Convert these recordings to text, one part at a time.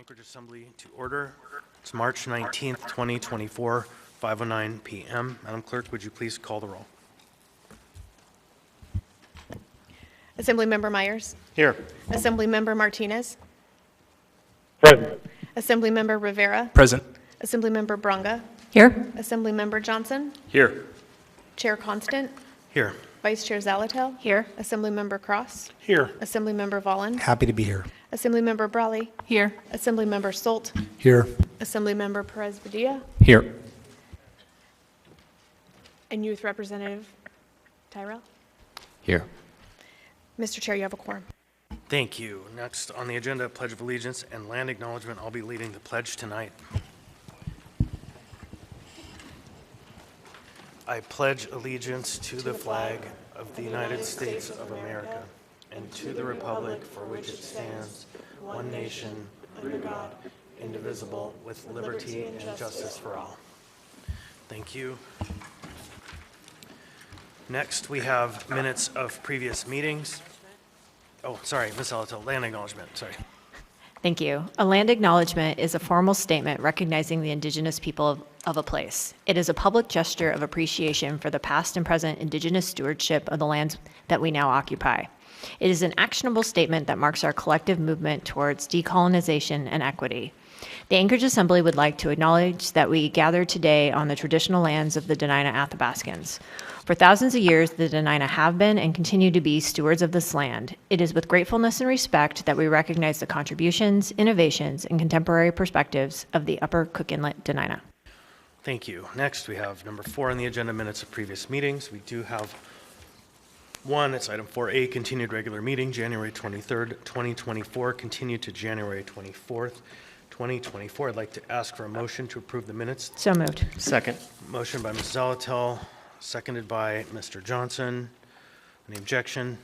Anchorage Assembly to order. It's March 19th, 2024, 5:09 p.m. Madam Clerk, would you please call the roll? Assemblymember Myers. Here. Assemblymember Martinez. Present. Assemblymember Rivera. Present. Assemblymember Bronga. Here. Assemblymember Johnson. Here. Chair Constant. Here. Vice Chair Zalatel. Here. Assemblymember Cross. Here. Assemblymember Volland. Happy to be here. Assemblymember Brawley. Here. Assemblymember Stolt. Here. Assemblymember Perez Padilla. Here. And Youth Representative Tyrell. Here. Mr. Chair, you have a quorum. Thank you. Next on the agenda, Pledge of Allegiance and Land Acknowledgement. I'll be leading the pledge tonight. I pledge allegiance to the flag of the United States of America and to the republic for which it stands, one nation, under God, indivisible, with liberty and justice for all. Thank you. Next, we have minutes of previous meetings. Oh, sorry, Ms. Zalatel, land acknowledgement, sorry. Thank you. A land acknowledgement is a formal statement recognizing the indigenous people of a place. It is a public gesture of appreciation for the past and present indigenous stewardship of the lands that we now occupy. It is an actionable statement that marks our collective movement towards decolonization and equity. The Anchorage Assembly would like to acknowledge that we gather today on the traditional lands of the Dena'ina Athabascans. For thousands of years, the Dena'ina have been and continue to be stewards of this land. It is with gratefulness and respect that we recognize the contributions, innovations, and contemporary perspectives of the Upper Cook Inlet Dena'ina. Thank you. Next, we have number 4 on the agenda, minutes of previous meetings. We do have one, it's item 4A, continued regular meeting, January 23rd, 2024, continued to January 24th, 2024. I'd like to ask for a motion to approve the minutes. So moved. Second. Motion by Ms. Zalatel, seconded by Mr. Johnson. Any objection?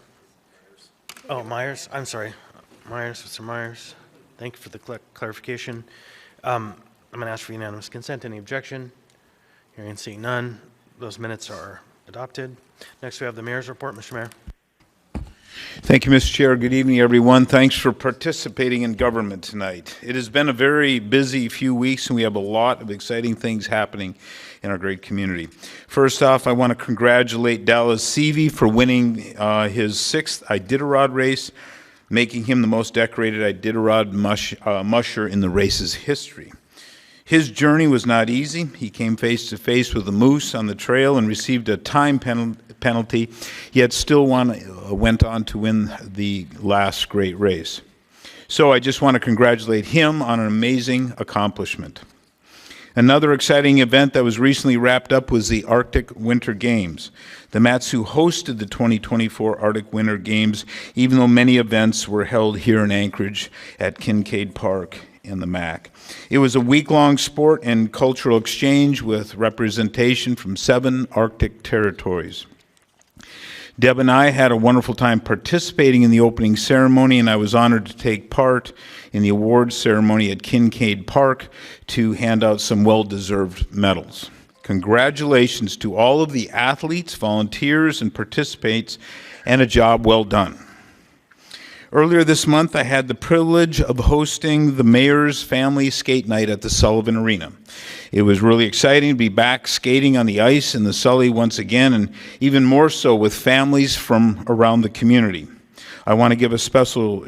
Oh, Myers, I'm sorry. Myers, Mr. Myers. Thank you for the clarification. I'm going to ask for unanimous consent. Any objection? Hearing and seeing none, those minutes are adopted. Next, we have the mayor's report. Mr. Mayor. Thank you, Mr. Chair. Good evening, everyone. Thanks for participating in government tonight. It has been a very busy few weeks, and we have a lot of exciting things happening in our great community. First off, I want to congratulate Dallas Seavey for winning his 6th Iditarod race, making him the most decorated Iditarod musher in the race's history. His journey was not easy. He came face to face with a moose on the trail and received a time penalty, yet still went on to win the last great race. So I just want to congratulate him on an amazing accomplishment. Another exciting event that was recently wrapped up was the Arctic Winter Games. The Matsu hosted the 2024 Arctic Winter Games, even though many events were held here in Anchorage at Kincaid Park and the MAC. It was a week-long sport and cultural exchange with representation from 7 Arctic territories. Deb and I had a wonderful time participating in the opening ceremony, and I was honored to take part in the awards ceremony at Kincaid Park to hand out some well-deserved medals. Congratulations to all of the athletes, volunteers, and participants, and a job well done. Earlier this month, I had the privilege of hosting the Mayor's Family Skate Night at the Sullivan Arena. It was really exciting to be back skating on the ice in the Sully once again, and even more so with families from around the community. I want to give a special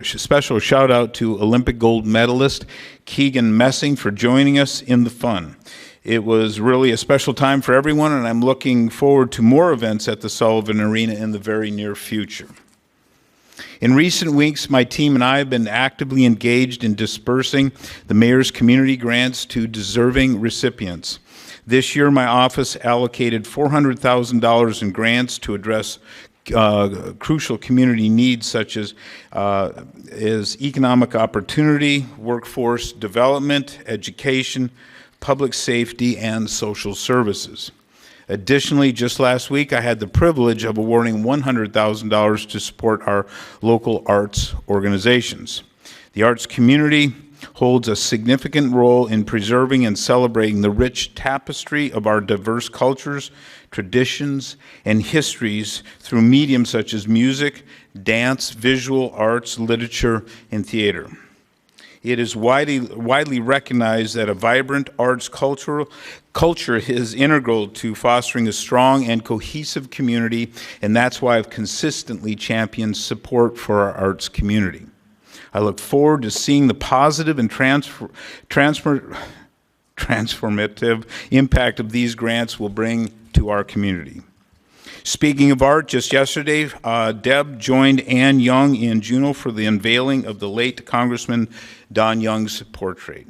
shout out to Olympic gold medalist Keegan Messing for joining us in the fun. It was really a special time for everyone, and I'm looking forward to more events at the Sullivan Arena in the very near future. In recent weeks, my team and I have been actively engaged in dispersing the mayor's community grants to deserving recipients. This year, my office allocated $400,000 in grants to address crucial community needs such as economic opportunity, workforce development, education, public safety, and social services. Additionally, just last week, I had the privilege of awarding $100,000 to support our local arts organizations. The arts community holds a significant role in preserving and celebrating the rich tapestry of our diverse cultures, traditions, and histories through mediums such as music, dance, visual arts, literature, and theater. It is widely recognized that a vibrant arts culture is integral to fostering a strong and cohesive community, and that's why I've consistently championed support for our arts community. I look forward to seeing the positive and transformative impact of these grants will bring to our community. Speaking of art, just yesterday, Deb joined Ann Young in Juneau for the unveiling of the late Congressman Don Young's portrait.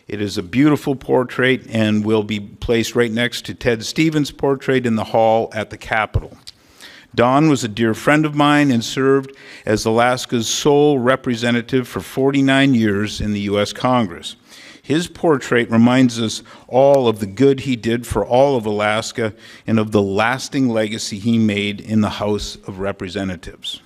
It is a beautiful portrait and will be placed right next to Ted Stevens' portrait in the hall at the Capitol. Don was a dear friend of mine and served as Alaska's sole representative for 49 years in the U.S. Congress. His portrait reminds us all of the good he did for all of Alaska and of the lasting legacy he made in the House of Representatives.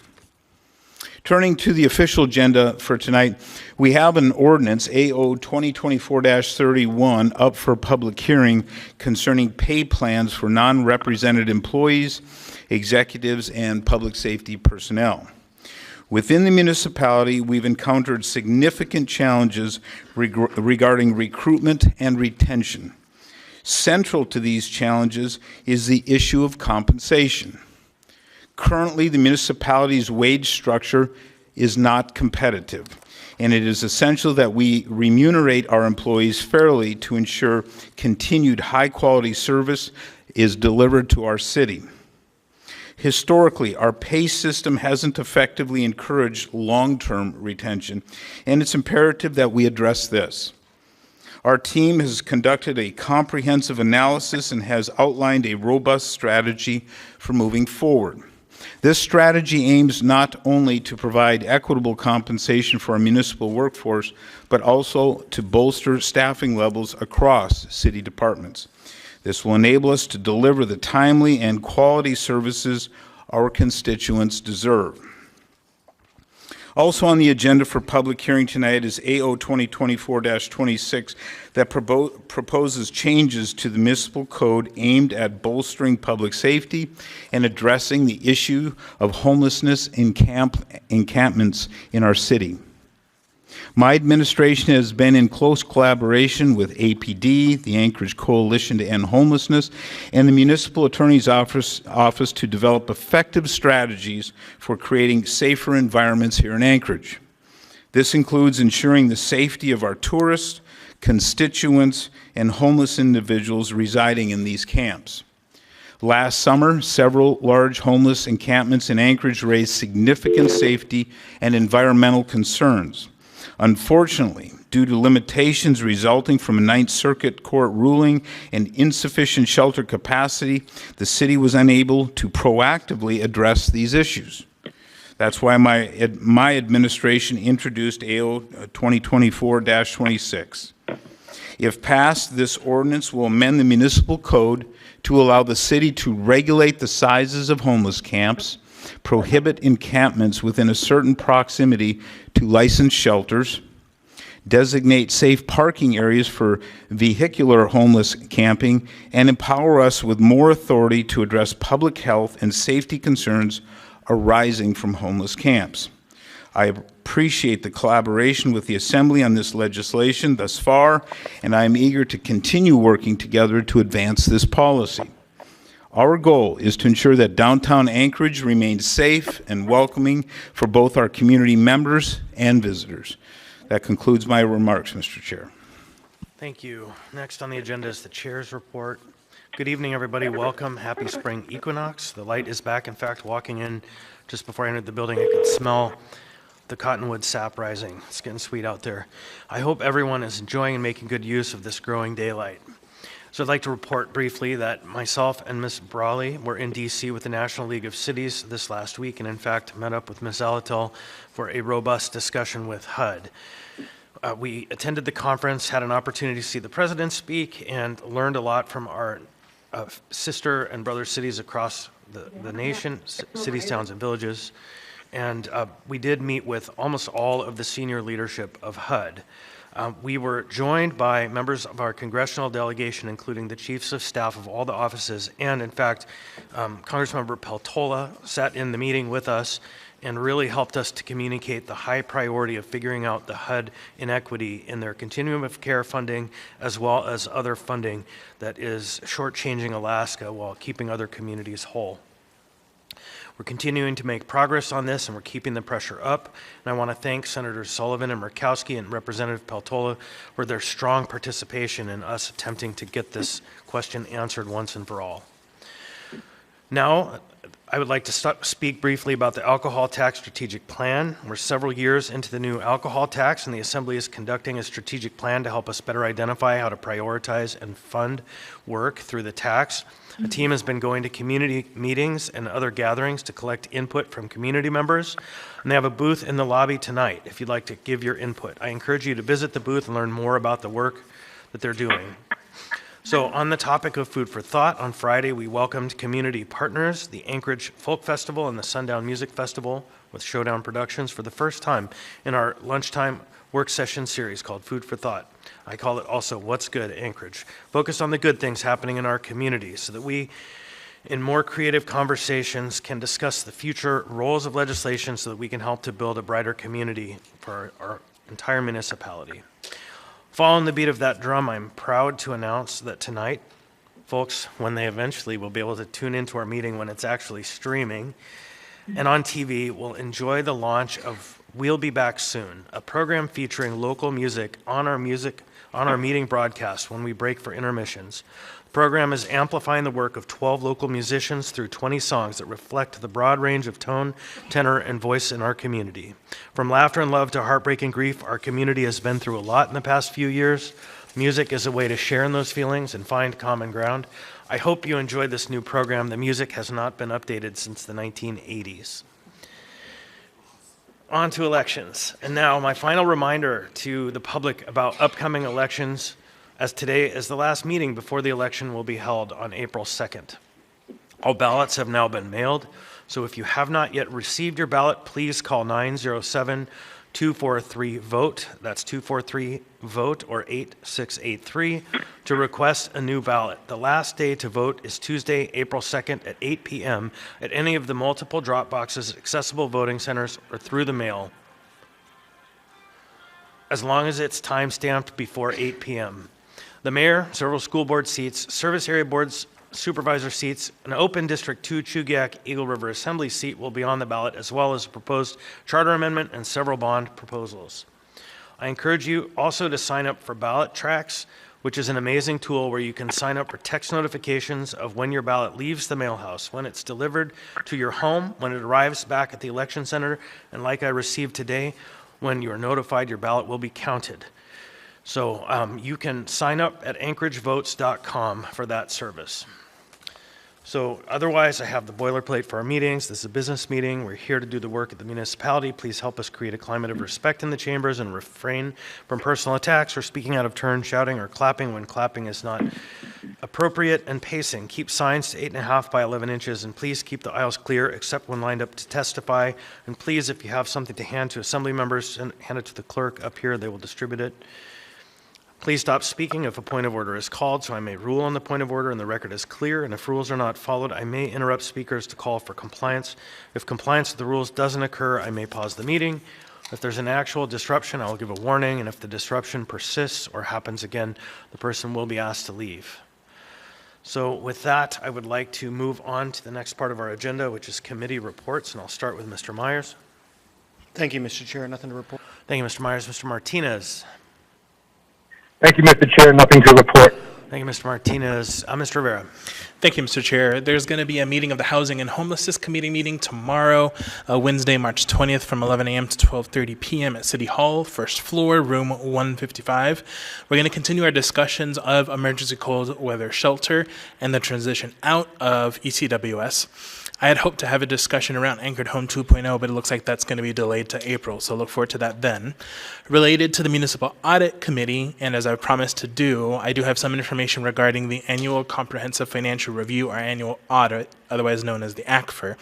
Turning to the official agenda for tonight, we have an ordinance, AO 2024-31, up for public hearing concerning pay plans for non-represented employees, executives, and public safety personnel. Within the municipality, we've encountered significant challenges regarding recruitment and retention. Central to these challenges is the issue of compensation. Currently, the municipality's wage structure is not competitive, and it is essential that we remunerate our employees fairly to ensure continued high-quality service is delivered to our city. Historically, our pay system hasn't effectively encouraged long-term retention, and it's imperative that we address this. Our team has conducted a comprehensive analysis and has outlined a robust strategy for moving forward. This strategy aims not only to provide equitable compensation for our municipal workforce, but also to bolster staffing levels across city departments. This will enable us to deliver the timely and quality services our constituents deserve. Also on the agenda for public hearing tonight is AO 2024-26 that proposes changes to the municipal code aimed at bolstering public safety and addressing the issue of homelessness encampments in our city. My administration has been in close collaboration with APD, the Anchorage Coalition to End Homelessness, and the Municipal Attorney's Office to develop effective strategies for creating safer environments here in Anchorage. This includes ensuring the safety of our tourists, constituents, and homeless individuals residing in these camps. Last summer, several large homeless encampments in Anchorage raised significant safety and environmental concerns. Unfortunately, due to limitations resulting from a Ninth Circuit Court ruling and insufficient shelter capacity, the city was unable to proactively address these issues. That's why my administration introduced AO 2024-26. If passed, this ordinance will amend the municipal code to allow the city to regulate the sizes of homeless camps, prohibit encampments within a certain proximity to licensed shelters, designate safe parking areas for vehicular homeless camping, and empower us with more authority to address public health and safety concerns arising from homeless camps. I appreciate the collaboration with the Assembly on this legislation thus far, and I am eager to continue working together to advance this policy. Our goal is to ensure that downtown Anchorage remains safe and welcoming for both our community members and visitors. That concludes my remarks, Mr. Chair. Thank you. Next on the agenda is the Chair's report. Good evening, everybody. Welcome. Happy spring equinox. The light is back. In fact, walking in just before I entered the building, I could smell the cottonwood sap rising. It's getting sweet out there. I hope everyone is enjoying and making good use of this growing daylight. So I'd like to report briefly that myself and Ms. Brawley were in D.C. with the National League of Cities this last week, and in fact met up with Ms. Zalatil for a robust discussion with HUD. We attended the conference, had an opportunity to see the president speak, and learned a lot from our sister and brother cities across the nation, cities, towns, and villages. And we did meet with almost all of the senior leadership of HUD. We were joined by members of our congressional delegation, including the chiefs of staff of all the offices, and in fact, Congressmember Peltola sat in the meeting with us, and really helped us to communicate the high priority of figuring out the HUD inequity in their continuum of care funding, as well as other funding that is shortchanging Alaska while keeping other communities whole. We're continuing to make progress on this, and we're keeping the pressure up. And I want to thank Senators Sullivan and Murkowski and Representative Peltola for their strong participation in us attempting to get this question answered once and for all. Now, I would like to speak briefly about the alcohol tax strategic plan. We're several years into the new alcohol tax, and the Assembly is conducting a strategic plan to help us better identify how to prioritize and fund work through the tax. A team has been going to community meetings and other gatherings to collect input from community members, and they have a booth in the lobby tonight if you'd like to give your input. I encourage you to visit the booth and learn more about the work that they're doing. So on the topic of food for thought, on Friday we welcomed community partners, the Anchorage Folk Festival and the Sundown Music Festival with Showdown Productions for the first time in our lunchtime work session series called Food for Thought. I call it also What's Good Anchorage, focused on the good things happening in our community so that we, in more creative conversations, can discuss the future roles of legislation so that we can help to build a brighter community for our entire municipality. Following the beat of that drum, I'm proud to announce that tonight, folks, when they eventually will be able to tune into our meeting when it's actually streaming and on TV, will enjoy the launch of We'll Be Back Soon, a program featuring local music on our meeting broadcast when we break for intermissions. The program is amplifying the work of 12 local musicians through 20 songs that reflect the broad range of tone, tenor, and voice in our community. From laughter and love to heartbreak and grief, our community has been through a lot in the past few years. Music is a way to share in those feelings and find common ground. I hope you enjoyed this new program. The music has not been updated since the 1980s. On to elections. And now my final reminder to the public about upcoming elections, as today is the last meeting before the election will be held on April 2nd. All ballots have now been mailed, so if you have not yet received your ballot, please call 907-243-VOTE, that's 243-VOTE or 8683, to request a new ballot. The last day to vote is Tuesday, April 2nd at 8 p.m. at any of the multiple drop boxes at accessible voting centers or through the mail, as long as it's time-stamped before 8 p.m. The mayor, several school board seats, service area boards, supervisor seats, an open District 2 Chugiak Eagle River Assembly seat will be on the ballot, as well as a proposed charter amendment and several bond proposals. I encourage you also to sign up for Ballot Tracks, which is an amazing tool where you can sign up for text notifications of when your ballot leaves the mailhouse, when it's delivered to your home, when it arrives back at the election center, and like I received today, when you are notified your ballot will be counted. So you can sign up at anchoragevotes.com for that service. So otherwise, I have the boilerplate for our meetings. This is a business meeting. We're here to do the work of the municipality. Please help us create a climate of respect in the chambers and refrain from personal attacks or speaking out of turn, shouting, or clapping when clapping is not appropriate, and pacing. Keep signs to 8.5 by 11 inches, and please keep the aisles clear except when lined up to testify. And please, if you have something to hand to assembly members, hand it to the clerk up here. They will distribute it. Please stop speaking if a point of order is called, so I may rule on the point of order and the record is clear, and if rules are not followed, I may interrupt speakers to call for compliance. If compliance with the rules doesn't occur, I may pause the meeting. If there's an actual disruption, I will give a warning, and if the disruption persists or happens again, the person will be asked to leave. So with that, I would like to move on to the next part of our agenda, which is committee reports, and I'll start with Mr. Myers. Thank you, Mr. Chair. Nothing to report. Thank you, Mr. Myers. Mr. Martinez. Thank you, Mr. Chair. Nothing to report. Thank you, Mr. Martinez. Mr. Rivera. Thank you, Mr. Chair. There's going to be a meeting of the Housing and Homelessness Committee meeting tomorrow, Wednesday, March 20th, from 11 a.m. to 12:30 p.m. at City Hall, first floor, room 155. We're going to continue our discussions of emergency cold weather shelter and the transition out of ECWS. I had hoped to have a discussion around Anchored Home 2.0, but it looks like that's going to be delayed to April, so look forward to that then. Related to the Municipal Audit Committee, and as I promised to do, I do have some information regarding the Annual Comprehensive Financial Review, or annual audit, otherwise known as the ACFR,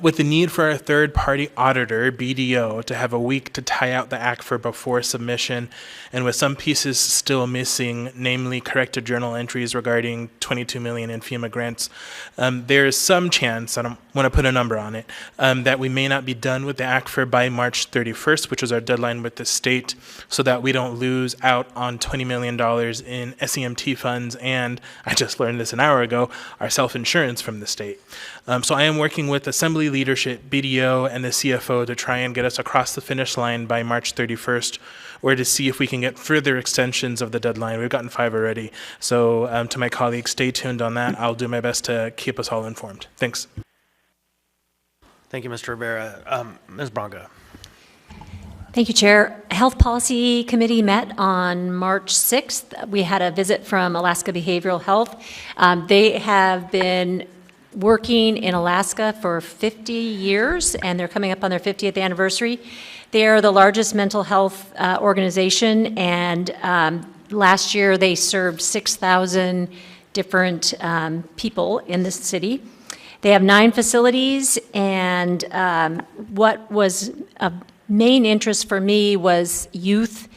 with the need for our third-party auditor, BDO, to have a week to tie out the ACFR before submission, and with some pieces still missing, namely corrected journal entries regarding $22 million in FEMA grants, there is some chance, I don't want to put a number on it, that we may not be done with the ACFR by March 31st, which is our deadline with the state, so that we don't lose out on $20 million in SEMT funds, and I just learned this an hour ago, our self-insurance from the state. So I am working with Assembly leadership, BDO, and the CFO to try and get us across the finish line by March 31st, or to see if we can get further extensions of the deadline. We've gotten 5 already. So to my colleagues, stay tuned on that. I'll do my best to keep us all informed. Thanks. Thank you, Mr. Rivera. Ms. Braga. Thank you, Chair. Health Policy Committee met on March 6th. We had a visit from Alaska Behavioral Health. They have been working in Alaska for 50 years, and they're coming up on their 50th anniversary. They are the largest mental health organization, and last year they served 6,000 different people in the city. They have 9 facilities, and what was a main interest for me was youth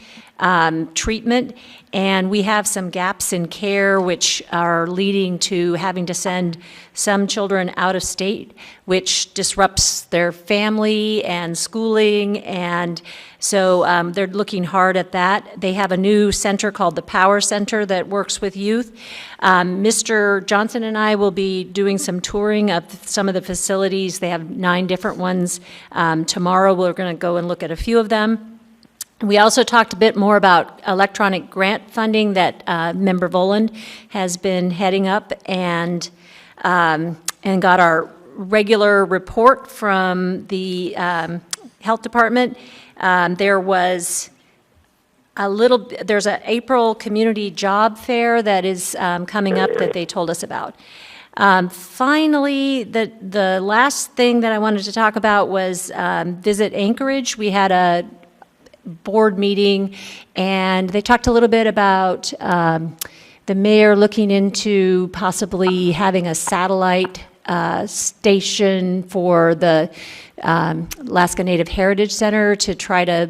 treatment, and we have some gaps in care which are leading to having to send some children out of state, which disrupts their family and schooling, and so they're looking hard at that. They have a new center called the Power Center that works with youth. Mr. Johnson and I will be doing some touring of some of the facilities. They have 9 different ones. Tomorrow we're going to go and look at a few of them. We also talked a bit more about electronic grant funding that Member Voland has been heading up, and got our regular report from the Health Department. There's an April community job fair that is coming up that they told us about. Finally, the last thing that I wanted to talk about was Visit Anchorage. We had a board meeting, and they talked a little bit about the mayor looking into possibly having a satellite station for the Alaska Native Heritage Center to try to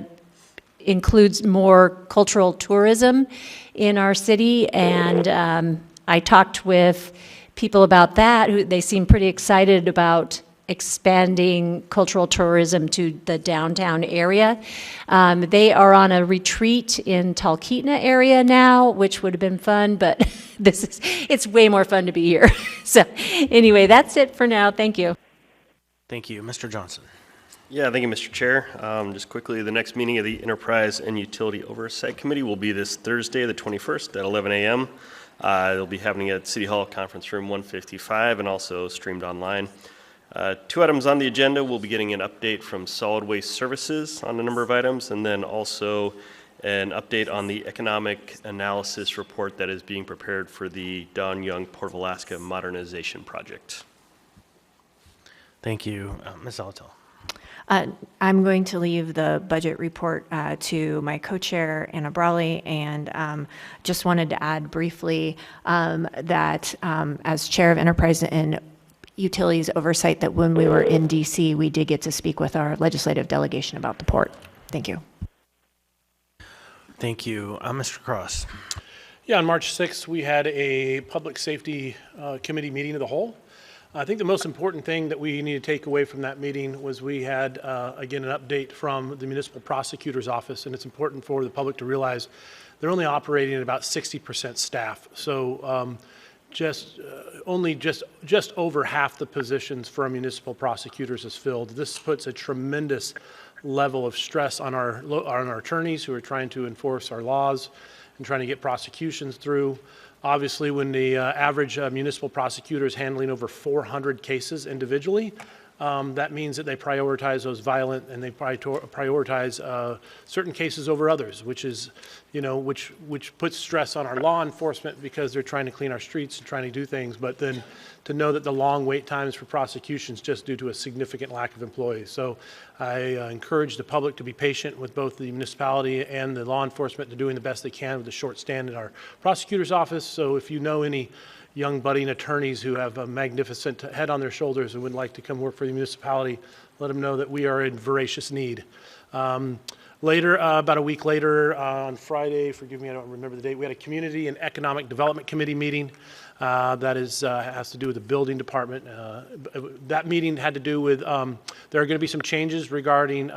include more cultural tourism in our city, and I talked with people about that. They seem pretty excited about expanding cultural tourism to the downtown area. They are on a retreat in Talkeetna area now, which would have been fun, but it's way more fun to be here. So anyway, that's it for now. Thank you. Thank you. Mr. Johnson. Yeah, thank you, Mr. Chair. Just quickly, the next meeting of the Enterprise and Utility Oversight Committee will be this Thursday, the 21st at 11 a.m. It'll be happening at City Hall Conference Room 155 and also streamed online. 2 items on the agenda. We'll be getting an update from Solid Waste Services on a number of items, and then also an update on the economic analysis report that is being prepared for the Don Young Port of Alaska Modernization Project. Thank you. Ms. Zalatel. I'm going to leave the budget report to my co-chair, Anna Brawley, and just wanted to add briefly that as chair of Enterprise and Utilities Oversight, that when we were in DC, we did get to speak with our legislative delegation about the port. Thank you. Thank you. Mr. Cross. Yeah, on March 6th, we had a Public Safety Committee meeting of the whole. I think the most important thing that we need to take away from that meeting was we had, again, an update from the Municipal Prosecutor's Office, and it's important for the public to realize they're only operating at about 60% staff. So just over half the positions for our municipal prosecutors is filled. This puts a tremendous level of stress on our attorneys who are trying to enforce our laws and trying to get prosecutions through. Obviously, when the average municipal prosecutor is handling over 400 cases individually, that means that they prioritize those violent, and they prioritize certain cases over others, which is, which puts stress on our law enforcement because they're trying to clean our streets and trying to do things. But then to know that the long wait times for prosecutions just due to a significant lack of employees. So I encourage the public to be patient with both the municipality and the law enforcement to doing the best they can with the short stand in our prosecutor's office. So if you know any young budding attorneys who have a magnificent head on their shoulders and would like to come work for the municipality, let them know that we are in voracious need. Later, about a week later, on Friday, forgive me, I don't remember the date, we had a Community and Economic Development Committee meeting that has to do with the building department. That meeting had to do with, there are going to be some changes regarding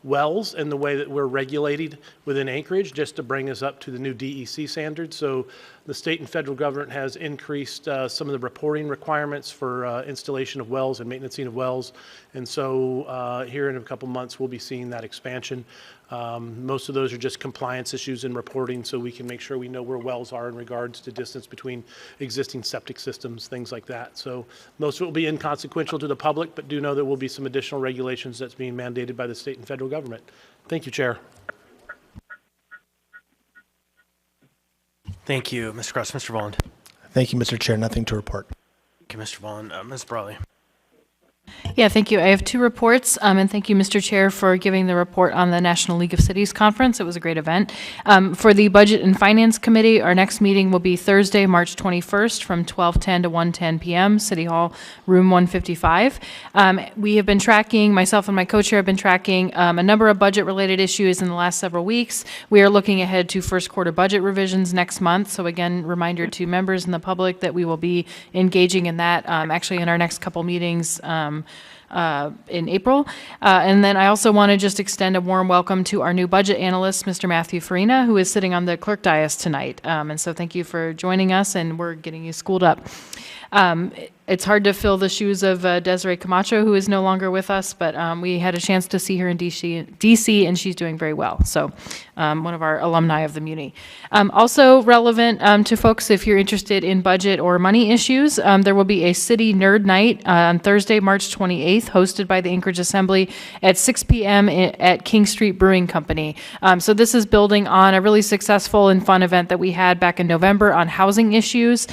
wells and the way that we're regulated within Anchorage, just to bring us up to the new DEC standards. So the state and federal government has increased some of the reporting requirements for installation of wells and maintenancing of wells. And so here in a couple months, we'll be seeing that expansion. Most of those are just compliance issues in reporting, so we can make sure we know where wells are in regards to distance between existing septic systems, things like that. So most of it will be inconsequential to the public, but do know there will be some additional regulations that's being mandated by the state and federal government. Thank you, Chair. Thank you, Mr. Cross. Mr. Volland. Thank you, Mr. Chair. Nothing to report. Thank you, Mr. Volland. Ms. Brawley. Yeah, thank you. I have two reports, and thank you, Mr. Chair, for giving the report on the National League of Cities Conference. It was a great event. For the Budget and Finance Committee, our next meeting will be Thursday, March 21st from 12:10 to 1:10 p.m., City Hall, room 155. We have been tracking, myself and my co-chair have been tracking a number of budget-related issues in the last several weeks. We are looking ahead to first quarter budget revisions next month. So again, reminder to members and the public that we will be engaging in that actually in our next couple meetings in April. And then I also want to just extend a warm welcome to our new budget analyst, Mr. Matthew Farina, who is sitting on the clerk dais tonight. And so thank you for joining us, and we're getting you schooled up. It's hard to fill the shoes of Desiree Camacho, who is no longer with us, but we had a chance to see her in DC, and she's doing very well. So one of our alumni of the Muni. Also relevant to folks, if you're interested in budget or money issues, there will be a City Nerd Night on Thursday, March 28th, hosted by the Anchorage Assembly at 6 p.m. at King Street Brewing Company. So this is building on a really successful and fun event that we had back in November on housing issues.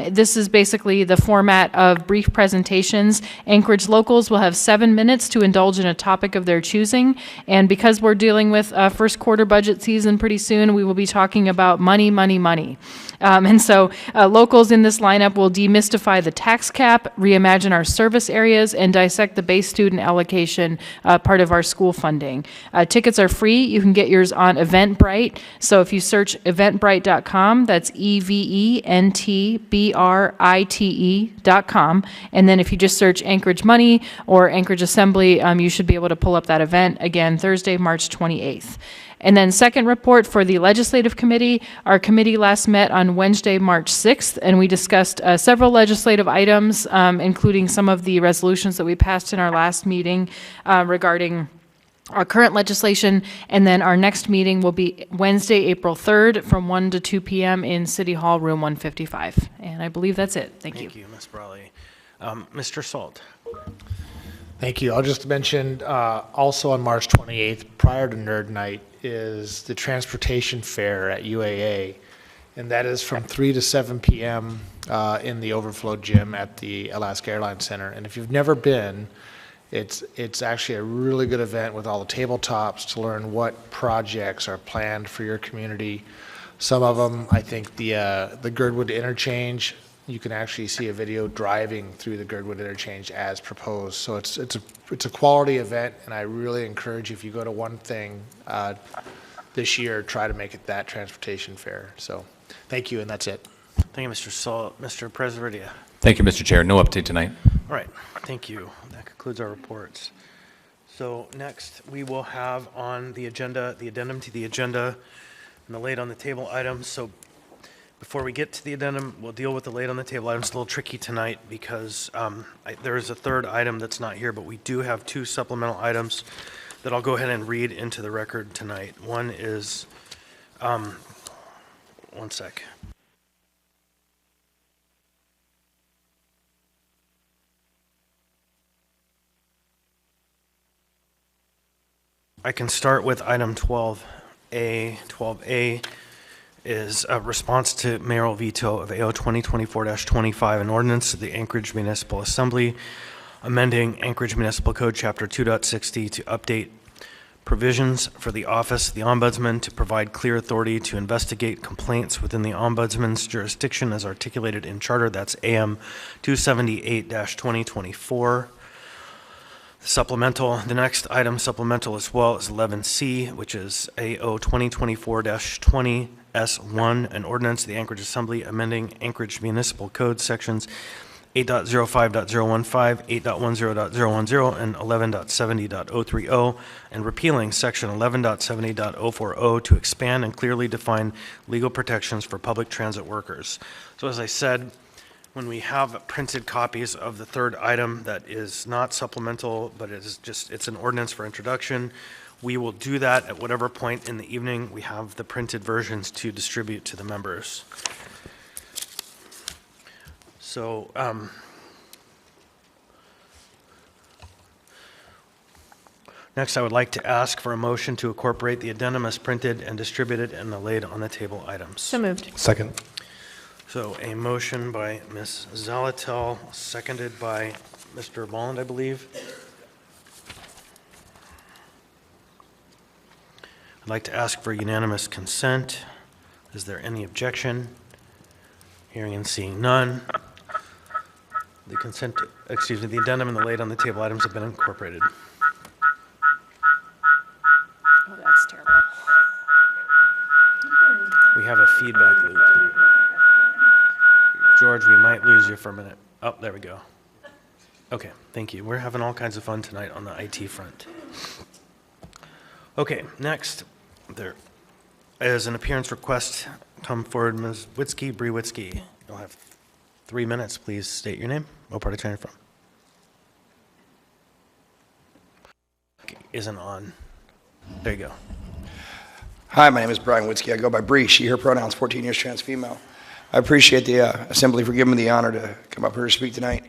This is basically the format of brief presentations. Anchorage locals will have 7 minutes to indulge in a topic of their choosing. And because we're dealing with first quarter budget season pretty soon, we will be talking about money, money, money. And so locals in this lineup will demystify the tax cap, reimagine our service areas, and dissect the base student allocation part of our school funding. Tickets are free. You can get yours on Eventbrite. So if you search eventbrite.com, that's eventbrite.com. And then if you just search Anchorage Money or Anchorage Assembly, you should be able to pull up that event, again, Thursday, March 28th. And then second report for the Legislative Committee. Our committee last met on Wednesday, March 6th, and we discussed several legislative items, including some of the resolutions that we passed in our last meeting regarding our current legislation. And then our next meeting will be Wednesday, April 3rd from 1 to 2 p.m. in City Hall, room 155. And I believe that's it. Thank you. Thank you, Ms. Brawley. Mr. Salt. Thank you. I'll just mention also on March 28th, prior to Nerd Night, is the transportation fair at UAA, and that is from 3 to 7 p.m. In the overflow gym at the Alaska Airlines Center. And if you've never been, it's actually a really good event with all the tabletops to learn what projects are planned for your community. Some of them, I think the Girdwood Interchange, you can actually see a video driving through the Girdwood Interchange as proposed. So it's a quality event, and I really encourage you, if you go to one thing this year, try to make it that transportation fair. So thank you, and that's it. Thank you, Mr. Salt. Mr. Presverdia. Thank you, Mr. Chair. No update tonight. All right, thank you. That concludes our reports. So next, we will have on the agenda, the addendum to the agenda and the laid on the table items. So before we get to the addendum, we'll deal with the laid on the table items. It's a little tricky tonight because there is a third item that's not here, but we do have two supplemental items that I'll go ahead and read into the record tonight. One is, one sec. I can start with item 12A. 12A is a response to mayoral veto of AO 2024-25, an ordinance of the Anchorage Municipal Assembly amending Anchorage Municipal Code Chapter 2.60 to update provisions for the Office of the Ombudsman to provide clear authority to investigate complaints within the Ombudsman's jurisdiction as articulated in Charter. That's AM 278-2024. Supplemental, the next item supplemental as well is 11C, which is AO 2024-20S1, an ordinance of the Anchorage Assembly amending Anchorage Municipal Code sections 8.05.015, 8.10.010, and 11.70.030, and repealing section 11.70.040 to expand and clearly define legal protections for public transit workers. So as I said, when we have printed copies of the third item that is not supplemental, but it's an ordinance for introduction, we will do that at whatever point in the evening we have the printed versions to distribute to the members. So, next I would like to ask for a motion to incorporate the addendum as printed and distributed and the laid on the table items. So moved. Second. So a motion by Ms. Zalatel, seconded by Mr. Bolland, I believe. I'd like to ask for unanimous consent. Is there any objection? Hearing and seeing none. The the addendum and the laid on the table items have been incorporated. Oh, that's terrible. We have a feedback loop. George, we might lose you for a minute. Oh, there we go. Okay, thank you. We're having all kinds of fun tonight on the IT front. Okay, next, there is an appearance request. Come forward, Ms. Bree-Witzke. You'll have 3 minutes. Please state your name. What part of town you're from? Isn't on. There you go. Hi, my name is Brian Witzke. I go by Bree, she, her pronouns, 14 years trans female. I appreciate the Assembly for giving me the honor to come up here to speak tonight.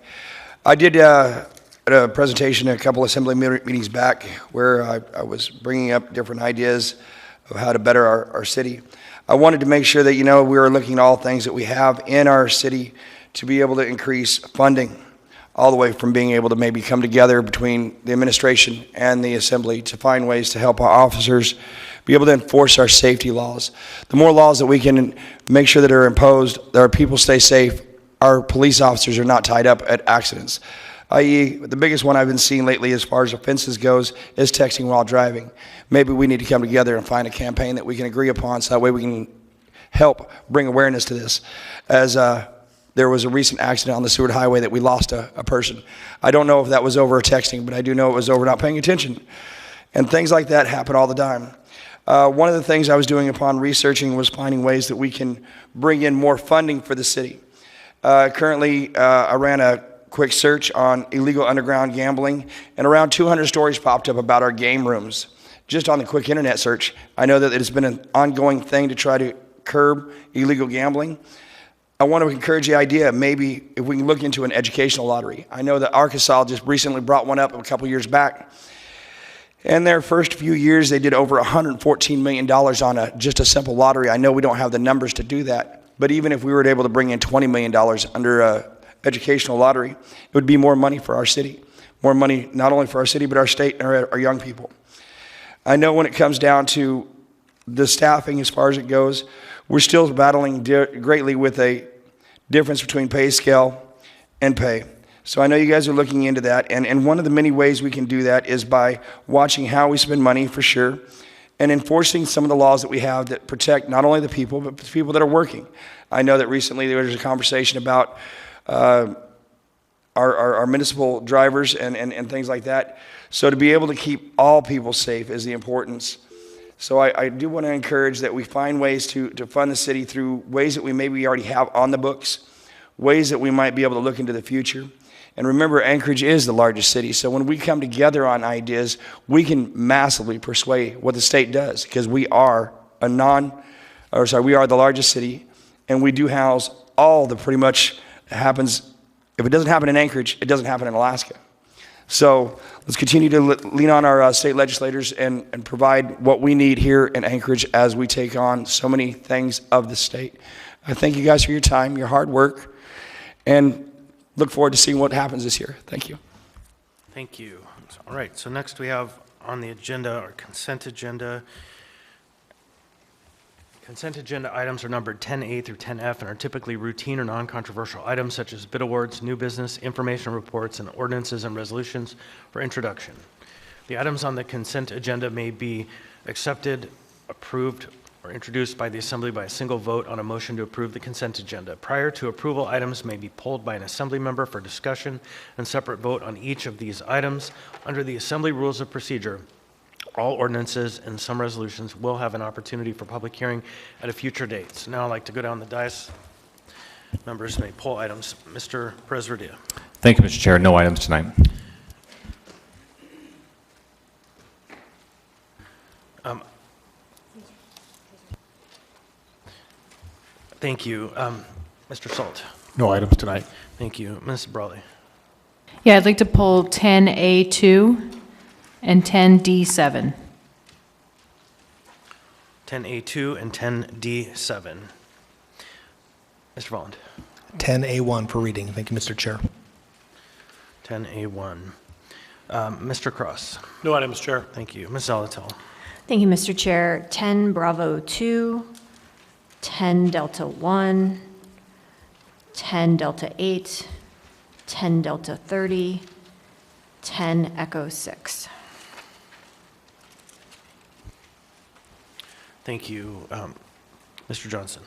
I did a presentation a couple Assembly meetings back where I was bringing up different ideas of how to better our city. I wanted to make sure that, we were looking at all things that we have in our city to be able to increase funding, all the way from being able to maybe come together between the administration and the Assembly to find ways to help our officers be able to enforce our safety laws. The more laws that we can make sure that are imposed, that our people stay safe, our police officers are not tied up at accidents. I.e., the biggest one I've been seeing lately as far as offenses goes is texting while driving. Maybe we need to come together and find a campaign that we can agree upon so that way we can help bring awareness to this. As there was a recent accident on the Seward Highway that we lost a person. I don't know if that was over texting, but I do know it was over not paying attention. And things like that happen all the time. One of the things I was doing upon researching was finding ways that we can bring in more funding for the city. Currently, I ran a quick search on illegal underground gambling, and around 200 stories popped up about our game rooms. Just on the quick internet search, I know that it has been an ongoing thing to try to curb illegal gambling. I want to encourage the idea, maybe if we can look into an educational lottery. I know that Arkansas just recently brought one up a couple years back. In their first few years, they did over $114 million on just a simple lottery. I know we don't have the numbers to do that, but even if we were able to bring in $20 million under an educational lottery, it would be more money for our city. More money not only for our city, but our state and our young people. I know when it comes down to the staffing as far as it goes, we're still battling greatly with a difference between pay scale and pay. So I know you guys are looking into that, and one of the many ways we can do that is by watching how we spend money, for sure, and enforcing some of the laws that we have that protect not only the people, but the people that are working. I know that recently there was a conversation about our municipal drivers and things like that. So to be able to keep all people safe is the importance. So I do want to encourage that we find ways to fund the city through ways that we maybe already have on the books, ways that we might be able to look into the future. And remember, Anchorage is the largest city, so when we come together on ideas, we can massively persuade what the state does, because we are we are the largest city, and we do house all the pretty much happens. If it doesn't happen in Anchorage, it doesn't happen in Alaska. So let's continue to lean on our state legislators and provide what we need here in Anchorage as we take on so many things of the state. I thank you guys for your time, your hard work, and look forward to seeing what happens this year. Thank you. Thank you. All right, so next we have on the agenda are consent agenda. Consent agenda items are numbered 10A through 10F and are typically routine or non-controversial items such as bid awards, new business, information reports, and ordinances and resolutions for introduction. The items on the consent agenda may be accepted, approved, or introduced by the Assembly by a single vote on a motion to approve the consent agenda. Prior to approval, items may be pulled by an Assembly member for discussion and separate vote on each of these items. Under the Assembly Rules of Procedure, all ordinances and some resolutions will have an opportunity for public hearing at a future date. So now I'd like to go down the dais. Members may pull items. Mr. Perez-Verdia. Thank you, Mr. Chair. No items tonight. Thank you. Mr. Salt. No items tonight. Thank you. Ms. Brawley. Yeah, I'd like to pull 10A2 and 10D7. 10A2 and 10D7. Mr. Volland. 10A1 for reading. Thank you, Mr. Chair. 10A1. Mr. Cross. No items, Chair. Thank you. Ms. Zalatel. Thank you, Mr. Chair. 10 Bravo 2, 10 Delta 1, 10 Delta 8, 10 Delta 30, 10 Echo 6. Thank you. Mr. Johnson.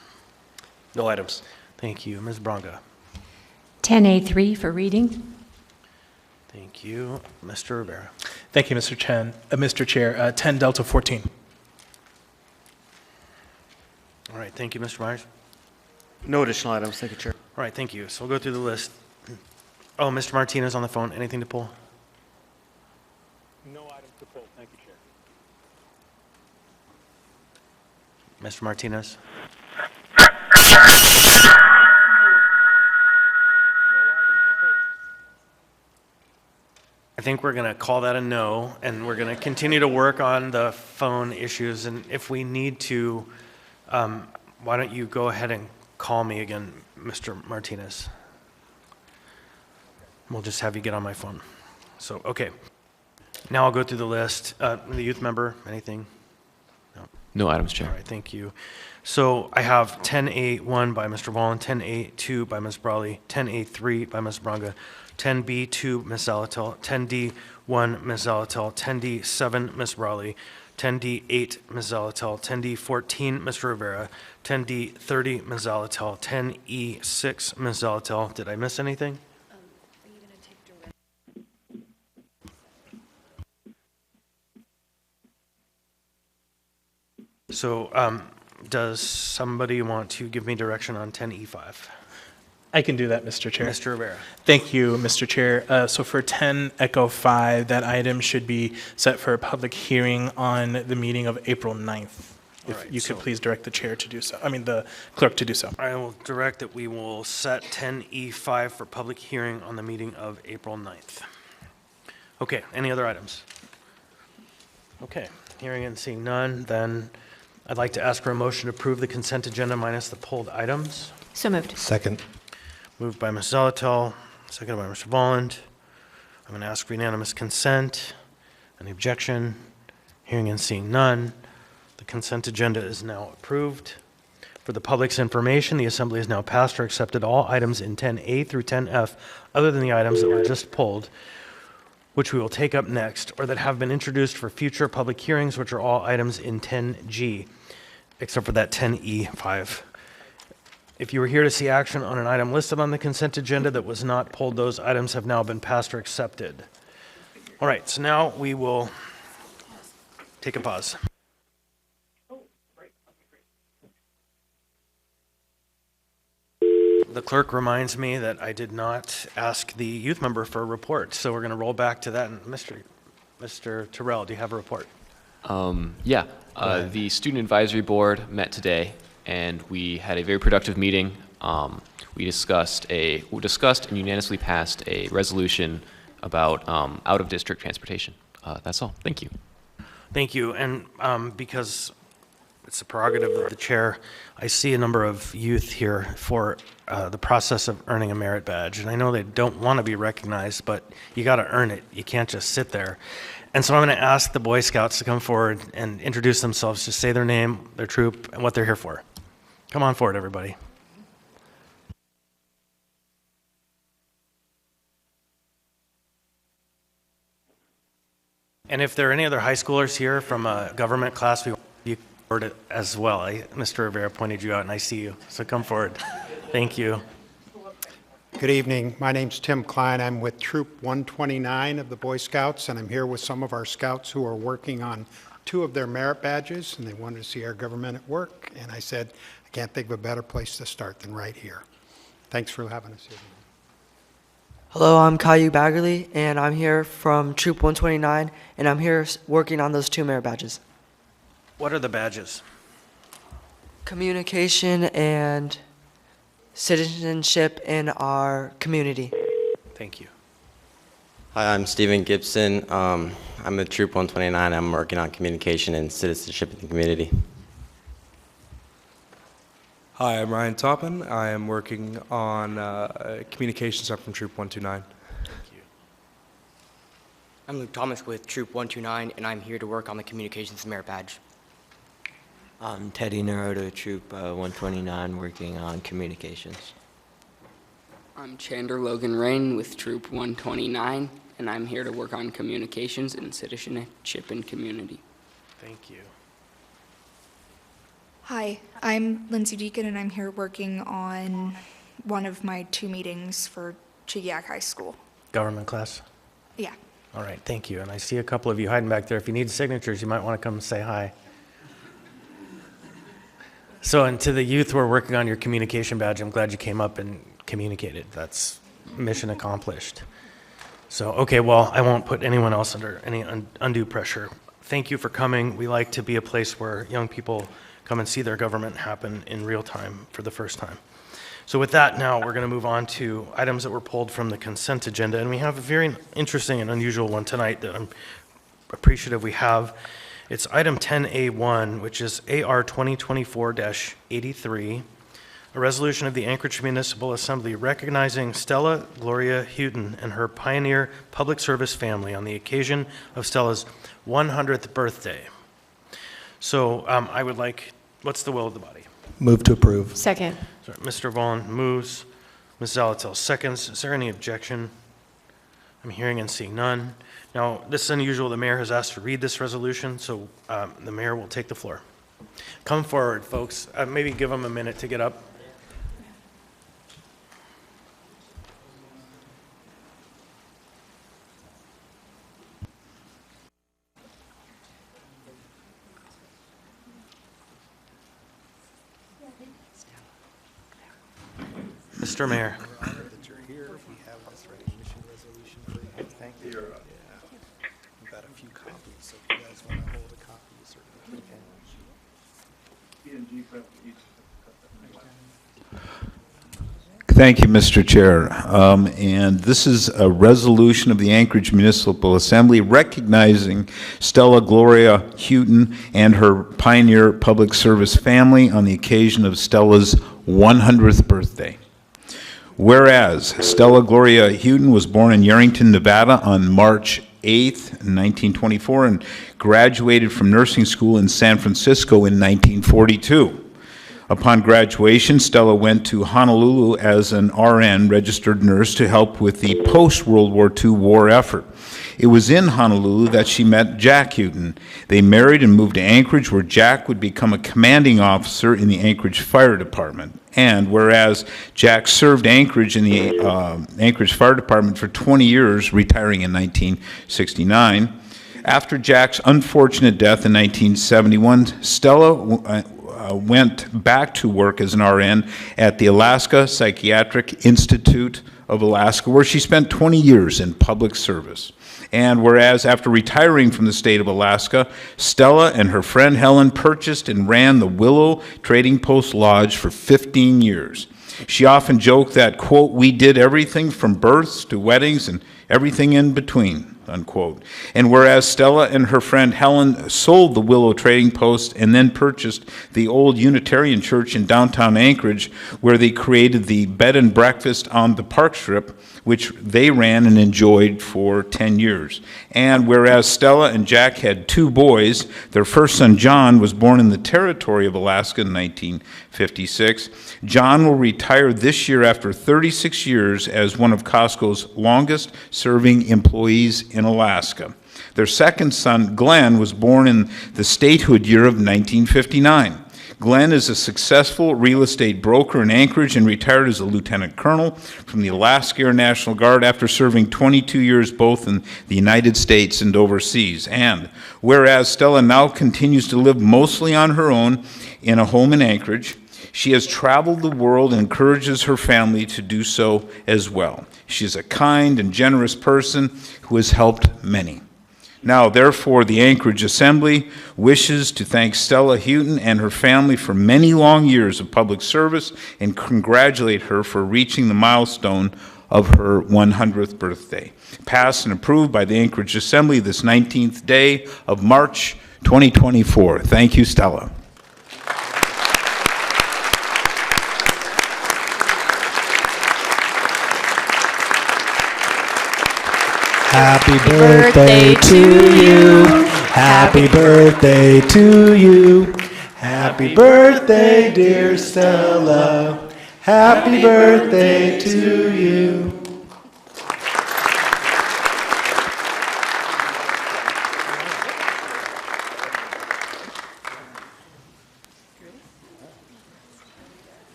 No items. Thank you. Ms. Braga. 10A3 for reading. Thank you. Mr. Rivera. Thank you, Mr. Chair. 10 Delta 14. All right. Thank you, Mr. Myers. No additional items. Thank you, Chair. All right. Thank you. So we'll go through the list. Oh, Mr. Martinez on the phone. Anything to pull? No items to pull. Thank you, Chair. Mr. Martinez. I think we're going to call that a no, and we're going to continue to work on the phone issues. And if we need to, why don't you go ahead and call me again, Mr. Martinez? We'll just have you get on my phone. So, okay. Now I'll go through the list. The youth member, anything? No items, Chair. All right, thank you. So I have 10A1 by Mr. Wallen, 10A2 by Ms. Brawley, 10A3 by Ms. Braga, 10B2 Ms. Zalatel, 10D1 Ms. Zalatel, 10D7 Ms. Brawley, 10D8 Ms. Zalatel, 10D14 Mr. Rivera, 10D30 Ms. Zalatel, 10E6 Ms. Zalatel. Did I miss anything? So does somebody want to give me direction on 10E5? I can do that, Mr. Chair. Mr. Rivera. Thank you, Mr. Chair. So for 10 Echo 5, that item should be set for a public hearing on the meeting of April 9th. If All right, you could so- please direct the chair to do so, the clerk to do so. I will direct that we will set 10E5 for public hearing on the meeting of April 9th. Okay, any other items? Okay, hearing and seeing none, then I'd like to ask for a motion to approve the consent agenda minus the pulled items. So moved. Second. Moved by Ms. Zalatel, seconded by Mr. Volland. I'm going to ask for unanimous consent. Any objection? Hearing and seeing none, the consent agenda is now approved. For the public's information, the Assembly has now passed or accepted all items in 10A through 10F, other than the items that were just pulled, which we will take up next, or that have been introduced for future public hearings, which are all items in 10G, except for that 10E5. If you were here to see action on an item listed on the consent agenda that was not pulled, those items have now been passed or accepted. All right, so now we will take a pause. The clerk reminds me that I did not ask the youth member for a report, so we're going to roll back to that. And Mr. Terrell, do you have a report? The Student Advisory Board met today, and we had a very productive meeting. We discussed and unanimously passed a resolution about out-of-district transportation. That's all. Thank you. Thank you. And because it's a prerogative of the chair, I see a number of youth here for the process of earning a merit badge. And I know they don't want to be recognized, but you got to earn it. You can't just sit there. And so I'm going to ask the Boy Scouts to come forward and introduce themselves, just say their name, their troop, and what they're here for. Come on forward, everybody. And if there are any other high schoolers here from a government class, we want you forward as well. Mr. Rivera pointed you out, and I see you, so come forward. Thank you. Good evening. My name's Tim Klein. I'm with Troop 129 of the Boy Scouts, and I'm here with some of our scouts who are working on 2 of their merit badges, and they wanted to see our government at work. And I said, I can't think of a better place to start than right here. Thanks for having us here. Hello, I'm Caillou Baggerly, and I'm here from Troop 129, and I'm here working on those 2 merit badges. What are the badges? Communication and citizenship in our community. Thank you. Hi, I'm Stephen Gibson. I'm with Troop 129. I'm working on communication and citizenship in the community. Hi, I'm Ryan Toppin. I am working on communications up from Troop 129. I'm Luke Thomas with Troop 129, and I'm here to work on the Communications Merit Badge. I'm Teddy Naruto, Troop 129, working on communications. I'm Chandler Logan Rain with Troop 129, and I'm here to work on communications and citizenship and community. Thank you. Hi, I'm Lindsay Deacon, and I'm here working on one of my 2 meetings for Chigiak High School. Government class? Yeah. All right, thank you. And I see a couple of you hiding back there. If you need signatures, you might want to come say hi. So, and to the youth who are working on your communication badge, I'm glad you came up and communicated. That's mission accomplished. So, okay, well, I won't put anyone else under any undue pressure. Thank you for coming. We like to be a place where young people come and see their government happen in real time for the first time. So with that, now we're going to move on to items that were pulled from the consent agenda. And we have a very interesting and unusual one tonight that I'm appreciative we have. It's item 10A1, which is AR 2024-83, a resolution of the Anchorage Municipal Assembly recognizing Stella Gloria Houghton and her pioneer public service family on the occasion of Stella's 100th birthday. So I would like, what's the will of the body? Move to approve. Second. So Mr. Vaughn moves, Ms. Zalatel seconds. Is there any objection? I'm hearing and seeing none. Now, this is unusual. The mayor has asked to read this resolution, so the mayor will take the floor. Come forward, folks. Maybe give them a minute to get up. Mr. Mayor. Thank you, Mr. Chair. And this is a resolution of the Anchorage Municipal Assembly recognizing Stella Gloria Houghton and her pioneer public service family on the occasion of Stella's 100th birthday. Whereas Stella Gloria Houghton was born in Yerington, Nevada on March 8th, 1924, and graduated from nursing school in San Francisco in 1942. Upon graduation, Stella went to Honolulu as an RN, registered nurse, to help with the post-World War II war effort. It was in Honolulu that she met Jack Houghton. They married and moved to Anchorage, where Jack would become a commanding officer in the Anchorage Fire Department. And whereas Jack served Anchorage in the Anchorage Fire Department for 20 years, retiring in 1969, after Jack's unfortunate death in 1971, Stella went back to work as an RN at the Alaska Psychiatric Institute of Alaska, where she spent 20 years in public service. And whereas after retiring from the state of Alaska, Stella and her friend Helen purchased and ran the Willow Trading Post Lodge for 15 years. She often joked that, quote, "we did everything from births to weddings and everything in between," unquote. And whereas Stella and her friend Helen sold the Willow Trading Post and then purchased the old Unitarian Church in downtown Anchorage, where they created the bed and breakfast on the Park Strip, which they ran and enjoyed for 10 years. And whereas Stella and Jack had 2 boys, their first son John was born in the territory of Alaska in 1956. John will retire this year after 36 years as one of Costco's longest serving employees in Alaska. Their second son, Glenn, was born in the statehood year of 1959. Glenn is a successful real estate broker in Anchorage and retired as a lieutenant colonel from the Alaska Air National Guard after serving 22 years both in the United States and overseas. And whereas Stella now continues to live mostly on her own in a home in Anchorage, she has traveled the world and encourages her family to do so as well. She is a kind and generous person who has helped many. Now, therefore, the Anchorage Assembly wishes to thank Stella Houghton and her family for many long years of public service and congratulate her for reaching the milestone of her 100th birthday. Passed and approved by the Anchorage Assembly this 19th day of March 2024. Thank you, Stella. Happy birthday to you. Happy birthday to you. Happy birthday, dear Stella. Happy birthday to you.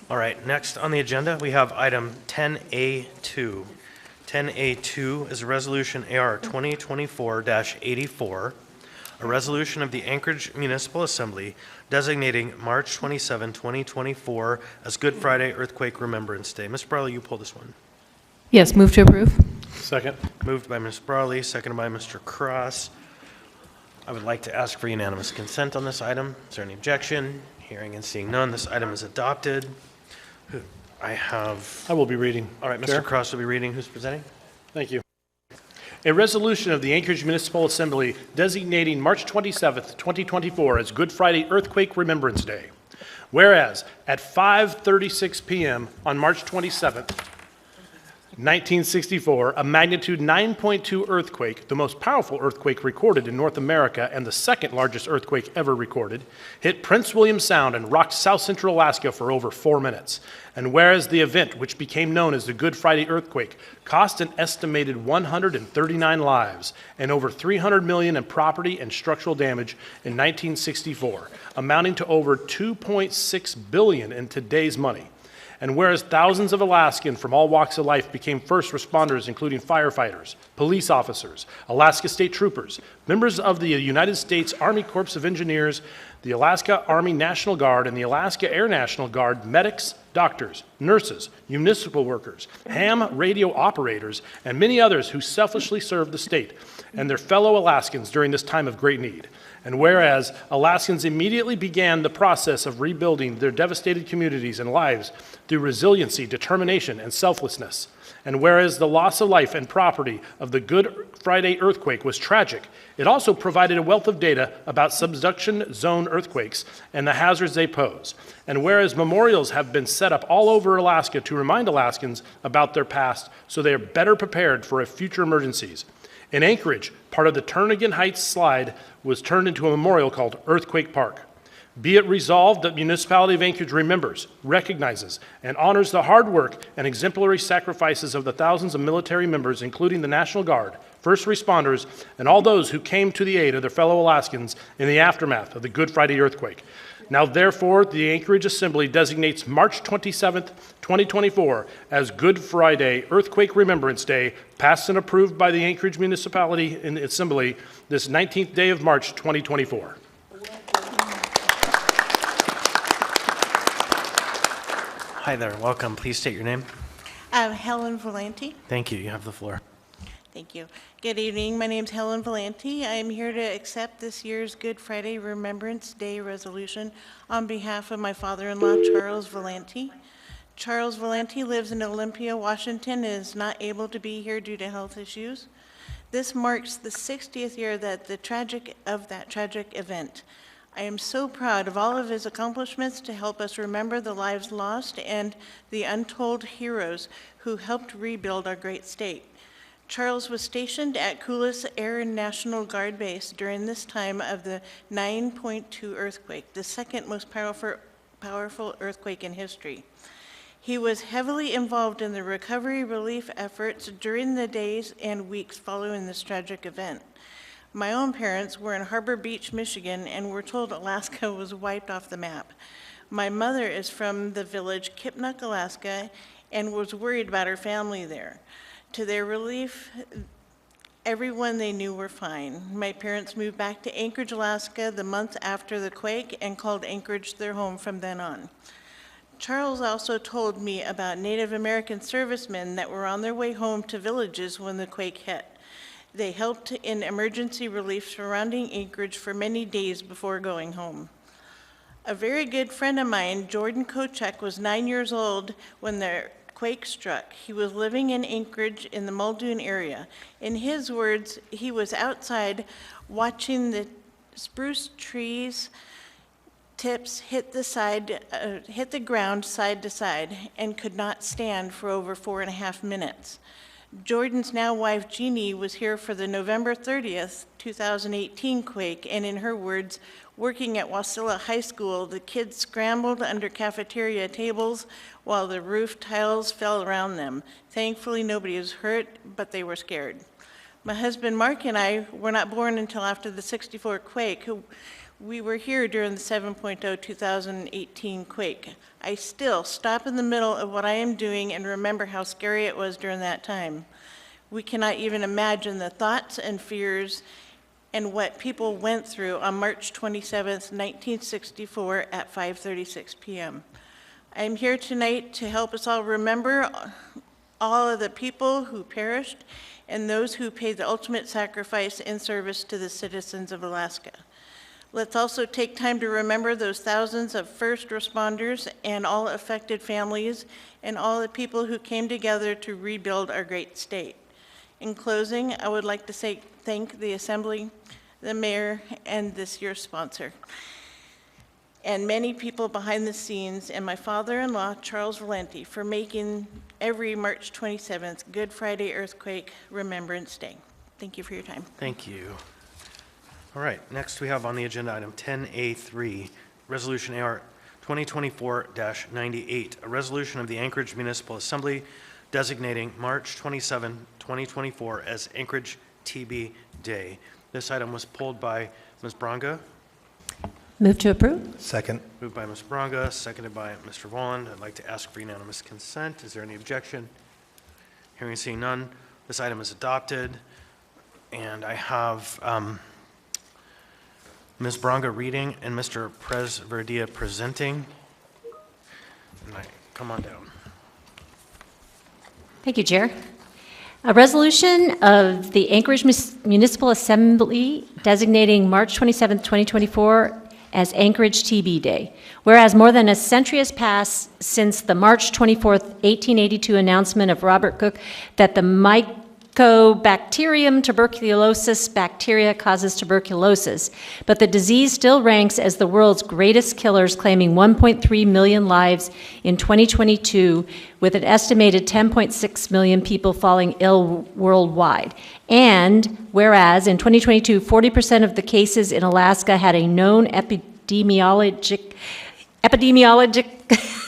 All right, next on the agenda, we have item 10A2. 10A2 is a resolution AR 2024-84, a resolution of the Anchorage Municipal Assembly designating March 27, 2024 as Good Friday Earthquake Remembrance Day. Ms. Brawley, you pull this one. Yes, move to approve. Second. Moved by Ms. Brawley, seconded by Mr. Cross. I would like to ask for unanimous consent on this item. Is there any objection? Hearing and seeing none, this item is adopted. I will be reading. All right, Mr. Chair. Cross will be reading. Who's presenting? Thank you. A resolution of the Anchorage Municipal Assembly designating March 27th, 2024 as Good Friday Earthquake Remembrance Day. Whereas at 5:36 p.m. on March 27th, 1964, a magnitude 9.2 earthquake, the most powerful earthquake recorded in North America and the second largest earthquake ever recorded, hit Prince William Sound and rocked South Central Alaska for over 4 minutes. And whereas the event, which became known as the Good Friday earthquake, cost an estimated 139 lives and over $300 million in property and structural damage in 1964, amounting to over $2.6 billion in today's money. And whereas thousands of Alaskans from all walks of life became first responders, including firefighters, police officers, Alaska State Troopers, members of the United States Army Corps of Engineers, the Alaska Army National Guard, and the Alaska Air National Guard, medics, doctors, nurses, municipal workers, ham radio operators, and many others who selflessly served the state and their fellow Alaskans during this time of great need. And whereas Alaskans immediately began the process of rebuilding their devastated communities and lives through resiliency, determination, and selflessness. And whereas the loss of life and property of the Good Friday earthquake was tragic, it also provided a wealth of data about subduction zone earthquakes and the hazards they pose. And whereas memorials have been set up all over Alaska to remind Alaskans about their past so they are better prepared for future emergencies. In Anchorage, part of the Turnagain Heights slide was turned into a memorial called Earthquake Park. Be it resolved that the municipality of Anchorage remembers, recognizes, and honors the hard work and exemplary sacrifices of the thousands of military members, including the National Guard, first responders, and all those who came to the aid of their fellow Alaskans in the aftermath of the Good Friday earthquake. Now, therefore, the Anchorage Assembly designates March 27th, 2024 as Good Friday Earthquake Remembrance Day, passed and approved by the Anchorage Municipality in the Assembly this 19th day of March, 2024. Hi there, welcome. Please state your name. Helen Valenti. Thank you. You have the floor. Thank you. Good evening. My name is Helen Valenti. I am here to accept this year's Good Friday Remembrance Day resolution on behalf of my father-in-law, Charles Valenti. Charles Valenti lives in Olympia, Washington, and is not able to be here due to health issues. This marks the 60th year that that tragic event. I am so proud of all of his accomplishments to help us remember the lives lost and the untold heroes who helped rebuild our great state. Charles was stationed at Kulis Air National Guard Base during this time of the 9.2 earthquake, the second most powerful earthquake in history. He was heavily involved in the recovery relief efforts during the days and weeks following this tragic event. My own parents were in Harbor Beach, Michigan, and were told Alaska was wiped off the map. My mother is from the village Kipnuk, Alaska, and was worried about her family there. To their relief, everyone they knew were fine. My parents moved back to Anchorage, Alaska the month after the quake and called Anchorage their home from then on. Charles also told me about Native American servicemen that were on their way home to villages when the quake hit. They helped in emergency relief surrounding Anchorage for many days before going home. A very good friend of mine, Jordan Kochek, was 9 years old when the quake struck. He was living in Anchorage in the Muldoon area. In his words, he was outside watching the spruce trees tips hit the ground side to side and could not stand for over 4.5 minutes. Jordan's now wife, Jeannie, was here for the November 30th, 2018 quake, and in her words, working at Wasilla High School, the kids scrambled under cafeteria tables while the roof tiles fell around them. Thankfully, nobody was hurt, but they were scared. My husband, Mark, and I were not born until after the '64 quake. We were here during the 7.0 2018 quake. I still stop in the middle of what I am doing and remember how scary it was during that time. We cannot even imagine the thoughts and fears and what people went through on March 27th, 1964 at 5:36 p.m. I am here tonight to help us all remember all of the people who perished and those who paid the ultimate sacrifice in service to the citizens of Alaska. Let's also take time to remember those thousands of first responders and all affected families and all the people who came together to rebuild our great state. In closing, I would like to thank the Assembly, the Mayor, and this year's sponsor, and many people behind the scenes, and my father-in-law, Charles Valenti, for making every March 27th Good Friday Earthquake Remembrance Day. Thank you for your time. Thank you. All right, next we have on the agenda item 10A3, Resolution AR 2024-98, a resolution of the Anchorage Municipal Assembly designating March 27, 2024 as Anchorage TB Day. This item was pulled by Ms. Braga. Move to approve. Second. Moved by Ms. Braga, seconded by Mr. Volland. I'd like to ask for unanimous consent. Is there any objection? Hearing and seeing none, this item is adopted. And I have Ms. Braga reading and Mr. Perez Verdia presenting. And come on down. Thank you, Chair. A resolution of the Anchorage Municipal Assembly designating March 27, 2024 as Anchorage TB Day. Whereas more than a century has passed since the March 24, 1882 announcement of Robert Koch that the Mycobacterium tuberculosis bacteria causes tuberculosis, but the disease still ranks as the world's greatest killers, claiming 1.3 million lives in 2022, with an estimated 10.6 million people falling ill worldwide. And whereas in 2022, 40% of the cases in Alaska had a known epidemiologic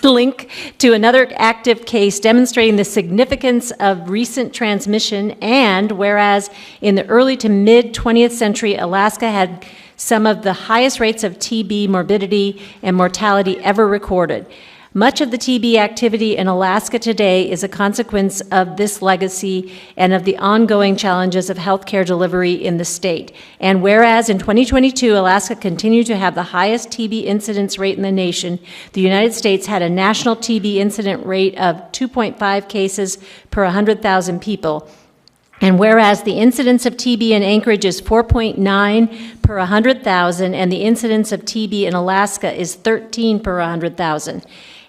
link to another active case, demonstrating the significance of recent transmission. And whereas in the early to mid 20th century, Alaska had some of the highest rates of TB morbidity and mortality ever recorded. Much of the TB activity in Alaska today is a consequence of this legacy and of the ongoing challenges of healthcare delivery in the state. And whereas in 2022, Alaska continued to have the highest TB incidence rate in the nation, the United States had a national TB incident rate of 2.5 cases per 100,000 people. And whereas the incidence of TB in Anchorage is 4.9 per 100,000, and the incidence of TB in Alaska is 13 per 100,000.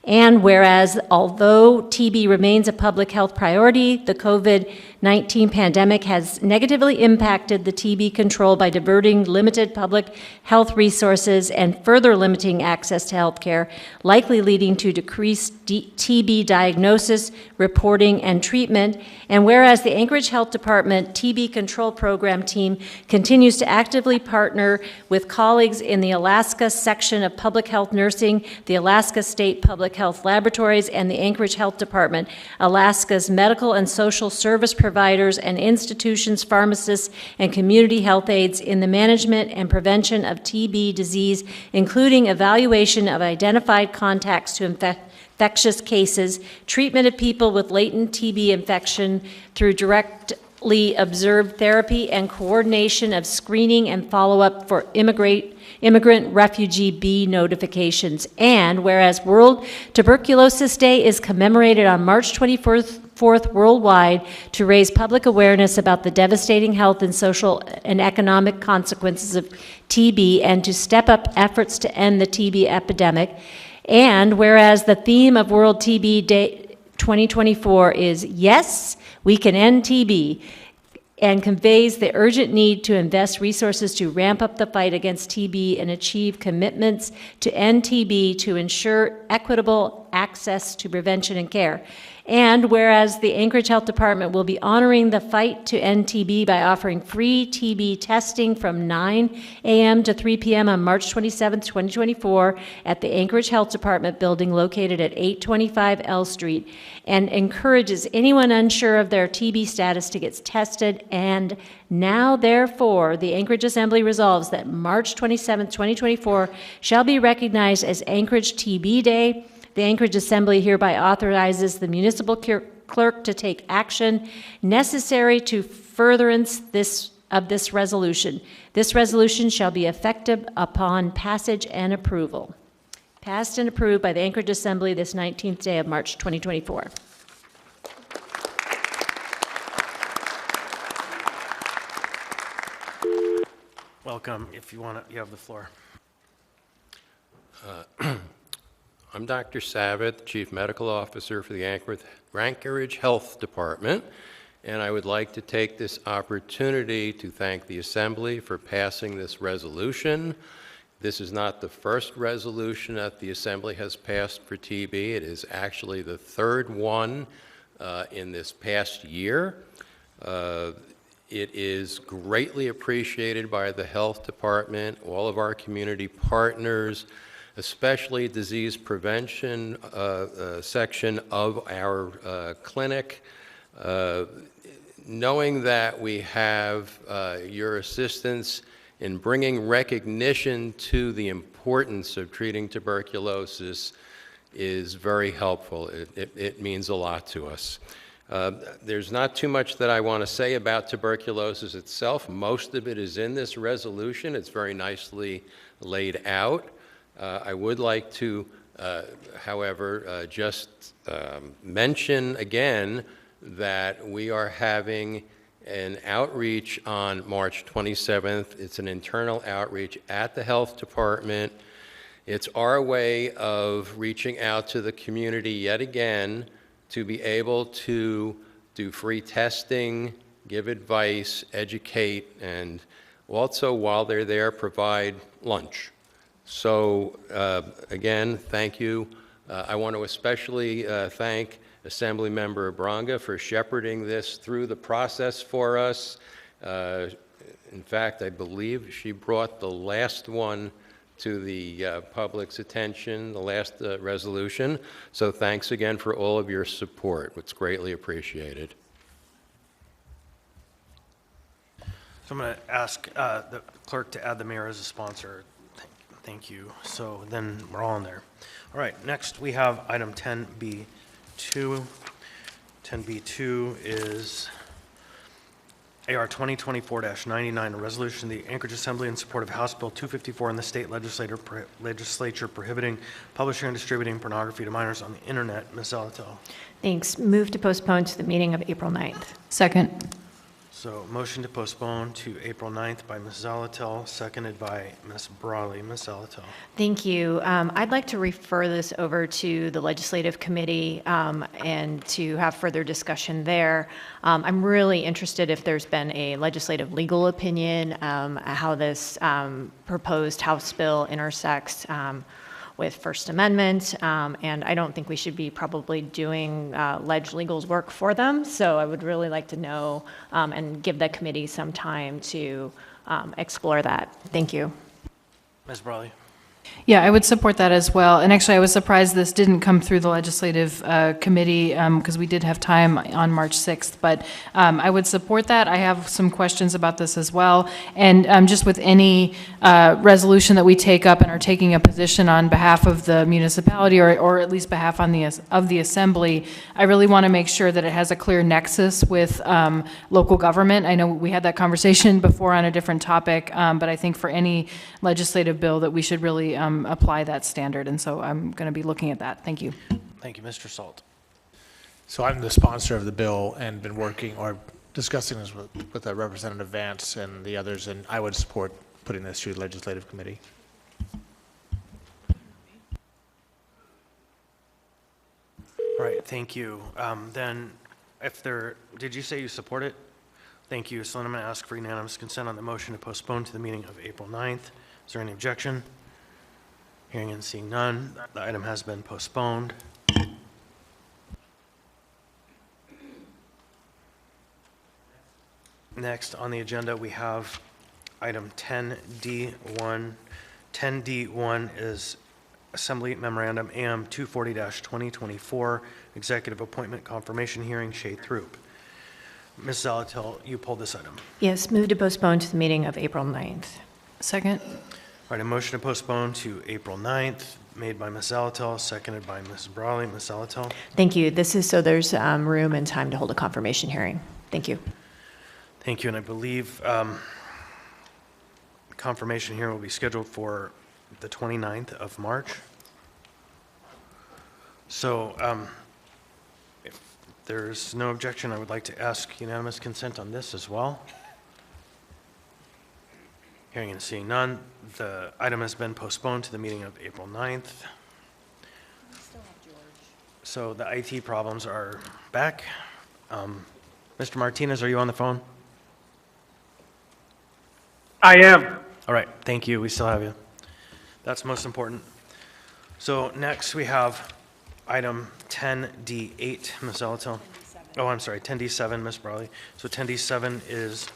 And whereas although TB remains a public health priority, the COVID-19 pandemic has negatively impacted the TB control by diverting limited public health resources and further limiting access to health care, likely leading to decreased TB diagnosis, reporting, and treatment. And whereas the Anchorage Health Department TB Control Program team continues to actively partner with colleagues in the Alaska section of Public Health Nursing, the Alaska State Public Health Laboratories, and the Anchorage Health Department, Alaska's medical and social service providers and institutions, pharmacists, and community health aides in the management and prevention of TB disease, including evaluation of identified contacts to infectious cases, treatment of people with latent TB infection through directly observed therapy, and coordination of screening and follow-up for immigrant refugee B notifications. And whereas World Tuberculosis Day is commemorated on March 24th worldwide to raise public awareness about the devastating health and social and economic consequences of TB and to step up efforts to end the TB epidemic. And whereas the theme of World TB Day 2024 is Yes, We Can End TB, and conveys the urgent need to invest resources to ramp up the fight against TB and achieve commitments to end TB to ensure equitable access to prevention and care. And whereas the Anchorage Health Department will be honoring the fight to end TB by offering free TB testing from 9 a.m. to 3 p.m. on March 27, 2024 at the Anchorage Health Department building located at 825 L Street, and encourages anyone unsure of their TB status to get tested. And now, therefore, the Anchorage Assembly resolves that March 27, 2024 shall be recognized as Anchorage TB Day. The Anchorage Assembly hereby authorizes the municipal clerk to take action necessary to furtherance of this resolution. This resolution shall be effective upon passage and approval. Passed and approved by the Anchorage Assembly this 19th day of March 2024. Welcome. If you want to, you have the floor. I'm Dr. Savitt, Chief Medical Officer for the Anchorage Health Department, and I would like to take this opportunity to thank the Assembly for passing this resolution. This is not the first resolution that the Assembly has passed for TB. It is actually the third one in this past year. It is greatly appreciated by the Health Department, all of our community partners, especially disease prevention section of our clinic. Knowing that we have your assistance in bringing recognition to the importance of treating tuberculosis is very helpful. It means a lot to us. There's not too much that I want to say about tuberculosis itself. Most of it is in this resolution. It's very nicely laid out. I would like to, however, just mention again that we are having an outreach on March 27th. It's an internal outreach at the Health Department. It's our way of reaching out to the community yet again to be able to do free testing, give advice, educate, and also while they're there provide lunch. So again, thank you. I want to especially thank Assemblymember Abronga for shepherding this through the process for us. In fact, I believe she brought the last one to the public's attention, the last resolution. So thanks again for all of your support. It's greatly appreciated. So I'm going to ask the clerk to add the mayor as a sponsor. Thank you. So then we're all in there. All right, next we have item 10B2. 10B2 is AR 2024-99, a resolution of the Anchorage Assembly in support of House Bill 254 in the state legislature prohibiting publishing and distributing pornography to minors on the internet. Ms. Zalato. Thanks. Move to postpone to the meeting of April 9th. Second. So motion to postpone to April 9th by Ms. Zalatel, seconded by Ms. Brawley. Ms. Zalatel. Thank you. I'd like to refer this over to the Legislative Committee and to have further discussion there. I'm really interested if there's been a legislative legal opinion, how this proposed House bill intersects with First Amendment, and I don't think we should be probably doing ledge legal's work for them, so I would really like to know and give the committee some time to explore that. Thank you. Ms. Brawley. Yeah, I would support that as well. And actually, I was surprised this didn't come through the legislative committee because we did have time on March 6th. But I would support that. I have some questions about this as well. And just with any resolution that we take up and are taking a position on behalf of the municipality or at least behalf on of the assembly, I really want to make sure that it has a clear nexus with local government. I know we had that conversation before on a different topic, but I think for any legislative bill that we should really apply that standard, and so I'm going to be looking at that. Thank you. Thank you, Mr. Salt. So I'm the sponsor of the bill and been working or discussing this with Representative Vance and the others, and I would support putting this through the Legislative Committee. All right, thank you. Then, did you say you support it? Thank you. So then I'm going to ask for unanimous consent on the motion to postpone to the meeting of April 9th. Is there any objection? Hearing and seeing none, the item has been postponed. Next on the agenda, we have item 10D1. 10D1 is Assembly Memorandum AM 240-2024, Executive Appointment Confirmation Hearing, Shay Throop. Ms. Zalatel, you pulled this item. Yes, move to postpone to the meeting of April 9th. Second. All right, a motion to postpone to April 9th, made by Ms. Zalatel, seconded by Ms. Brawley. Ms. Zalatel. Thank you. This is so there's room and time to hold a confirmation hearing. Thank you. Thank you, and I believe confirmation hearing will be scheduled for the 29th of March. So if there's no objection, I would like to ask unanimous consent on this as well. Hearing and seeing none, the item has been postponed to the meeting of April 9th. So the IT problems are back. Mr. Martinez, are you on the phone? I am. All right, thank you. We still have you. That's most important. So next we have item 10D8, Ms. Zalatel. Oh, I'm sorry, 10D7, Ms. Brawley. So 10D7 is,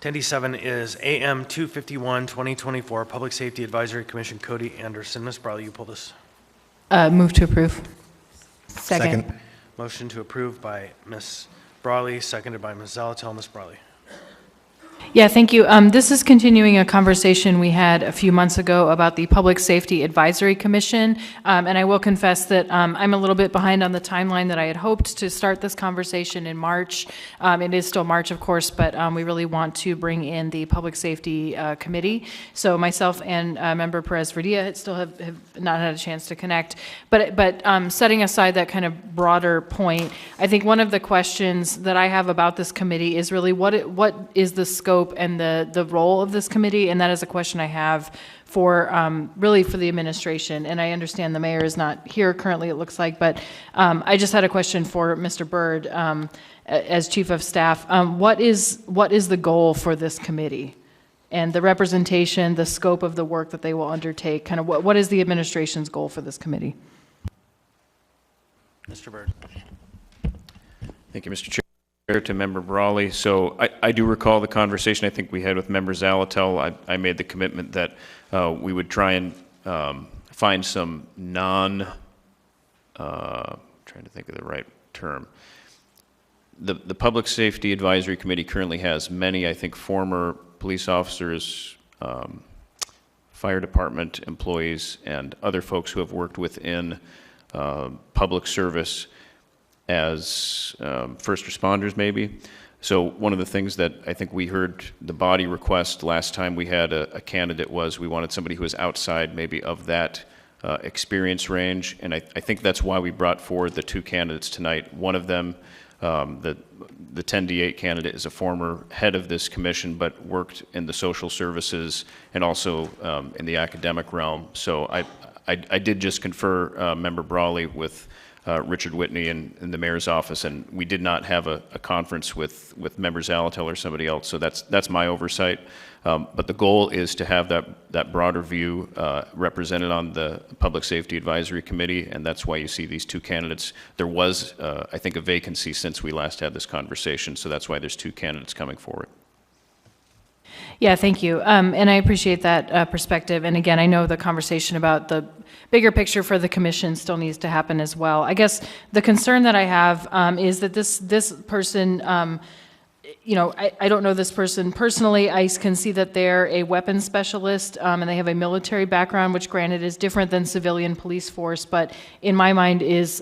10D7 is AM 251-2024, Public Safety Advisory Commission, Cody Anderson. Ms. Brawley, you pull this. Move to approve. Second. Motion to approve by Ms. Brawley, seconded by Ms. Zalatel. Ms. Brawley. Yeah, thank you. This is continuing a conversation we had a few months ago about the Public Safety Advisory Commission, and I will confess that I'm a little bit behind on the timeline that I had hoped to start this conversation in March. It is still March, of course, but we really want to bring in the Public Safety Committee. So myself and Member Perez-Verdia still have not had a chance to connect. But setting aside that kind of broader point, I think one of the questions that I have about this committee is really what is the scope and the role of this committee, and that is a question I have for really for the administration. And I understand the mayor is not here currently, it looks like, but I just had a question for Mr. Byrd as chief of staff. What is the goal for this committee and the representation, the scope of the work that they will undertake? Kind of what is the administration's goal for this committee? Mr. Byrd. Thank you, Mr. Chair. To Member Brawley. So I do recall the conversation I think we had with Member Zalatel. I made the commitment that we would try and find some trying to think of the right term. The Public Safety Advisory Committee currently has many, I think, former police officers, fire department employees, and other folks who have worked within public service as first responders, maybe. So one of the things that I think we heard the body request last time we had a candidate was we wanted somebody who was outside maybe of that experience range, and I think that's why we brought forward the two candidates tonight. One of them The 10D8 candidate is a former head of this commission, but worked in the social services and also in the academic realm. So I did just confer, Member Brawley, with Richard Whitney in the mayor's office, and we did not have a conference with Member Zalatel or somebody else. So that's my oversight. But the goal is to have that broader view represented on the Public Safety Advisory Committee, and that's why you see these two candidates. There was, I think, a vacancy since we last had this conversation, so that's why there's two candidates coming forward. Yeah, thank you. And I appreciate that perspective. And again, I know the conversation about the bigger picture for the commission still needs to happen as well. I guess the concern that I have is that this person, you know, I don't know this person personally. I can see that they're a weapons specialist and they have a military background, which granted is different than civilian police force, but in my mind is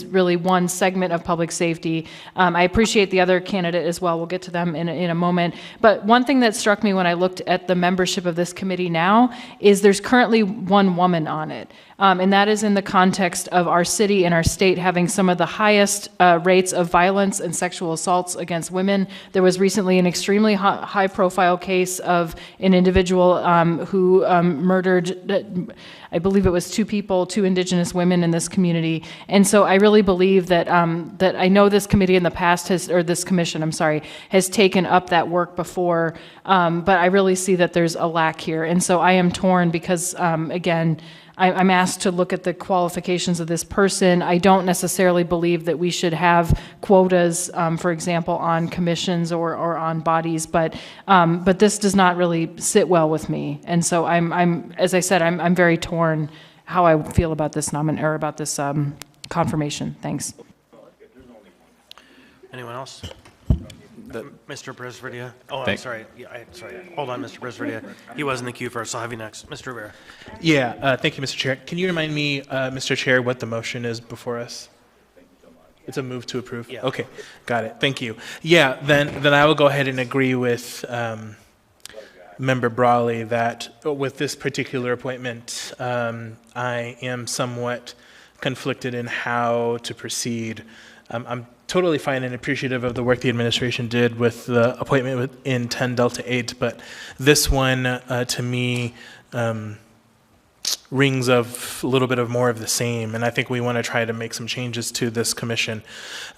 really one segment of public safety. I appreciate the other candidate as well. We'll get to them in a moment. But one thing that struck me when I looked at the membership of this committee now is there's currently one woman on it. And that is in the context of our city and our state having some of the highest rates of violence and sexual assaults against women. There was recently an extremely high-profile case of an individual who murdered, I believe it was two Indigenous women in this community. And so I really believe that that I know this committee in the past this commission, I'm sorry, has taken up that work before, but I really see that there's a lack here. And so I am torn because, again, I'm asked to look at the qualifications of this person. I don't necessarily believe that we should have quotas, for example, on commissions or on bodies, but this does not really sit well with me. And so as I said, I'm very torn how I feel about this about this confirmation. Thanks. Anyone else? Mr. Presverdia. Oh, I'm sorry. Yeah, sorry. Hold on, Mr. Presverdia. He was in the queue first, so I'll have you next. Mr. Rivera. Yeah, thank you, Mr. Chair. Can you remind me, Mr. Chair, what the motion is before us? It's a move to approve? Yeah. Okay, got it. Thank you. Yeah, then I will go ahead and agree with Member Brawley that with this particular appointment, I am somewhat conflicted in how to proceed. I'm totally fine and appreciative of the work the administration did with the appointment in 10 Delta 8, but this one, to me, rings of a little bit of more of the same, and I think we want to try to make some changes to this commission.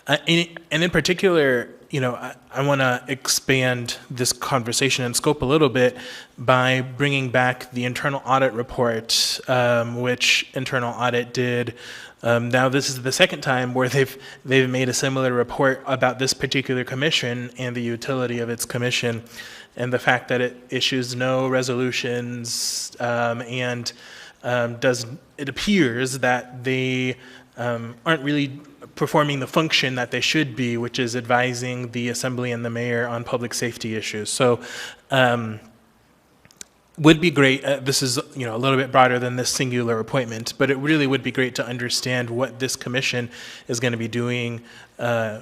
And in particular, you know, I want to expand this conversation and scope a little bit by bringing back the internal audit report, which internal audit did. Now this is the second time where they've made a similar report about this particular commission and the utility of its commission, and the fact that it issues no resolutions and it appears that they aren't really performing the function that they should be, which is advising the assembly and the mayor on public safety issues. So would be great, this is, you know, a little bit broader than this singular appointment, but it really would be great to understand what this commission is going to be doing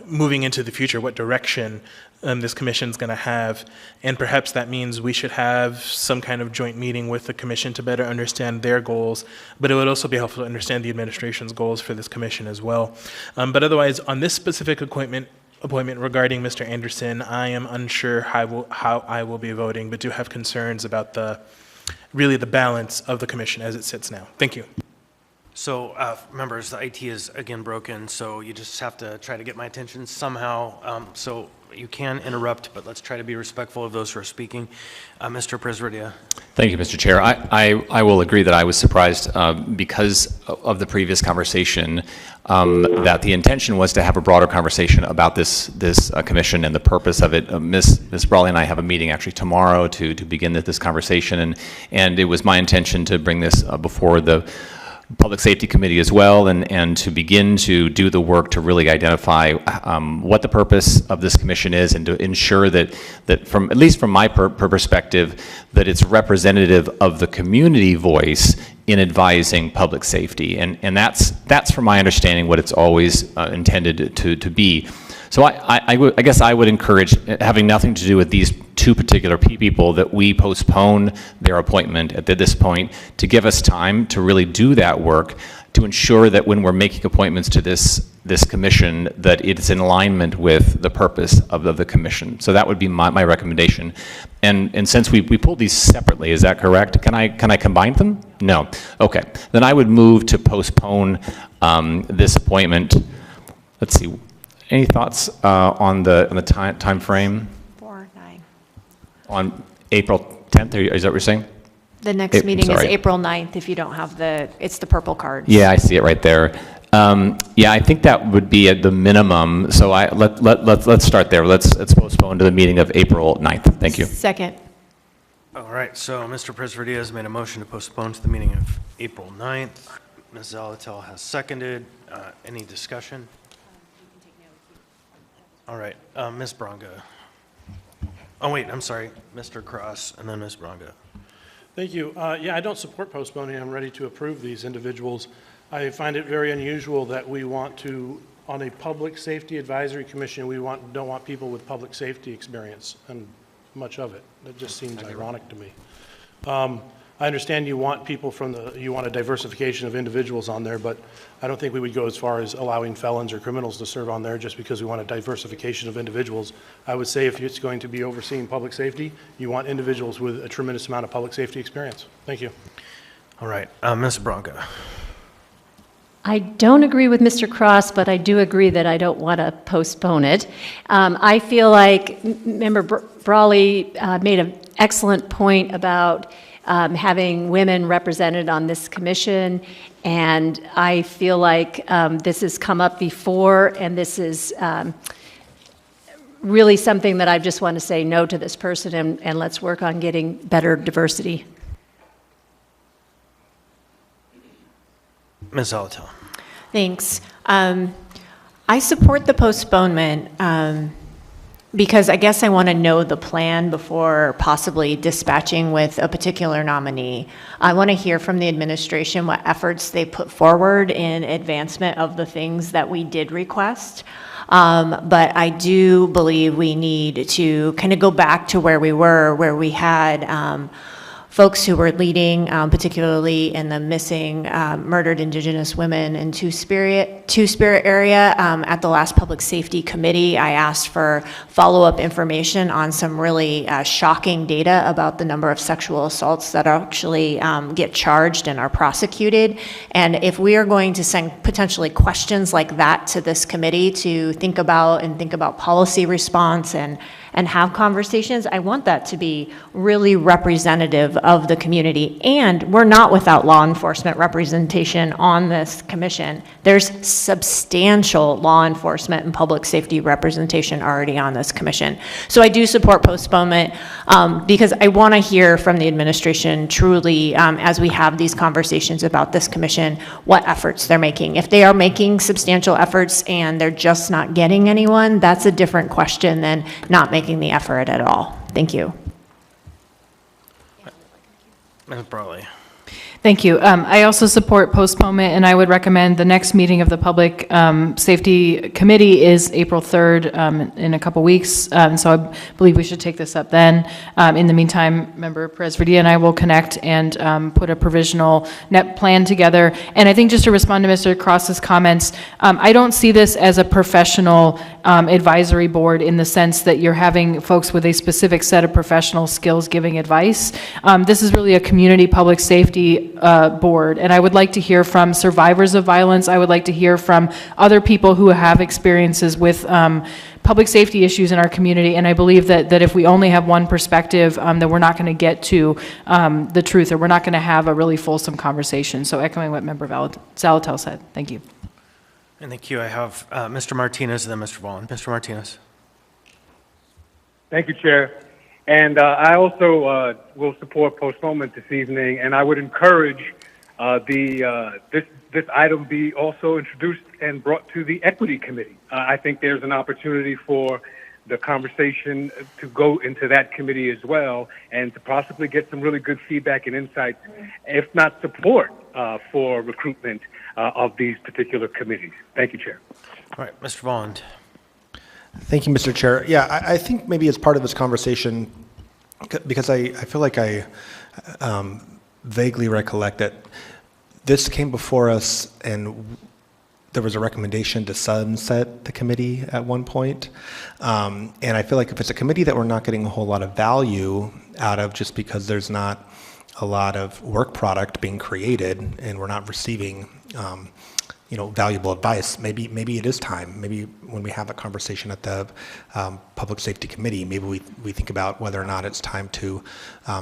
moving into the future, what direction this commission is going to have, and perhaps that means we should have some kind of joint meeting with the commission to better understand their goals, but it would also be helpful to understand the administration's goals for this commission as well. But otherwise, on this specific appointment regarding Mr. Anderson, I am unsure how I will be voting, but do have concerns about really the balance of the commission as it sits now. Thank you. So, members, the IT is again broken, so you just have to try to get my attention somehow. So you can interrupt, but let's try to be respectful of those who are speaking. Mr. Presverdia. Thank you, Mr. Chair. I will agree that I was surprised because of the previous conversation that the intention was to have a broader conversation about this commission and the purpose of it. Ms. Brawley and I have a meeting actually tomorrow to begin this conversation, and it was my intention to bring this before the Public Safety Committee as well, and to begin to do the work to really identify what the purpose of this commission is, and to ensure that from, at least from my perspective, that it's representative of the community voice in advising public safety, and that's from my understanding what it's always intended to be. So I guess I would encourage, having nothing to do with these two particular people, that we postpone their appointment at this point to give us time to really do that work, to ensure that when we're making appointments to this commission, that it's in alignment with the purpose of the commission. So that would be my recommendation. And since we pulled these separately, is that correct? Can I combine them? No. Okay. Then I would move to postpone this appointment. Let's see. Any thoughts on the time frame? 4/9. On April 10th? Is that what you're saying? The next meeting is sorry. April 9th if you don't have it's the purple card. Yeah, I see it right there. Yeah, I think that would be at the minimum. So let's start there. Let's postpone to the meeting of April 9th. Thank you. Second. All right, so Mr. Presverdia has made a motion to postpone to the meeting of April 9th. Ms. Zalatel has seconded. Any discussion? All right, Ms. Braga. Oh, wait, I'm sorry, Mr. Cross, and then Ms. Braga. Thank you. Yeah, I don't support postponing. I'm ready to approve these individuals. I find it very unusual that we want to, on a public safety advisory commission, we don't want people with public safety experience, and much of it. It just seems ironic to me. I understand you want people you want a diversification of individuals on there, but I don't think we would go as far as allowing felons or criminals to serve on there just because we want a diversification of individuals. I would say if it's going to be overseeing public safety, you want individuals with a tremendous amount of public safety experience. Thank you. All right, Ms. Braga. I don't agree with Mr. Cross, but I do agree that I don't want to postpone it. I feel like Member Brawley made an excellent point about having women represented on this commission, and I feel like this has come up before, and this is really something that I just want to say no to this person, and let's work on getting better diversity. Ms. Zalatel. Thanks. I support the postponement because I guess I want to know the plan before possibly dispatching with a particular nominee. I want to hear from the administration what efforts they put forward in advancement of the things that we did request. But I do believe we need to kind of go back to where we were, where we had folks who were leading, particularly in the missing murdered Indigenous women in Two-Spirit area. At the last Public Safety Committee, I asked for follow-up information on some really shocking data about the number of sexual assaults that actually get charged and are prosecuted. And if we are going to send potentially questions like that to this committee to think about policy response and have conversations, I want that to be really representative of the community. And we're not without law enforcement representation on this commission. There's substantial law enforcement and public safety representation already on this commission. So I do support postponement because I want to hear from the administration truly as we have these conversations about this commission, what efforts they're making. If they are making substantial efforts and they're just not getting anyone, that's a different question than not making the effort at all. Thank you. Ms. Brawley. Thank you. I also support postponement, and I would recommend the next meeting of the Public Safety Committee is April 3rd in a couple weeks. So I believe we should take this up then. In the meantime, Member Presverdia and I will connect and put a provisional net plan together. And I think just to respond to Mr. Cross's comments, I don't see this as a professional advisory board in the sense that you're having folks with a specific set of professional skills giving advice. This is really a community public safety board, and I would like to hear from survivors of violence. I would like to hear from other people who have experiences with public safety issues in our community, and I believe that if we only have one perspective, that we're not going to get to the truth, or we're not going to have a really fulsome conversation. So echoing what Member Zalatel said. Thank you. And thank you. I have Mr. Martinez and then Mr. Vaughn. Mr. Martinez. Thank you, Chair. And I also will support postponement this evening, and I would encourage this item be also introduced and brought to the Equity Committee. I think there's an opportunity for the conversation to go into that committee as well, and to possibly get some really good feedback and insights, if not support, for recruitment of these particular committees. Thank you, Chair. All right, Mr. Vaughn. Thank you, Mr. Chair. Yeah, I think maybe as part of this conversation, because I feel like I vaguely recollect that this came before us and there was a recommendation to sunset the committee at one point. And I feel like if it's a committee that we're not getting a whole lot of value out of just because there's not a lot of work product being created and we're not receiving valuable advice, maybe it is time. Maybe when we have a conversation at the Public Safety Committee, maybe we think about whether or not it's time to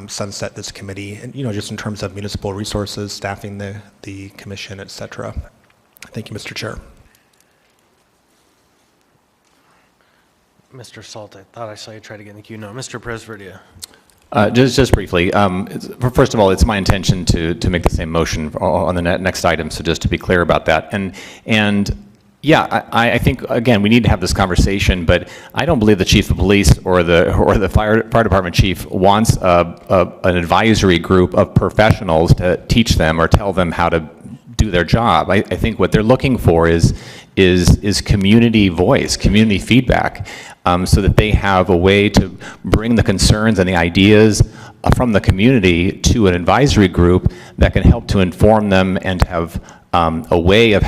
sunset this committee, and just in terms of municipal resources, staffing the commission, et cetera. Thank you, Mr. Chair. Mr. Salt, I thought I saw you try to get in the queue. No, Mr. Presverdia. Just briefly, first of all, it's my intention to make the same motion on the next item, so just to be clear about that. And yeah, I think, again, we need to have this conversation, but I don't believe the chief of police or the fire department chief wants an advisory group of professionals to teach them or tell them how to do their job. I think what they're looking for is community voice, community feedback, so that they have a way to bring the concerns and the ideas from the community to an advisory group that can help to inform them and to have a way of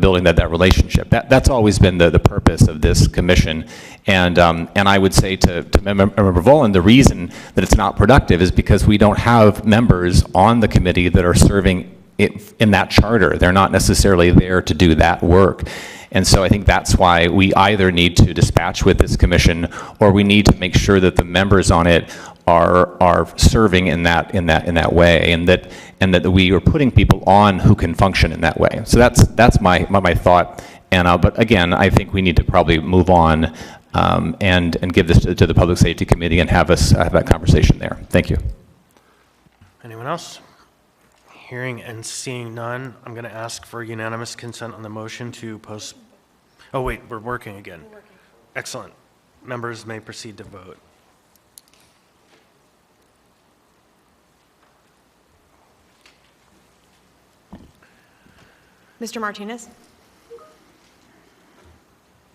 building that relationship. That's always been the purpose of this commission. And I would say to Member Volan, the reason that it's not productive is because we don't have members on the committee that are serving in that charter. They're not necessarily there to do that work. And so I think that's why we either need to dispatch with this commission or we need to make sure that the members on it are serving in that way, and that we are putting people on who can function in that way. So that's my thought. And but again, I think we need to probably move on and give this to the Public Safety Committee and have that conversation there. Thank you. Anyone else? Hearing and seeing none, I'm going to ask for unanimous consent on the motion to post. Oh, wait, we're working again. Excellent. Members may proceed to vote. Mr. Martinez?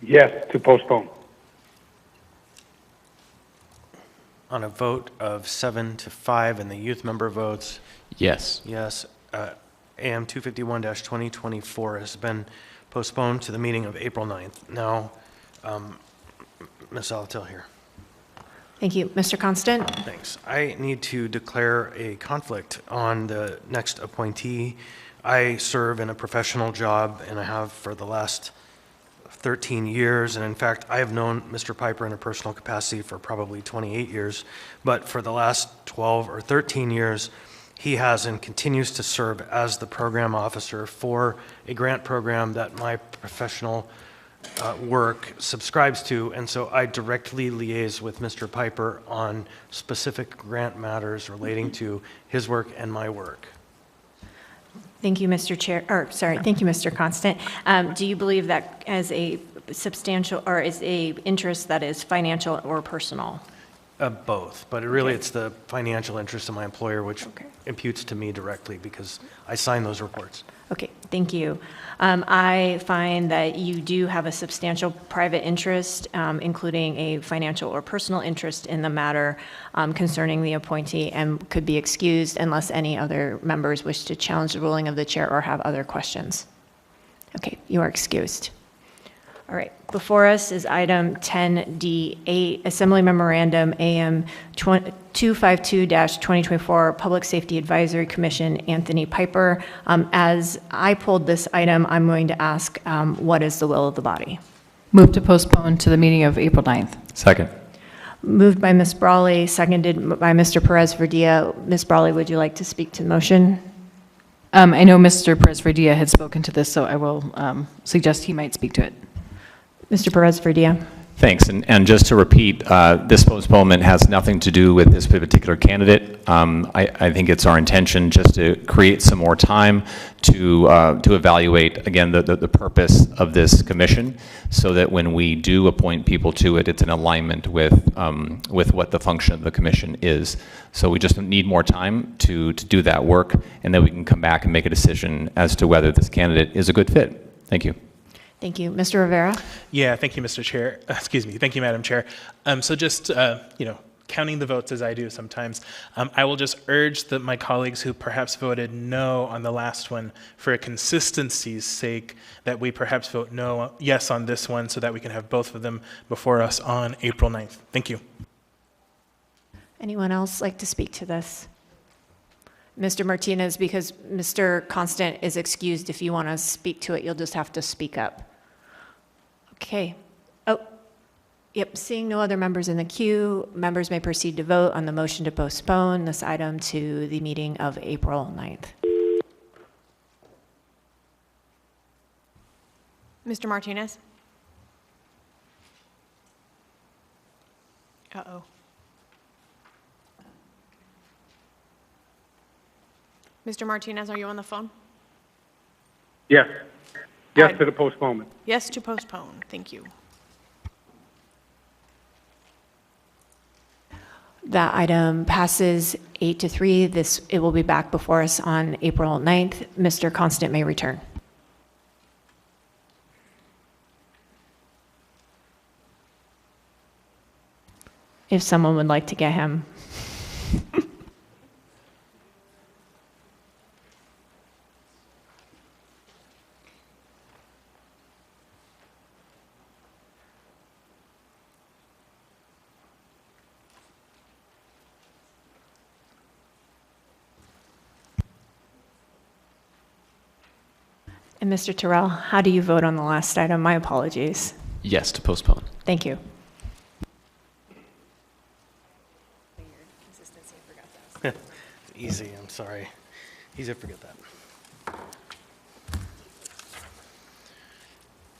Yes, to postpone. On a vote of 7-5 and the youth member votes. Yes. Yes. AM 251-2024 has been postponed to the meeting of April 9th. Now, Ms. Alatil here. Thank you. Mr. Constant? Thanks. I need to declare a conflict on the next appointee. I serve in a professional job, and I have for the last 13 years, and in fact, I have known Mr. Piper in a personal capacity for probably 28 years, but for the last 12 or 13 years, he has and continues to serve as the program officer for a grant program that my professional work subscribes to, and so I directly liaise with Mr. Piper on specific grant matters relating to his work and my work. Thank you, Mr. Chair, or sorry, thank you, Mr. Constant. Do you believe that as a substantial, or is a interest that is financial or personal? Both, but really it's the financial interest of my employer, which imputes to me directly because I sign those reports. Okay, thank you. I find that you do have a substantial private interest, including a financial or personal interest in the matter concerning the appointee, and could be excused unless any other members wish to challenge the ruling of the chair or have other questions. Okay, you are excused. All right, before us is item 10D8, Assembly Memorandum AM 252-2024, Public Safety Advisory Commission, Anthony Piper. As I pulled this item, I'm going to ask, what is the will of the body? Move to postpone to the meeting of April 9th. Second. Moved by Ms. Brawley, seconded by Mr. Perez-Verdia. Ms. Brawley, would you like to speak to the motion? I know Mr. Perez-Verdia had spoken to this, so I will suggest he might speak to it. Mr. Perez-Verdia. Thanks. And just to repeat, this postponement has nothing to do with this particular candidate. I think it's our intention just to create some more time to evaluate, again, the purpose of this commission, so that when we do appoint people to it, it's in alignment with what the function of the commission is. So we just need more time to do that work, and then we can come back and make a decision as to whether this candidate is a good fit. Thank you. Thank you. Mr. Rivera? Yeah, thank you, Mr. Chair. Excuse me. Thank you, Madam Chair. So just, counting the votes as I do sometimes, I will just urge my colleagues who perhaps voted no on the last one, for a consistency's sake, that we perhaps vote yes on this one so that we can have both of them before us on April 9th. Thank you. Anyone else like to speak to this? Mr. Martinez, because Mr. Constant is excused, if you want to speak to it, you'll just have to speak up. Okay. Oh, yep, seeing no other members in the queue, members may proceed to vote on the motion to postpone this item to the meeting of April 9th. Mr. Martinez? Uh-oh. Mr. Martinez, are you on the phone? Yes. Yes to the postponement. Yes to postpone. Thank you. That item passes 8-3. It will be back before us on April 9th. Mr. Constant may return. If someone would like to get him. And Mr. Terrell, how do you vote on the last item? My apologies. Yes to postpone. Thank you. Easy, I'm sorry. Easy to forget that.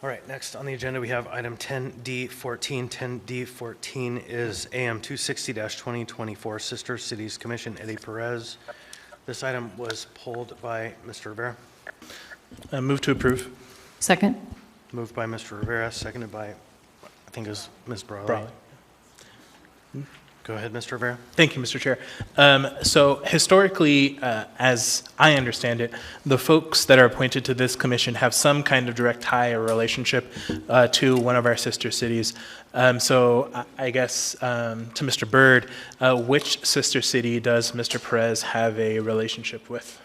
All right, next on the agenda, we have item 10D14. 10D14 is AM 260-2024, Sister Cities Commission, Eddie Perez. This item was pulled by Mr. Rivera. Move to approve. Second. Moved by Mr. Rivera, seconded by, I think it was Ms. Brawley. Brawley. Go ahead, Mr. Rivera. Thank you, Mr. Chair. So historically, as I understand it, the folks that are appointed to this commission have some kind of direct tie or relationship to one of our sister cities. So I guess to Mr. Byrd, which sister city does Mr. Perez have a relationship with?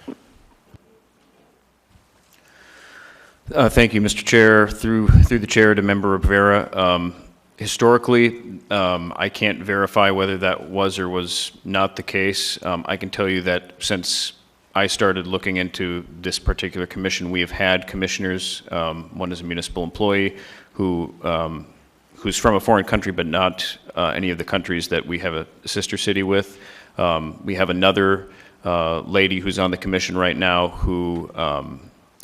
Thank you, Mr. Chair. Through the chair to Member Rivera. Historically, I can't verify whether that was or was not the case. I can tell you that since I started looking into this particular commission, we have had commissioners. One is a municipal employee who's from a foreign country, but not any of the countries that we have a sister city with. We have another lady who's on the commission right now who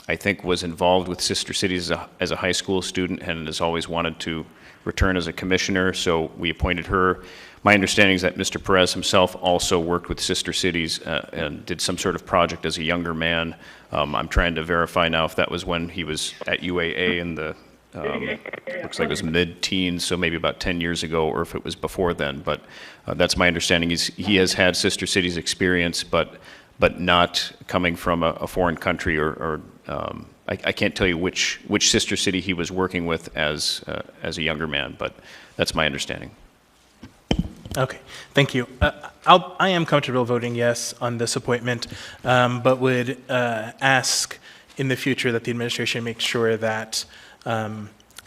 I think was involved with sister cities as a high school student and has always wanted to return as a commissioner, so we appointed her. My understanding is that Mr. Perez himself also worked with sister cities and did some sort of project as a younger man. I'm trying to verify now if that was when he was at UAA in the, looks like it was mid-teens, so maybe about 10 years ago, or if it was before then, but that's my understanding. He has had sister cities experience, but not coming from a foreign country or I can't tell you which sister city he was working with as a younger man, but that's my understanding. Okay, thank you. I am comfortable voting yes on this appointment, but would ask in the future that the administration make sure that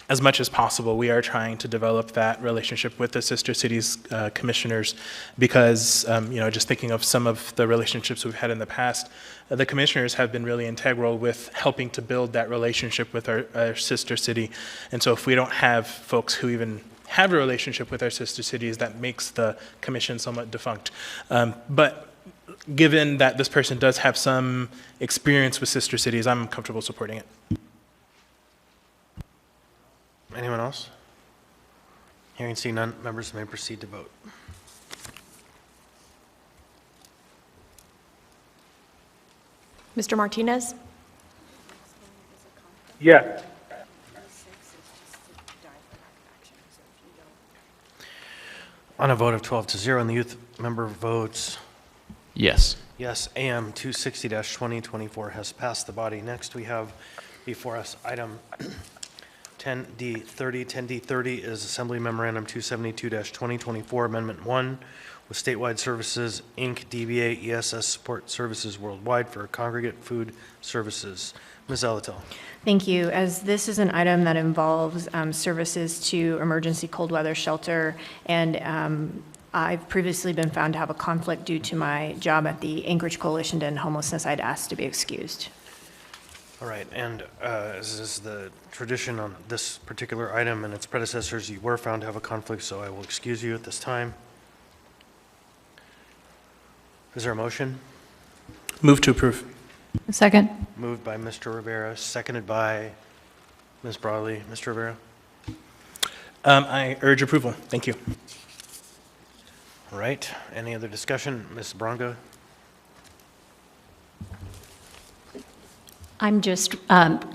as much as possible, we are trying to develop that relationship with the sister cities commissioners because, just thinking of some of the relationships we've had in the past, the commissioners have been really integral with helping to build that relationship with our sister city. And so if we don't have folks who even have a relationship with our sister cities, that makes the commission somewhat defunct. But given that this person does have some experience with sister cities, I'm comfortable supporting it. Anyone else? Hearing seen none, members may proceed to vote. Mr. Martinez? Yes. On a vote of 12-0, and the youth member votes Yes. yes, AM 260-2024 has passed the body. Next, we have before us item 10D30. 10D30 is Assembly Memorandum 272-2024, Amendment 1, with Statewide Services, Inc., DBA ESS Support Services Worldwide for congregate food services. Ms. Alatel. Thank you. As this is an item that involves services to emergency cold weather shelter, and I've previously been found to have a conflict due to my job at the Anchorage Coalition to End Homelessness, I'd ask to be excused. All right, and as is the tradition on this particular item and its predecessors, you were found to have a conflict, so I will excuse you at this time. Is there a motion? Move to approve. Second. Moved by Mr. Rivera, seconded by Ms. Broadley. Mr. Rivera? I urge approval. Thank you. All right, any other discussion? Ms. Bronga? I'm just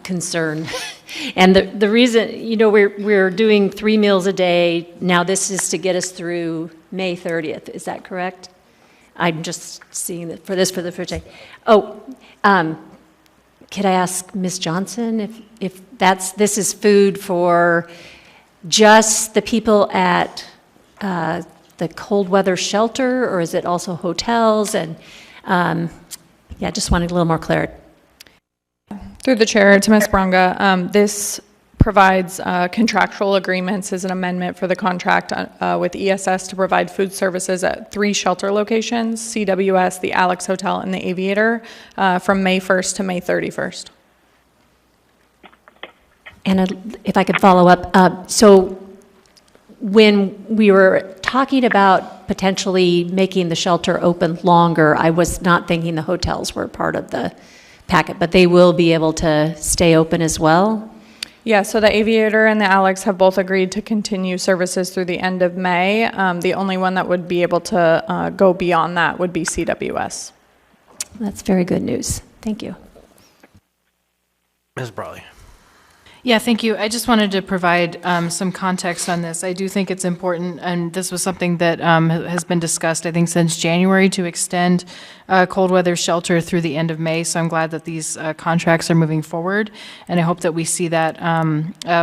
concerned. And the reason, we're doing 3 meals a day. Now this is to get us through May 30th. Is that correct? I'm just seeing that for the first day. Oh, could I ask Ms. Johnson if this is food for just the people at the cold weather shelter, or is it also hotels? And just wanted a little more clarity. Through the chair to Ms. Bronga, this provides contractual agreements as an amendment for the contract with ESS to provide food services at 3 shelter locations, CWS, the Alex Hotel, and the Aviator, from May 1st to May 31st. And if I could follow up, so when we were talking about potentially making the shelter open longer, I was not thinking the hotels were part of the packet, but they will be able to stay open as well? Yeah, so the Aviator and the Alex have both agreed to continue services through the end of May. The only one that would be able to go beyond that would be CWS. That's very good news. Thank you. Ms. Brawley. Yeah, thank you. I just wanted to provide some context on this. I do think it's important, and this was something that has been discussed, I think, since January, to extend cold weather shelter through the end of May. So I'm glad that these contracts are moving forward, and I hope that we see that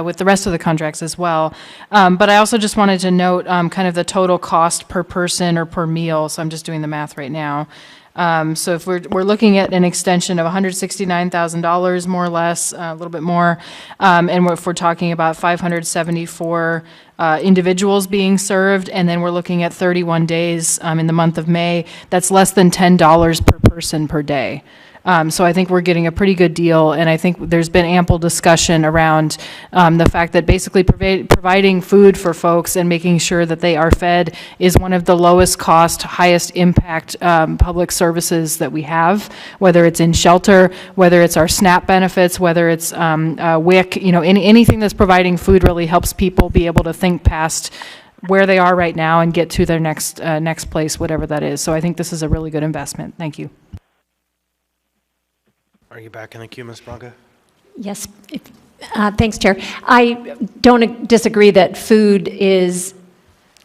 with the rest of the contracts as well. But I also just wanted to note kind of the total cost per person or per meal. So I'm just doing the math right now. So if we're looking at an extension of $169,000, more or less, a little bit more, and if we're talking about 574 individuals being served, and then we're looking at 31 days in the month of May, that's less than $10 per person per day. So I think we're getting a pretty good deal, and I think there's been ample discussion around the fact that basically providing food for folks and making sure that they are fed is one of the lowest cost, highest impact public services that we have, whether it's in shelter, whether it's our SNAP benefits, whether it's WIC, anything that's providing food really helps people be able to think past where they are right now and get to their next place, whatever that is. So I think this is a really good investment. Thank you. Are you back in the queue, Ms. Bronca? Yes. Thanks, Chair. I don't disagree that food is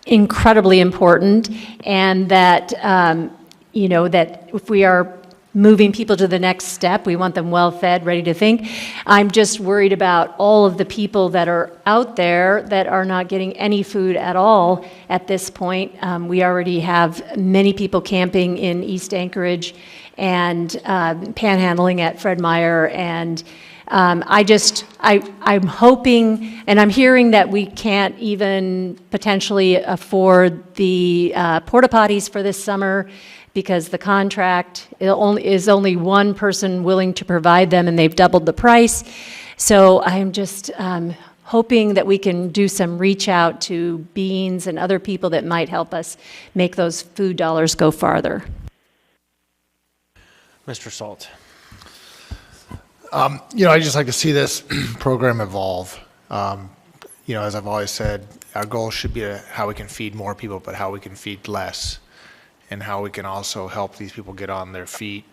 incredibly important, and that, that if we are moving people to the next step, we want them well-fed, ready to think. I'm just worried about all of the people that are out there that are not getting any food at all at this point. We already have many people camping in East Anchorage and panhandling at Fred Meyer, and I'm hoping, and I'm hearing that we can't even potentially afford the porta potties for this summer because the contract is only one person willing to provide them, and they've doubled the price. So I'm just hoping that we can do some reach out to Beans and other people that might help us make those food dollars go farther. Mr. Salt. I'd just like to see this program evolve. As I've always said, our goal should be how we can feed more people, but how we can feed less, and how we can also help these people get on their feet.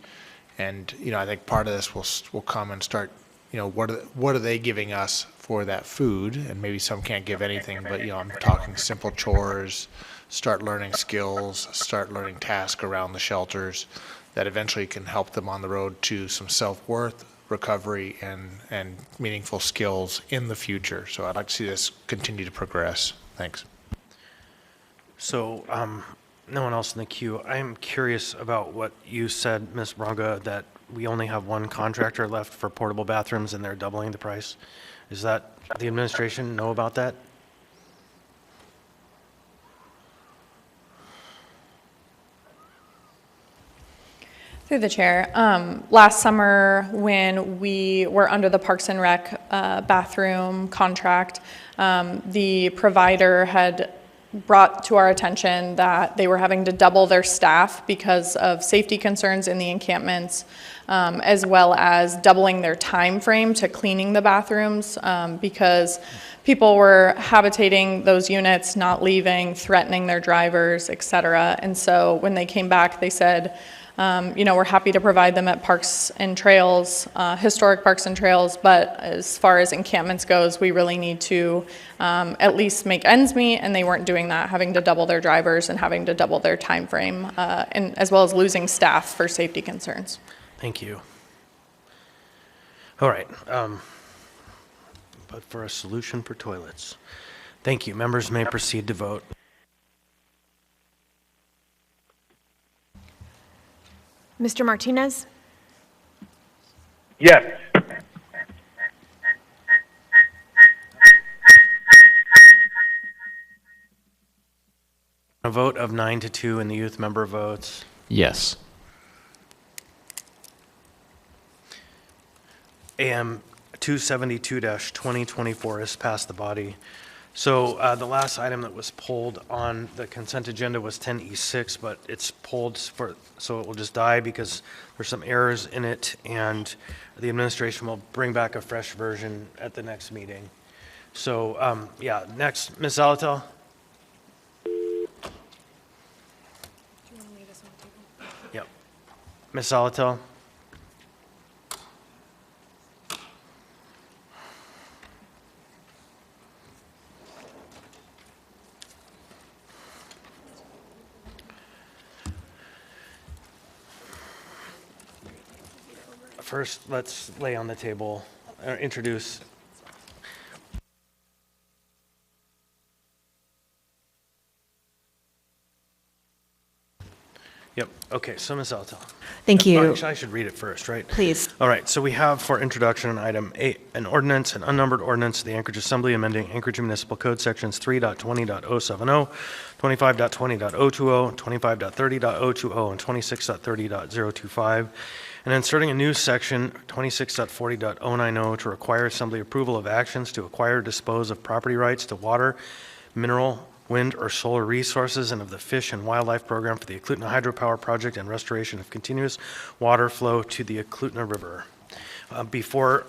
And, I think part of this will come and start, what are they giving us for that food? And maybe some can't give anything, but, I'm talking simple chores, start learning skills, start learning tasks around the shelters that eventually can help them on the road to some self-worth recovery and meaningful skills in the future. So I'd like to see this continue to progress. Thanks. So, no one else in the queue. I am curious about what you said, Ms. Braga, that we only have one contractor left for portable bathrooms and they're doubling the price. Is that, the administration know about that? Through the chair. Last summer, when we were under the Parks and Rec bathroom contract, the provider had brought to our attention that they were having to double their staff because of safety concerns in the encampments, as well as doubling their time frame to cleaning the bathrooms because people were habitating those units, not leaving, threatening their drivers, et cetera. And so when they came back, they said, we're happy to provide them at parks and trails, historic parks and trails, but as far as encampments goes, we really need to at least make ends meet, and they weren't doing that, having to double their drivers and having to double their time frame, and as well as losing staff for safety concerns. Thank you. All right, but for a solution for toilets. Thank you. Members may proceed to vote. Mr. Martinez? Yes. A vote of 9-2 in the youth member votes. Yes. AM 272-2024 has passed the body. So the last item that was pulled on the consent agenda was 10E6, but it's pulled so it will just die because there's some errors in it, and the administration will bring back a fresh version at the next meeting. So yeah, next, Ms. Zalatel. Yep. Ms. Zalatel. First, let's lay on the table, introduce. Yep, okay, so Ms. Zalatel. Thank you. Actually, I should read it first, right? Please. All right, so we have for introduction item 8, an ordinance, an unnumbered ordinance of the Anchorage Assembly amending Anchorage Municipal Code sections 3.20.070, 25.20.020, 25.30.020, and 26.30.025, and inserting a new section 26.40.090 to require Assembly approval of actions to acquire or dispose of property rights to water, mineral, wind, or solar resources, and of the Fish and Wildlife Program for the Eklutna Hydropower Project and restoration of continuous water flow to the Eklutna River. Before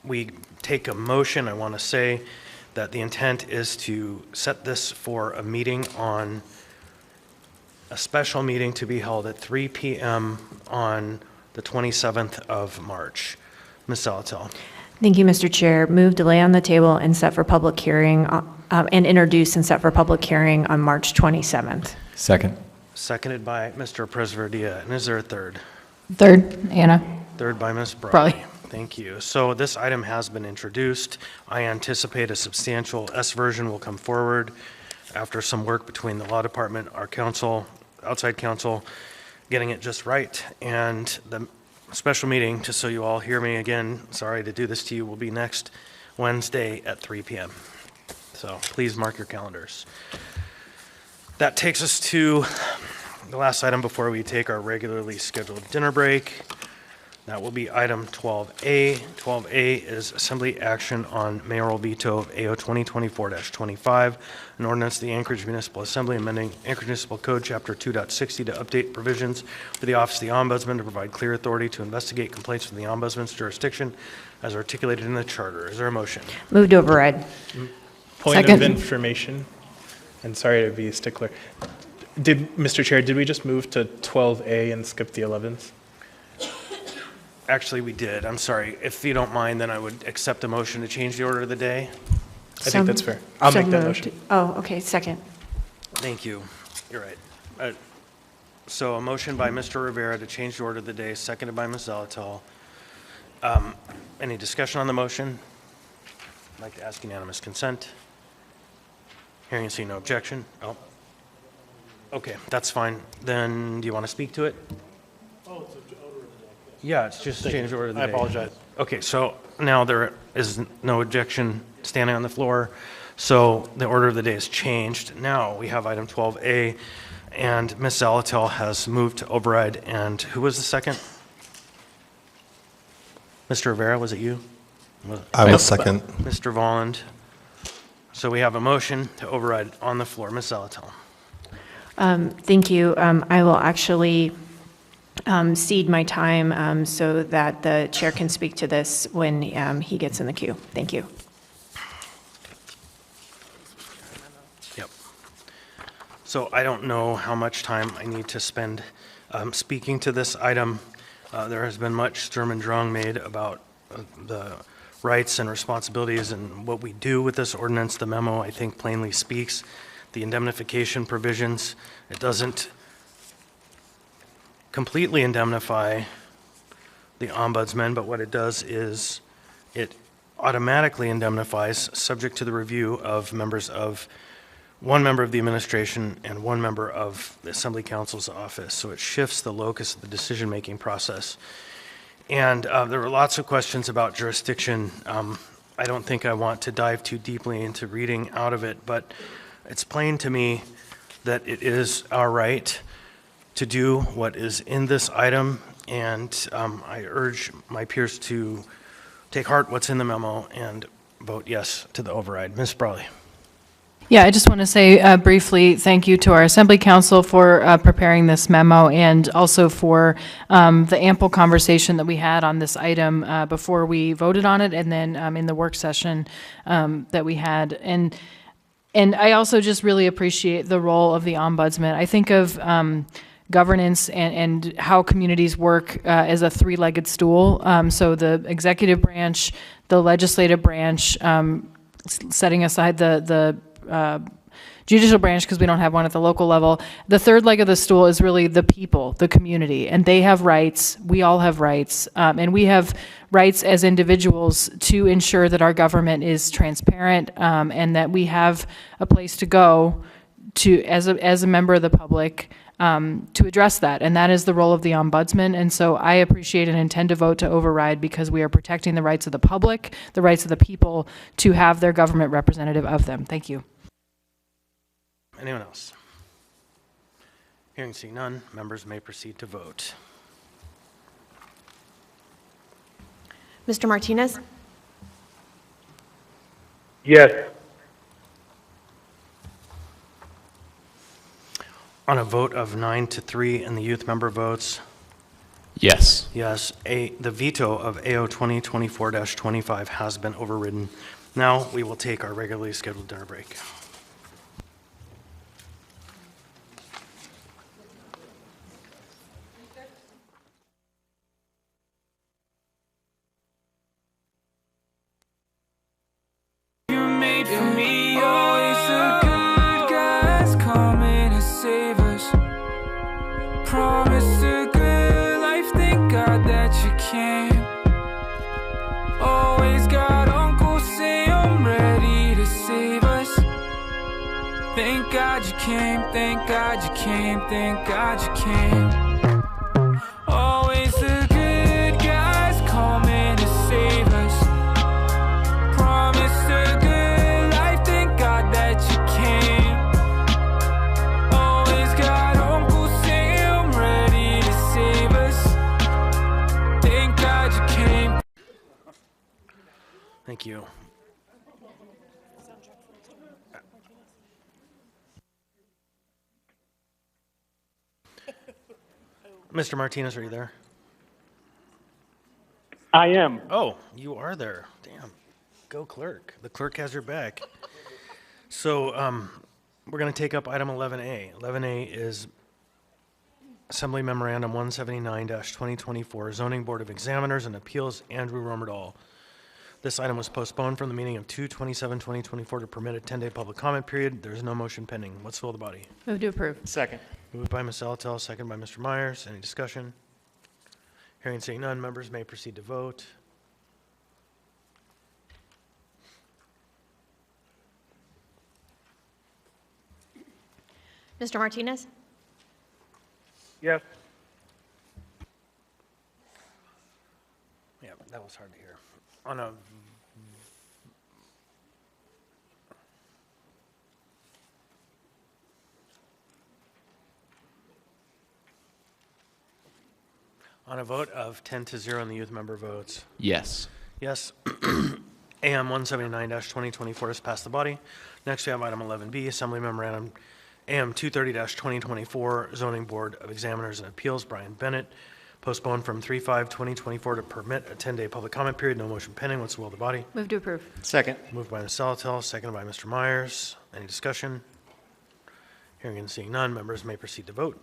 we take a motion, I want to say that the intent is to set this for a meeting on a special meeting to be held at 3 p.m. on the 27th of March. Ms. Zalatel. Thank you, Mr. Chair. Move to lay on the table and set for public hearing, and introduce and set for public hearing on March 27th. Second. Seconded by Mr. Presverdia. And is there a third? Third, Anna. Third by Ms. Bry. Probably. Thank you. So this item has been introduced. I anticipate a substantial S version will come forward after some work between the law department, our council, outside council, getting it just right. And the special meeting, just so you all hear me again, sorry to do this to you, will be next Wednesday at 3 p.m. So please mark your calendars. That takes us to the last item before we take our regularly scheduled dinner break. That will be item 12A. 12A is Assembly Action on Mayoral Veto of AO 2024-25, an ordinance of the Anchorage Municipal Assembly amending Anchorage Municipal Code Chapter 2.60 to update provisions for the Office of the Ombudsman to provide clear authority to investigate complaints from the Ombudsman's jurisdiction as articulated in the Charter. Is there a motion? Move to override. Point Second. of information, and sorry to be a stickler. Mr. Chair, did we just move to 12A and skip the 11th? Actually, we did. I'm sorry. If you don't mind, then I would accept a motion to change the order of the day. I think that's fair. I'll make that motion. Oh, okay, second. Thank you. You're right. So a motion by Mr. Rivera to change the order of the day, seconded by Ms. Zalatal. Any discussion on the motion? I'd like to ask unanimous consent. Hearing and seeing no objection. Oh. Okay, that's fine. Then, do you want to speak to it? Oh, it's order of the day. Yeah, it's just changed order of the day. I apologize. Okay, so now there is no objection standing on the floor, so the order of the day is changed. Now we have item 12A, and Ms. Zalatel has moved to override, and who was the second? Mr. Rivera, was it you? I was second. Mr. Volland. So we have a motion to override on the floor. Ms. Zalatel. Thank you. I will actually cede my time so that the chair can speak to this when he gets in the queue. Thank you. Yep. So I don't know how much time I need to spend speaking to this item. There has been much sturm and drang made about the rights and responsibilities and what we do with this ordinance. The memo, I think, plainly speaks. The indemnification provisions, it doesn't completely indemnify the ombudsman, but what it does is it automatically indemnifies, subject to the review of one member of the administration and one member of the Assembly Council's office. So it shifts the locus of the decision-making process. And there were lots of questions about jurisdiction. I don't think I want to dive too deeply into reading out of it, but it's plain to me that it is our right to do what is in this item, and I urge my peers to take heart what's in the memo and vote yes to the override. Ms. Brawley. Yeah, I just want to say briefly, thank you to our Assembly Council for preparing this memo and also for the ample conversation that we had on this item before we voted on it and then in the work session that we had. And I also just really appreciate the role of the Ombudsman. I think of governance and how communities work as a three-legged stool. So the executive branch, the legislative branch, setting aside the judicial branch because we don't have one at the local level. The third leg of the stool is really the people, the community, and they have rights. We all have rights, and we have rights as individuals to ensure that our government is transparent and that we have a place to go to as a member of the public to address that, and that is the role of the Ombudsman. And so I appreciate and intend to vote to override because we are protecting the rights of the public, the rights of the people to have their government representative of them. Thank you. Anyone else? Hearing seeing none, members may proceed to vote. Mr. Martinez? Yes. On a vote of 9-3 and the youth member votes Yes. yes, the veto of AO 2024-25 has been overridden. Now we will take our regularly scheduled dinner break. Thank God you came, thank God you came, thank God you came. Always the good guys coming to save us. Promised a good life, thank God that you came. Always got Uncle Sam ready to save us. Thank God you came. Thank you. Mr. Martinez, are you there? I am. Oh, you are there. Damn. Go clerk. The clerk has your back. So we're going to take up item 11A. 11A is Assembly Memorandum 179-2024, Zoning Board of Examiners and Appeals, Andrew Romerdahl. This item was postponed from the meeting of 2/27/2024 to permit a 10-day public comment period. There is no motion pending. What's the will of the body? Move to approve. Second. Moved by Ms. Zalatel, second by Mr. Myers. Any discussion? Hearing seeing none, members may proceed to vote. Mr. Martinez? Yes. Yeah, that was hard to hear. On a vote of 10-0 and the youth member votes Yes. yes, AM 179-2024 has passed the body. Next, we have item 11B, Assembly Memorandum, AM 230-2024, Zoning Board of Examiners and Appeals, Brian Bennett, postponed from 3/5/2024 to permit a 10-day public comment period. No motion pending. What's the will of the body? Move to approve. Second. Moved by Ms. Salatel, seconded by Mr. Myers. Any discussion? Hearing and seeing none, members may proceed to vote.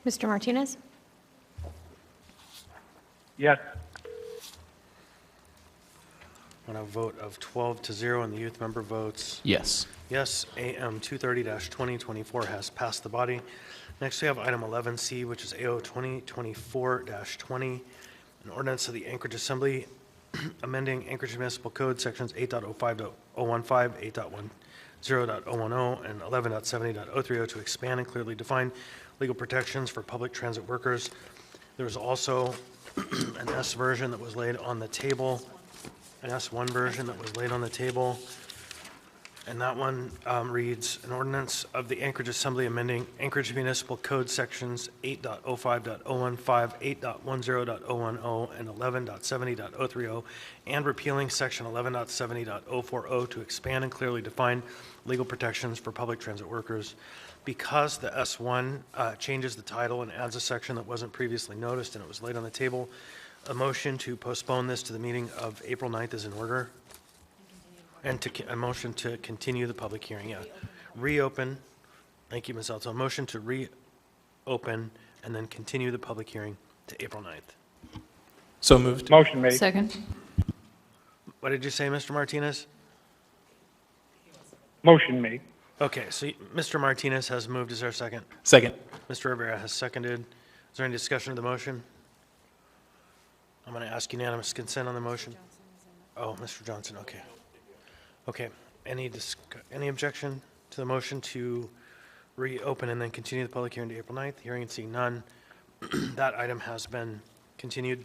Mr. Martinez? Yes. On a vote of 12-0 and the youth member votes Yes. yes, AM 230-2024 has passed the body. Next, we have item 11C, which is AO 2024-20, an ordinance of the Anchorage Assembly amending Anchorage Municipal Code sections 8.05.015, 8.10.010, and 11.70.030 to expand and clearly define legal protections for public transit workers. There was also an S version that was laid on the table, an S1 version that was laid on the table. And that one reads, an ordinance of the Anchorage Assembly amending Anchorage Municipal Code sections 8.05.015, 8.10.010, and 11.70.030, and repealing section 11.70.040 to expand and clearly define legal protections for public transit workers. Because the S1 changes the title and adds a section that wasn't previously noticed and it was laid on the table, a motion to postpone this to the meeting of April 9th is in order. And a motion to continue the public hearing, yeah. Reopen, thank you, Ms. Alto. Motion to reopen and then continue the public hearing to April 9th. So moved. Motion made. Second. What did you say, Mr. Martinez? Motion made. Okay, so Mr. Martinez has moved. Is there a second? Second. Mr. Rivera has seconded. Is there any discussion of the motion? I'm going to ask unanimous consent on the motion. Oh, Mr. Johnson, okay. Okay, any objection to the motion to reopen and then continue the public hearing to April 9th? Hearing and seeing none, that item has been continued.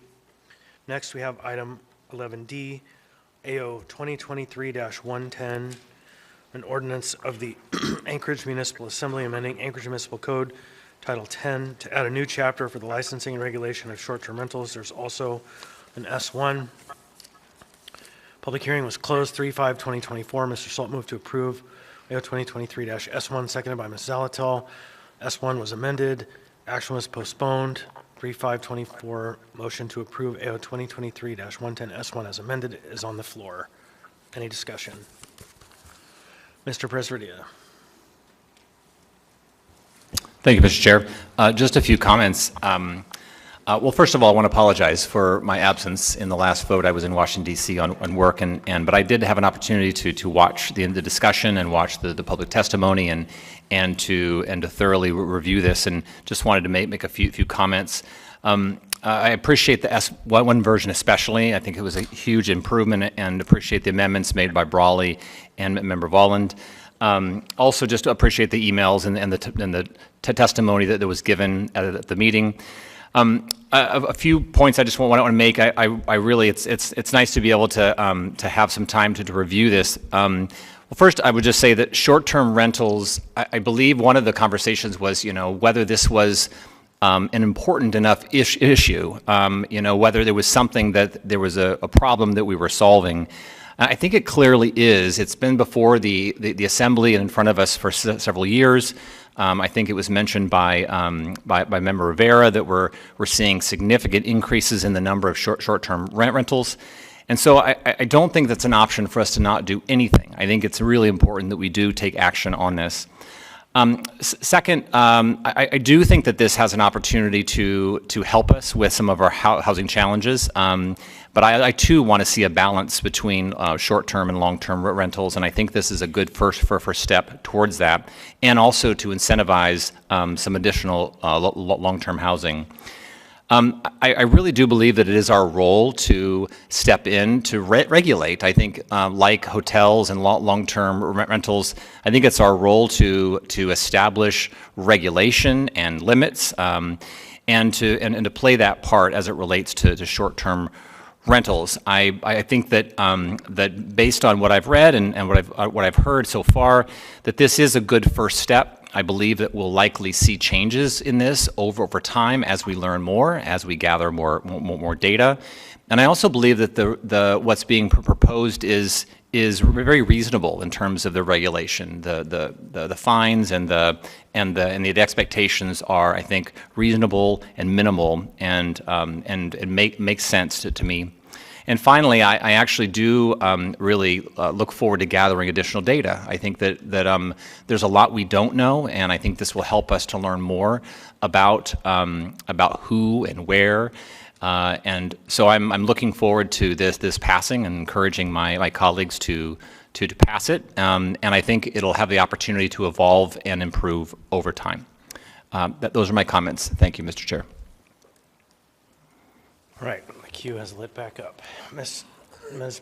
Next, we have item 11D, AO 2023-110, an ordinance of the Anchorage Municipal Assembly amending Anchorage Municipal Code Title 10 to add a new chapter for the licensing and regulation of short-term rentals. There's also an S1. Public hearing was closed 3/5/2024. Mr. Salt moved to approve AO 2023-S1, seconded by Ms. Zalatel. S1 was amended. Action was postponed. 3/5/24. Motion to approve AO 2023-110 S1 as amended is on the floor. Any discussion? Mr. Presverdia. Thank you, Mr. Chair. Just a few comments. Well, first of all, I want to apologize for my absence in the last vote. I was in Washington, D.C. on work, but I did have an opportunity to watch the discussion and watch the public testimony and to thoroughly review this, and just wanted to make a few comments. I appreciate the S1 version especially. I think it was a huge improvement, and appreciate the amendments made by Brawley and Member Volland. Also, just to appreciate the emails and the testimony that was given at the meeting. A few points I just want to make. I really, it's nice to be able to have some time to review this. Well, first, I would just say that short-term rentals, I believe one of the conversations was, whether this was an important enough issue, whether there was something that there was a problem that we were solving. I think it clearly is. It's been before the Assembly and in front of us for several years. I think it was mentioned by Member Rivera that we're seeing significant increases in the number of short-term rentals. And so I don't think that's an option for us to not do anything. I think it's really important that we do take action on this. Second, I do think that this has an opportunity to help us with some of our housing challenges. But I too want to see a balance between short-term and long-term rentals, and I think this is a good first step towards that, and also to incentivize some additional long-term housing. I really do believe that it is our role to step in to regulate. I think, like hotels and long-term rentals, I think it's our role to establish regulation and limits, and to play that part as it relates to short-term rentals. I think that that based on what I've read and what I've heard so far, that this is a good first step. I believe that we'll likely see changes in this over time as we learn more, as we gather more data. And I also believe that the what's being proposed is very reasonable in terms of the regulation. The fines and the expectations are, I think, reasonable and minimal, and make sense to me. And finally, I actually do really look forward to gathering additional data. I think that there's a lot we don't know, and I think this will help us to learn more about who and where. And so I'm looking forward to this passing and encouraging my colleagues to pass it. And I think it'll have the opportunity to evolve and improve over time. Those are my comments. Thank you, Mr. Chair. All right, the queue has lit back up. Ms.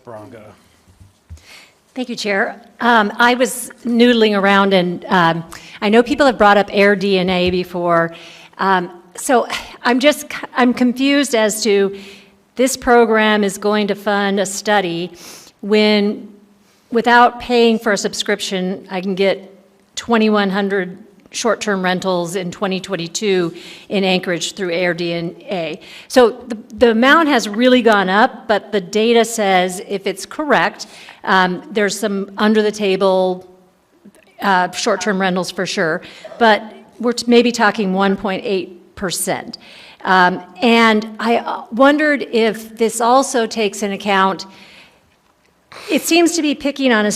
Bronga. Thank you, Chair. I was noodling around, and I know people have brought up Air DNA before. So I'm confused as to this program is going to fund a study when, without paying for a subscription, I can get 2,100 short-term rentals in 2022 in Anchorage through AirDNA. So the amount has really gone up, but the data says, if it's correct, there's some under-the-table short-term rentals for sure, but we're maybe talking 1.8%. And I wondered if this also takes into account, it seems to be picking on a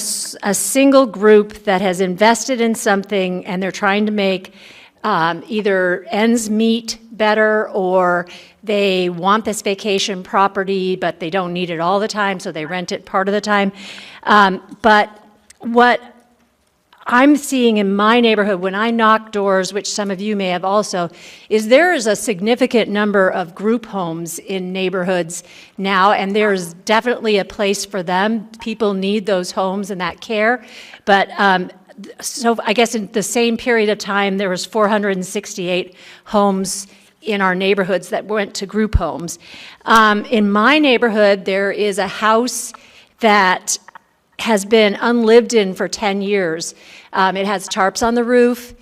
single group that has invested in something and they're trying to make either ends meet better, or they want this vacation property but they don't need it all the time, so they rent it part of the time. But what I'm seeing in my neighborhood when I knock doors, which some of you may have also, is there is a significant number of group homes in neighborhoods now, and there's definitely a place for them. People need those homes and that care. But so I guess in the same period of time, there was 468 homes in our neighborhoods that went to group homes. In my neighborhood, there is a house that has been unlived in for 10 years. It has tarps on the roof,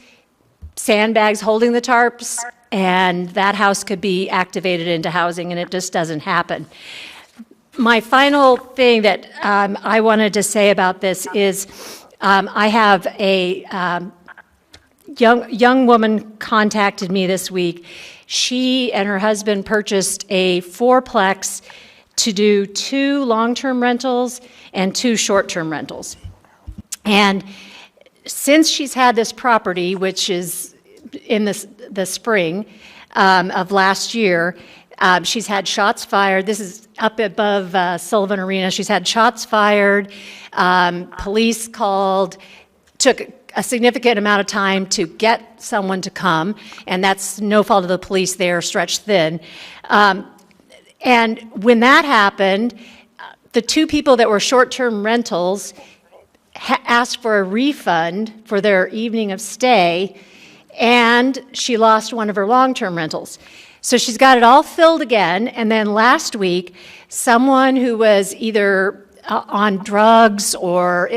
sandbags holding the tarps, and that house could be activated into housing, and it just doesn't happen. My final thing that I wanted to say about this is I have a young woman contacted me this week. She and her husband purchased a fourplex to do 2 long-term rentals and 2 short-term rentals. And since she's had this property, which is in the spring of last year, she's had shots fired. This is up above Sullivan Arena. She's had shots fired. Police called, took a significant amount of time to get someone to come, and that's no fault of the police. They are stretched thin. And when that happened, the 2 people that were short-term rentals asked for a refund for their evening of stay, and she lost one of her long-term rentals. So she's got it all filled again, and then last week, someone who was either on drugs or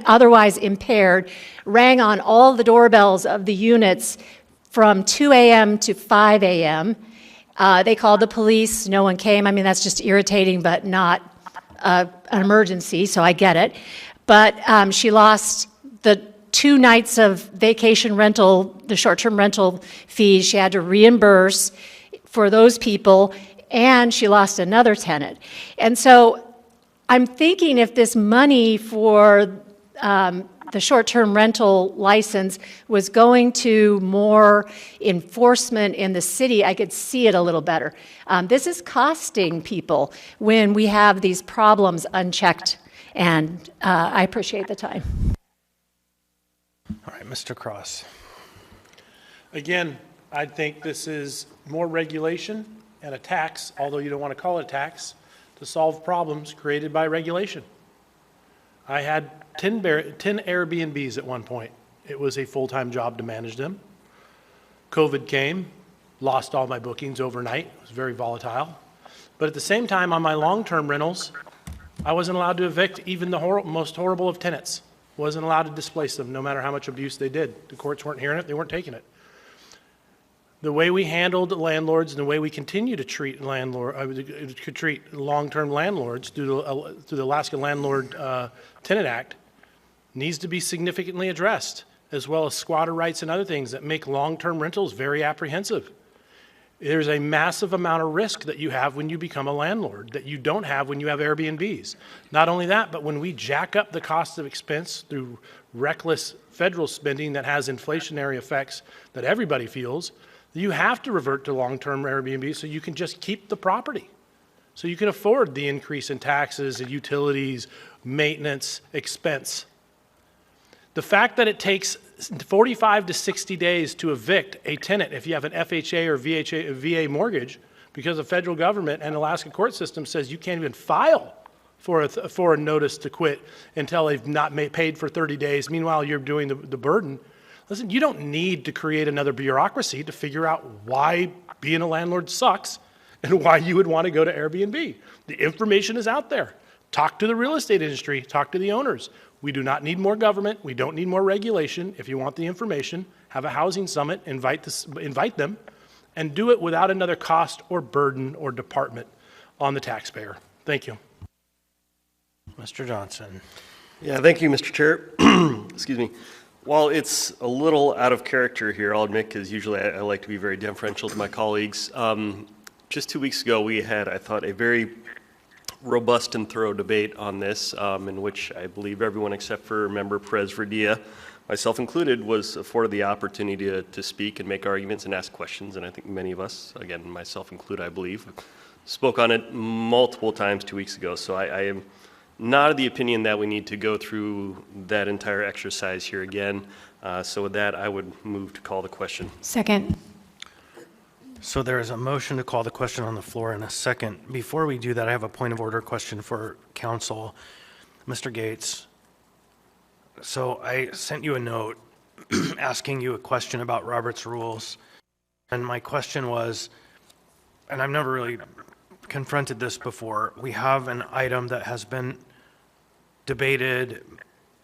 otherwise impaired rang on all the doorbells of the units from 2 a.m. to 5 a.m. They called the police. No one came. I mean, that's just irritating, but not an emergency, so I get it. But she lost the 2 nights of vacation rental, the short-term rental fees. She had to reimburse for those people, and she lost another tenant. And so I'm thinking if this money for the short-term rental license was going to more enforcement in the city, I could see it a little better. This is costing people when we have these problems unchecked, and I appreciate the time. All right, Mr. Cross. Again, I think this is more regulation and a tax, although you don't want to call it a tax, to solve problems created by regulation. I had 10 Airbnbs at one point. It was a full-time job to manage them. COVID came, lost all my bookings overnight. It was very volatile. But at the same time, on my long-term rentals, I wasn't allowed to evict even the most horrible of tenants. Wasn't allowed to displace them, no matter how much abuse they did. The courts weren't hearing it, they weren't taking it. The way we handled landlords and the way we continue to treat treat long-term landlords through the Alaska Landlord Tenant Act needs to be significantly addressed, as well as squatter rights and other things that make long-term rentals very apprehensive. There's a massive amount of risk that you have when you become a landlord that you don't have when you have Airbnbs. Not only that, but when we jack up the cost of expense through reckless federal spending that has inflationary effects that everybody feels, you have to revert to long-term Airbnb so you can just keep the property. So you can afford the increase in taxes and utilities, maintenance, expense. The fact that it takes 45 to 60 days to evict a tenant if you have an FHA or VA mortgage because the federal government and Alaska court system says you can't even file for a notice to quit until they've not paid for 30 days. Meanwhile, you're doing the burden. Listen, you don't need to create another bureaucracy to figure out why being a landlord sucks and why you would want to go to Airbnb. The information is out there. Talk to the real estate industry. Talk to the owners. We do not need more government. We don't need more regulation. If you want the information, have a housing summit, invite them, and do it without another cost or burden or department on the taxpayer. Thank you. Mr. Johnson. Yeah, thank you, Mr. Chair. Excuse me. While it's a little out of character here, I'll admit, because usually I like to be very deferential to my colleagues. Just 2 weeks ago, we had, I thought, a very robust and thorough debate on this, in which I believe everyone except for Member Perez Verdia, myself included, was afforded the opportunity to speak and make arguments and ask questions. And I think many of us, again, myself included, I believe, spoke on it multiple times 2 weeks ago. So I am not of the opinion that we need to go through that entire exercise here again. So with that, I would move to call the question. Second. So there is a motion to call the question on the floor in a second. Before we do that, I have a point of order question for council. Mr. Gates, so I sent you a note asking you a question about Robert's rules. And my question was, and I've never really confronted this before, we have an item that has been debated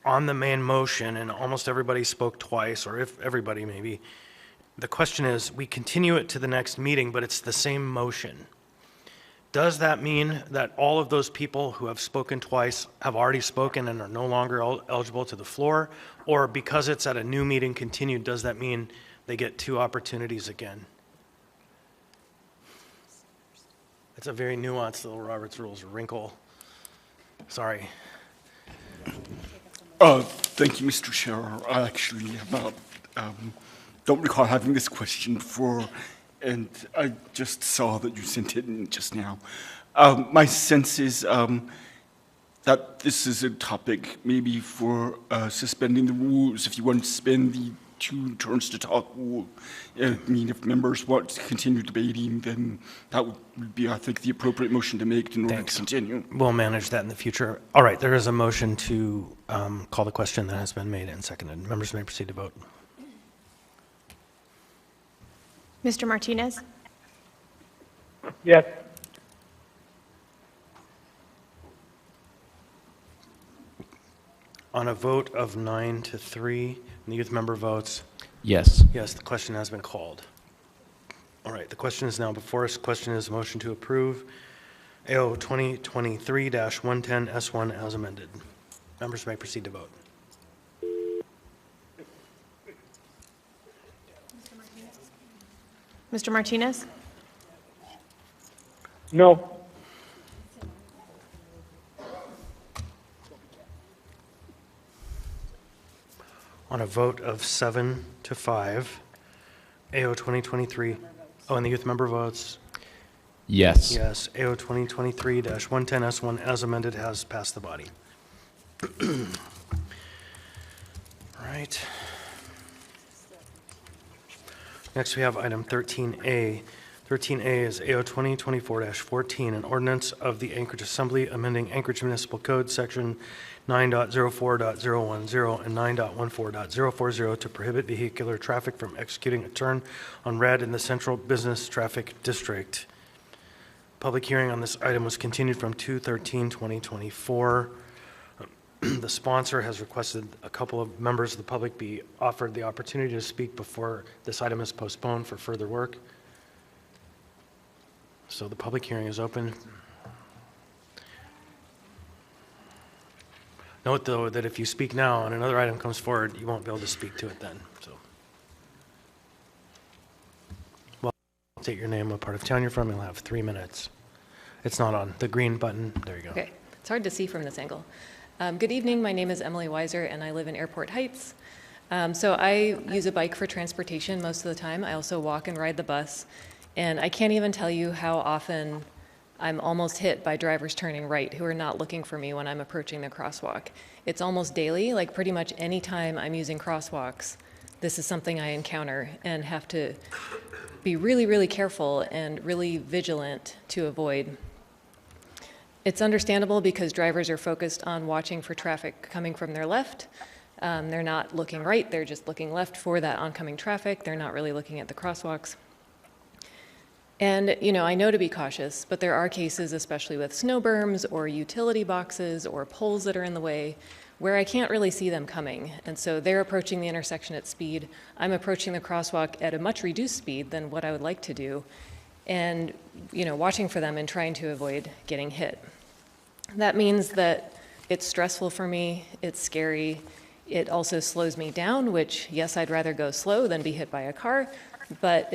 on the main motion and almost everybody spoke twice, or if everybody maybe. The question is, we continue it to the next meeting, but it's the same motion. Does that mean that all of those people who have spoken twice have already spoken and are no longer eligible to the floor? Or because it's at a new meeting continued, does that mean they get two opportunities again? It's a very nuanced little Robert's Rules wrinkle. Sorry. Thank you, Mr. Chair. I actually don't recall having this question before, and I just saw that you sent it in just now. My sense is that this is a topic maybe for suspending the rules. If you want to suspend the 2 turns to talk rule, I mean, if members want to continue debating, then that would be, I think, the appropriate motion to make in order to continue. We'll manage that in the future. All right, there is a motion to call the question that has been made and seconded. Members may proceed to vote. Mr. Martinez? Yes. On a vote of 9-3, the youth member votes yes. Yes, the question has been called. All right, the question is now before us. The question is motion to approve AO 2023-110 S1 as amended. Members may proceed to vote. Mr. Martinez? No. On a vote of 7-5, AO 2023, oh, and the youth member votes Yes. yes. AO 2023-110 S1 as amended has passed the body. All right. Next, we have item 13A, the 13A is AO 2024-14, an ordinance of the Anchorage Assembly amending Anchorage Municipal Code, Section 9.04.010 and 9.14.040 to prohibit vehicular traffic from executing a turn on red in the Central Business Traffic District. Public hearing on this item was continued from 2/13/2024. The sponsor has requested a couple of members of the public be offered the opportunity to speak before this item is postponed for further work. So the public hearing is open. Note, though, that if you speak now and another item comes forward, you won't be able to speak to it then. So, well, state your name, what part of town you're from, and you'll have 3 minutes. It's not on. The green button, there you go. Okay, it's hard to see from this angle. Good evening, my name is Emily Weiser, and I live in Airport Heights. So I use a bike for transportation most of the time. I also walk and ride the bus, and I can't even tell you how often I'm almost hit by drivers turning right who are not looking for me when I'm approaching the crosswalk. It's almost daily, like pretty much any time I'm using crosswalks, this is something I encounter and have to be really, really careful and really vigilant to avoid. It's understandable because drivers are focused on watching for traffic coming from their left. They're not looking right, they're just looking left for that oncoming traffic. They're not really looking at the crosswalks. And, you know, I know to be cautious, but there are cases, especially with snow berms or utility boxes or poles that are in the way, where I can't really see them coming. And so they're approaching the intersection at speed. I'm approaching the crosswalk at a much reduced speed than what I would like to do. And, you know, watching for them and trying to avoid getting hit. That means that it's stressful for me, it's scary, it also slows me down, which, yes, I'd rather go slow than be hit by a car, but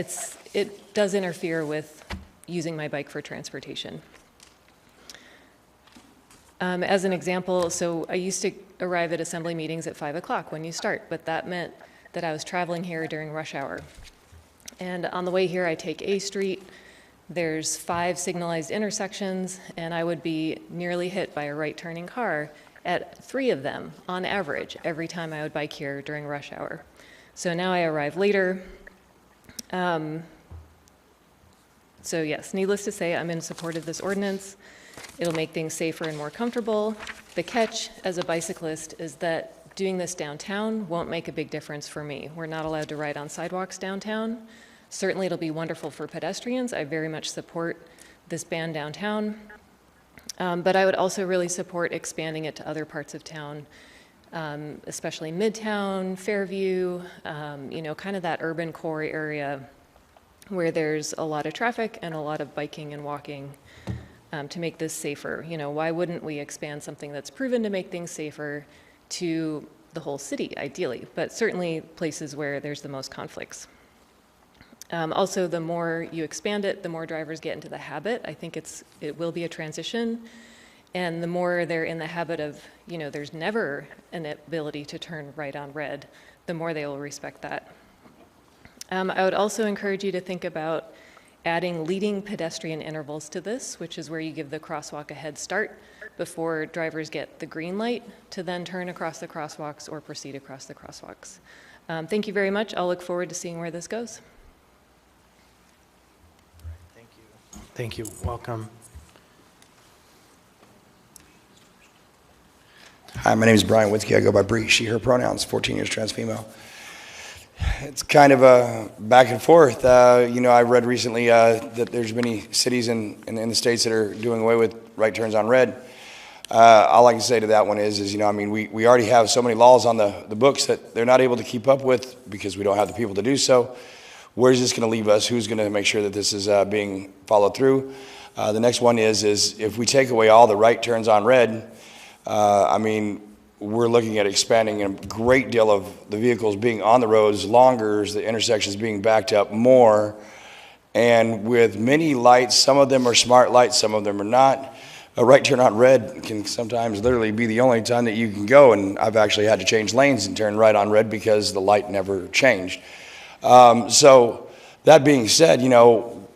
it does interfere with using my bike for transportation. As an example, so I used to arrive at assembly meetings at 5 o'clock when you start, but that meant that I was traveling here during rush hour. And on the way here, I take A Street. There's 5 signalized intersections, and I would be nearly hit by a right-turning car at 3 of them, on average, every time I would bike here during rush hour. So now I arrive later. So yes, needless to say, I'm in support of this ordinance. It'll make things safer and more comfortable. The catch as a bicyclist is that doing this downtown won't make a big difference for me. We're not allowed to ride on sidewalks downtown. Certainly it'll be wonderful for pedestrians. I very much support this ban downtown. But I would also really support expanding it to other parts of town, especially Midtown, Fairview, you know, kind of that urban core area where there's a lot of traffic and a lot of biking and walking to make this safer. You know, why wouldn't we expand something that's proven to make things safer to the whole city, ideally, but certainly places where there's the most conflicts. Also, the more you expand it, the more drivers get into the habit. I think it will be a transition. And the more they're in the habit of, you know, there's never an ability to turn right on red, the more they will respect that. I would also encourage you to think about adding leading pedestrian intervals to this, which is where you give the crosswalk a head start before drivers get the green light to then turn across the crosswalks or proceed across the crosswalks. Thank you very much. I'll look forward to seeing where this goes. Thank you. Welcome. Hi, my name is Brian Witzke. I go by Bree, she, her pronouns, 14 years trans female. It's kind of a back and forth. You know, I read recently that there's many cities in the states that are doing away with right turns on red. All I can say to that one is you know, I mean, we already have so many laws on the books that they're not able to keep up with because we don't have the people to do so. Where's this going to leave us? Who's going to make sure that this is being followed through? The next one is if we take away all the right turns on red, I mean, we're looking at expanding a great deal of the vehicles being on the roads longer, the intersections being backed up more, and with many lights, some of them are smart lights, some of them are not. A right turn on red can sometimes literally be the only time that you can go, and I've actually had to change lanes and turn right on red because the light never changed. So that being said, you know,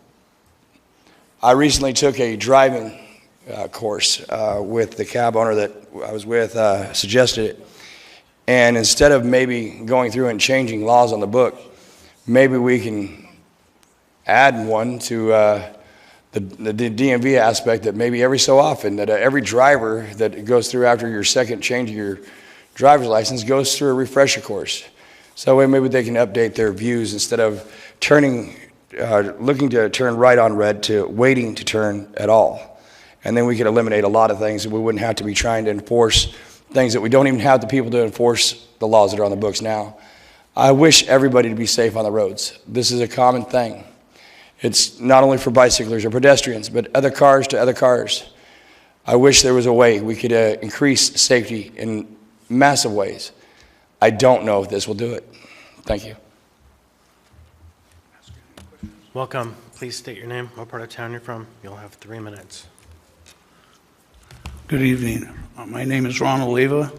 I recently took a driving course with the cab owner that I was with, suggested it. And instead of maybe going through and changing laws on the book, maybe we can add one to the DMV aspect, that maybe every so often, that every driver that goes through after your second change of your driver's license goes through a refresher course. So that way maybe they can update their views instead of looking to turn right on red to waiting to turn at all. And then we could eliminate a lot of things, and we wouldn't have to be trying to enforce things that we don't even have the people to enforce the laws that are on the books now. I wish everybody to be safe on the roads. This is a common thing. It's not only for bicyclers or pedestrians, but other cars to other cars. I wish there was a way we could increase safety in massive ways. I don't know if this will do it. Thank you. Welcome. Please state your name, what part of town you're from. You'll have 3 minutes. Good evening. My name is Ronald Leva.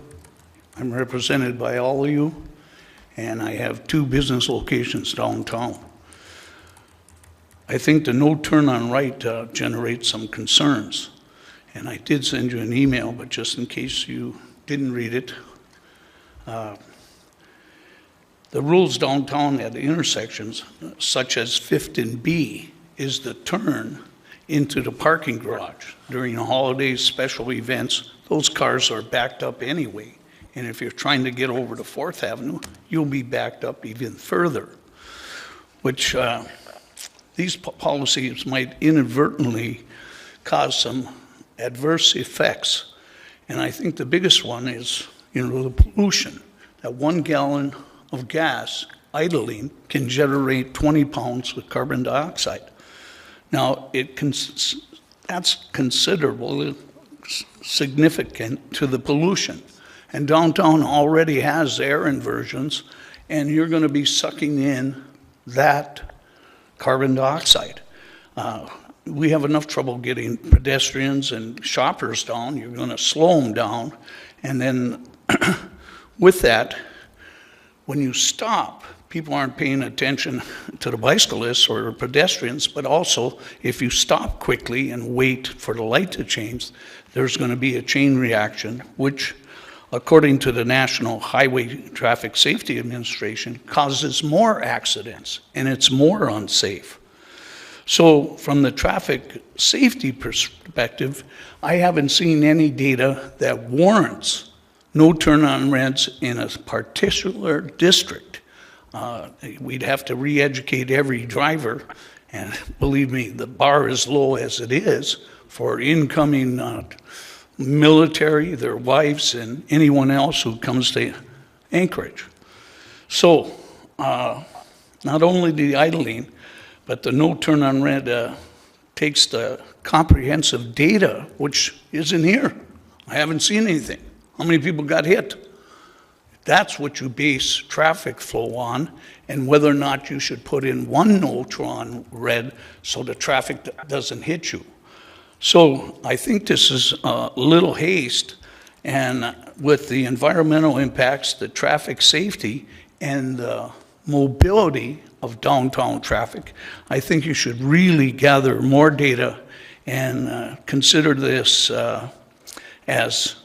I'm represented by all of you, and I have 2 business locations downtown. I think the no turn on right generates some concerns, and I did send you an email, but just in case you didn't read it, the rules downtown at the intersections, such as 5th and B, is the turn into the parking garage. During the holidays, special events, those cars are backed up anyway. And if you're trying to get over to 4th Avenue, you'll be backed up even further, which these policies might inadvertently cause some adverse effects. And I think the biggest one is, the pollution. That 1 gallon of gas idling can generate 20 pounds of carbon dioxide. Now, that's considerably significant to the pollution. And downtown already has air inversions, and you're going to be sucking in that carbon dioxide. We have enough trouble getting pedestrians and shoppers down. You're going to slow them down. And then with that, when you stop, people aren't paying attention to the bicyclists or pedestrians, but also if you stop quickly and wait for the light to change, there's going to be a chain reaction, which, according to the National Highway Traffic Safety Administration, causes more accidents, and it's more unsafe. So from the traffic safety perspective, I haven't seen any data that warrants no turn on reds in a particular district. We'd have to re-educate every driver, and believe me, the bar is low as it is for incoming military, their wives, and anyone else who comes to Anchorage. So not only the idling, but the no turn on red takes the comprehensive data, which isn't here. I haven't seen anything. How many people got hit? That's what you base traffic flow on, and whether or not you should put in 1 no turn red so the traffic doesn't hit you. So I think this is a little haste, and with the environmental impacts, the traffic safety, and the mobility of downtown traffic, I think you should really gather more data and consider this as,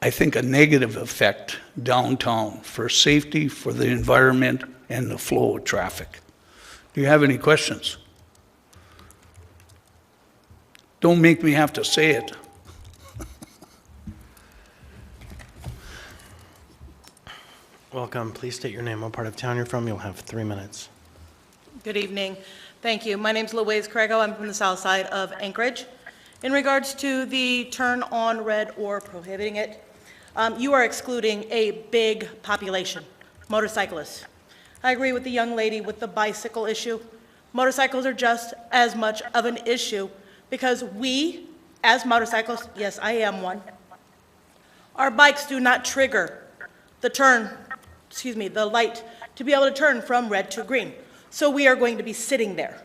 I think, a negative effect downtown for safety, for the environment, and the flow of traffic. Do you have any questions? Don't make me have to say it. Welcome. Please state your name, what part of town you're from. You'll have 3 minutes. Good evening. Thank you. My name's Louise Crego. I'm from the south side of Anchorage. In regards to the turn on red or prohibiting it, you are excluding a big population, motorcyclists. I agree with the young lady with the bicycle issue. Motorcycles are just as much of an issue because we, as motorcyclists, yes, I am one, our bikes do not trigger the light to be able to turn from red to green. So we are going to be sitting there.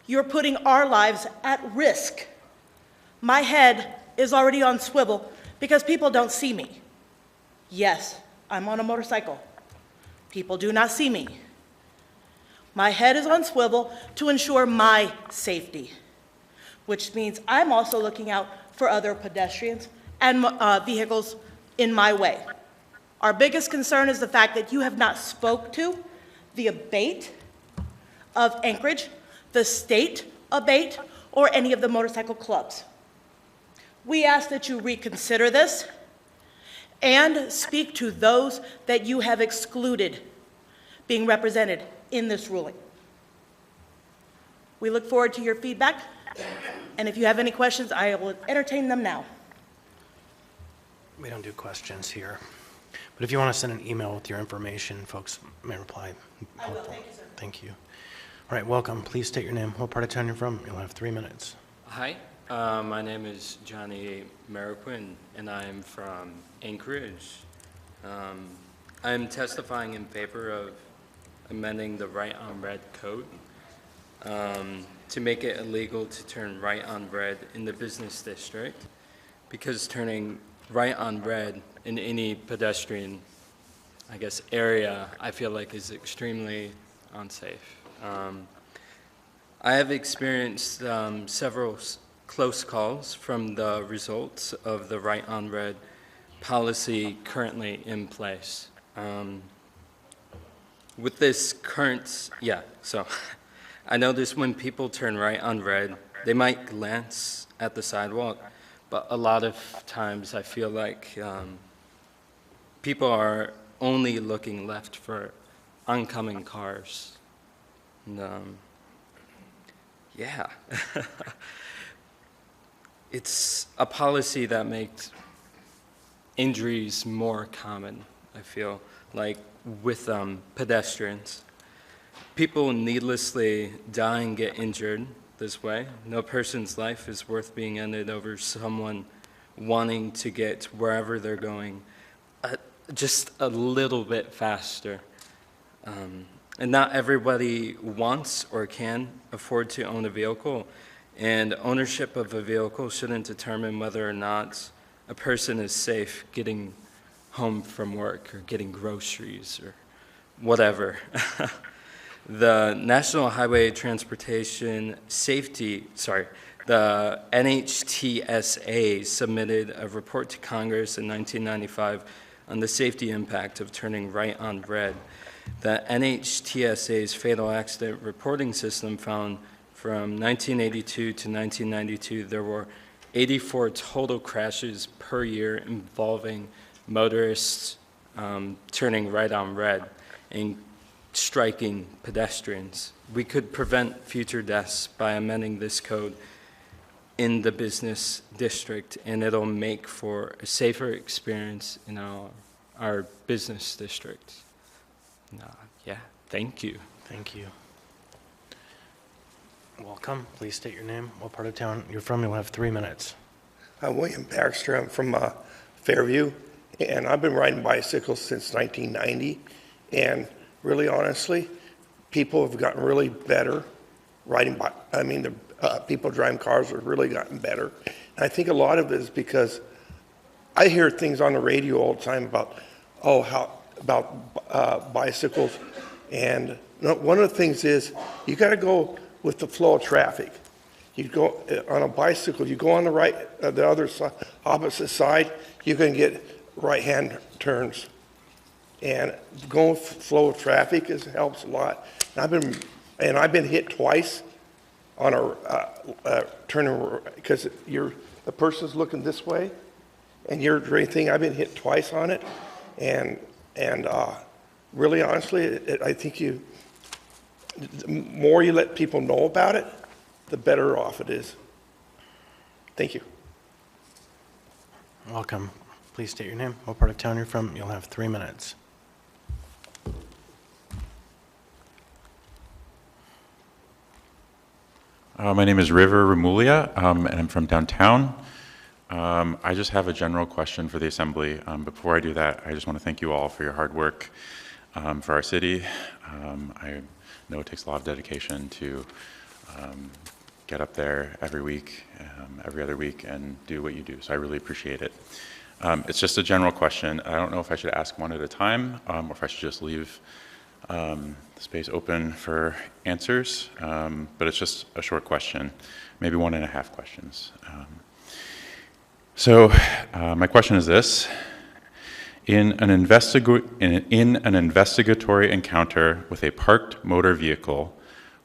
You're putting our lives at risk. My head is already on swivel because people don't see me. Yes, I'm on a motorcycle. People do not see me. My head is on swivel to ensure my safety, which means I'm also looking out for other pedestrians and vehicles in my way. Our biggest concern is the fact that you have not spoke to the abate of Anchorage the state abate, or any of the motorcycle clubs. We ask that you reconsider this and speak to those that you have excluded being represented in this ruling. We look forward to your feedback, and if you have any questions, I will entertain them now. We don't do questions here. But if you want to send an email with your information, folks may reply. I will, thank you, sir. Thank you. All right, welcome. Please state your name, what part of town you're from. You'll have 3 minutes. Hi, my name is Johnny Mariquin, and I'm from Anchorage. I'm testifying in favor of amending the right on red code to make it illegal to turn right on red in the business district, because turning right on red in any pedestrian, I guess, area, I feel like is extremely unsafe. I have experienced several close calls from the results of the right on red policy currently in place. With this current, so I notice when people turn right on red, they might glance at the sidewalk, but a lot of times I feel like people are only looking left for oncoming cars. And, yeah. It's a policy that makes injuries more common, I feel, like with pedestrians. People needlessly die and get injured this way. No person's life is worth being ended over someone wanting to get wherever they're going just a little bit faster. And not everybody wants or can afford to own a vehicle, and ownership of a vehicle shouldn't determine whether or not a person is safe getting home from work or getting groceries or whatever. The National Highway Transportation Safety, the NHTSA submitted a report to Congress in 1995 on the safety impact of turning right on red. The NHTSA's fatal accident reporting system found from 1982 to 1992 there were 84 total crashes per year involving motorists turning right on red and striking pedestrians. We could prevent future deaths by amending this code in the business district, and it'll make for a safer experience in our business district. Yeah, thank you. Thank you. Welcome. Please state your name, what part of town you're from. You'll have 3 minutes. William Baxter. I'm from Fairview, and I've been riding bicycles since 1990. And really, honestly, people have gotten really better riding the people driving cars have really gotten better. And I think a lot of it is because I hear things on the radio all the time about bicycles. And one of the things is you got to go with the flow of traffic. You go on a bicycle, you go on the right, the other side, opposite side, you can get right-hand turns. And going with flow of traffic helps a lot. And I've been hit twice on a turning, because the person's looking this way, and you're doing anything. I've been hit twice on it, and really, honestly, I think the more you let people know about it, the better off it is. Thank you. Welcome. Please state your name, what part of town you're from. You'll have 3 minutes. My name is River Remulia, and I'm from downtown. I just have a general question for the Assembly. But before I do that, I just want to thank you all for your hard work for our city. I know it takes a lot of dedication to get up there every week, every other week, and do what you do. So I really appreciate it. It's just a general question. I don't know if I should ask one at a time, or if I should just leave the space open for answers, but it's just a short question, maybe 1.5 questions. So my question is this: in an investigatory encounter with a parked motor vehicle,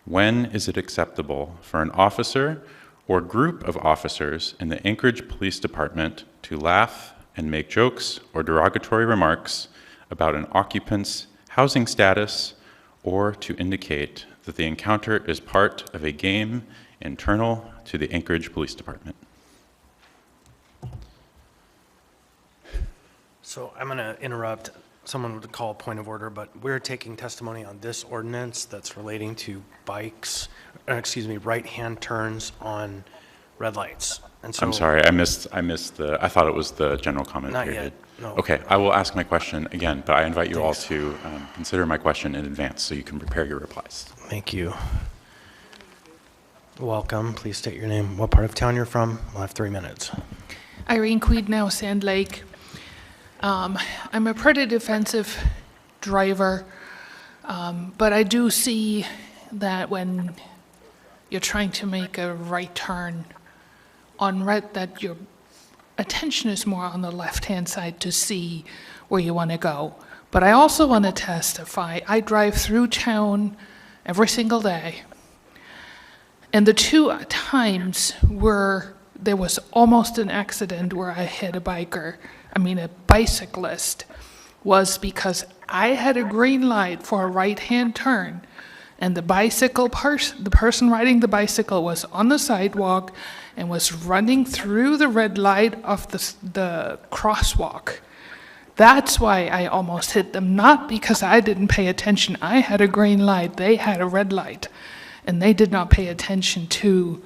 When is it acceptable for an officer or group of officers in the Anchorage Police Department to laugh and make jokes or derogatory remarks about an occupant's housing status, or to indicate that the encounter is part of a game internal to the Anchorage Police Department? So I'm going to interrupt. Someone would call a point of order, but we're taking testimony on this ordinance that's relating to bikes, right-hand turns on red lights. And so, I'm sorry, I missed I thought it was the general comment Not period. yet, no. Okay, I will ask my question again, but I invite you all to consider my question in advance so you can prepare your replies. Thank you. Welcome. Please state your name, what part of town you're from. We'll have 3 minutes. Irene Queednow, Sand Lake. I'm a pretty defensive driver, but I do see that when you're trying to make a right turn on red, that your attention is more on the left-hand side to see where you want to go. But I also want to testify, I drive through town every single day, and the 2 times where there was almost an accident where I hit a bicyclist, was because I had a green light for a right-hand turn, and the person riding the bicycle was on the sidewalk and was running through the red light of the crosswalk. That's why I almost hit them, not because I didn't pay attention. I had a green light, they had a red light, and they did not pay attention to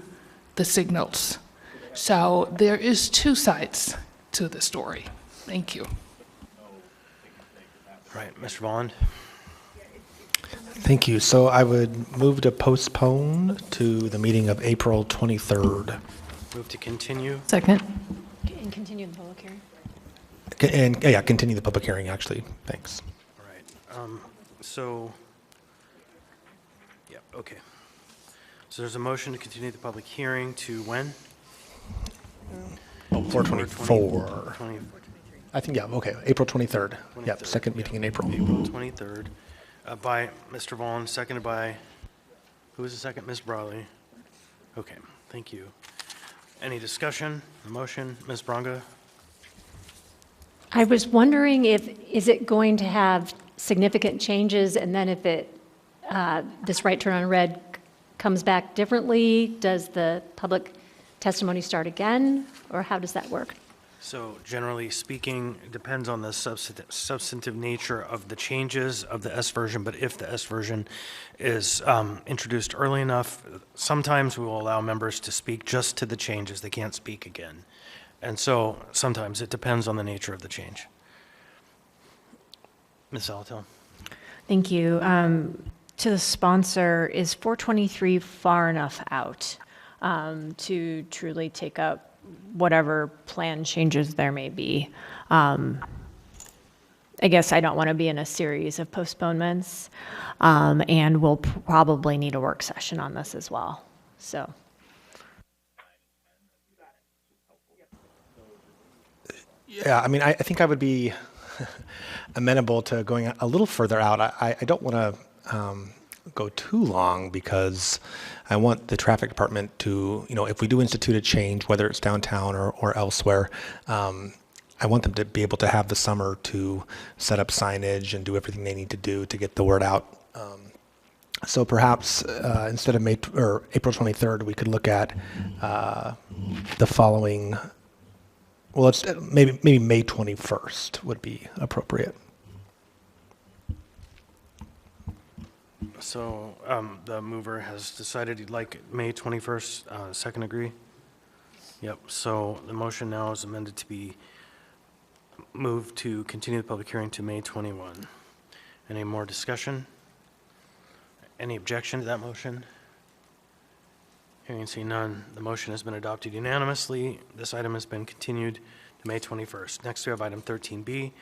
the signals. So there is 2 sides to the story. Thank you. All right, Mr. Volland. Thank you. So I would move to postpone to the meeting of April 23rd. Move to continue. Second. And continue the public hearing. And, yeah, continue the public hearing, actually. Thanks. All right. So, yeah, okay. So there's a motion to continue the public hearing to when? 4/24. I think, yeah, okay, April 23rd. Yep, second meeting in April. April 23rd, by Mr. Vaughn, seconded by, who was the second? Ms. Brawley. Okay, thank you. Any discussion, the motion? Ms. Bronga? I was wondering is it going to have significant changes, and then if this right turn on red comes back differently, does the public testimony start again, or how does that work? So generally speaking, it depends on the substantive nature of the changes of the S version, but if the S version is introduced early enough, sometimes we will allow members to speak just to the changes. They can't speak again. And so sometimes it depends on the nature of the change. Ms. Salatel. Thank you. To the sponsor, is 423 far enough out to truly take up whatever plan changes there may be? I guess I don't want to be in a series of postponements, and we'll probably need a work session on this as well. So. Yeah, I mean, I think I would be amenable to going a little further out. I don't want to go too long because I want the traffic department to, if we do institute a change, whether it's downtown or elsewhere, I want them to be able to have the summer to set up signage and do everything they need to do to get the word out. So perhaps instead of April 23rd, we could look at the following. Well, it's maybe May 21st would be appropriate. So the mover has decided he'd like May 21st. Second agree? Yep. So the motion now is amended to be moved to continue the public hearing to May 21. Any more discussion? Any objection to that motion? Hearing and seeing none, the motion has been adopted unanimously. This item has been continued to May 21st. Next, we have item 13B,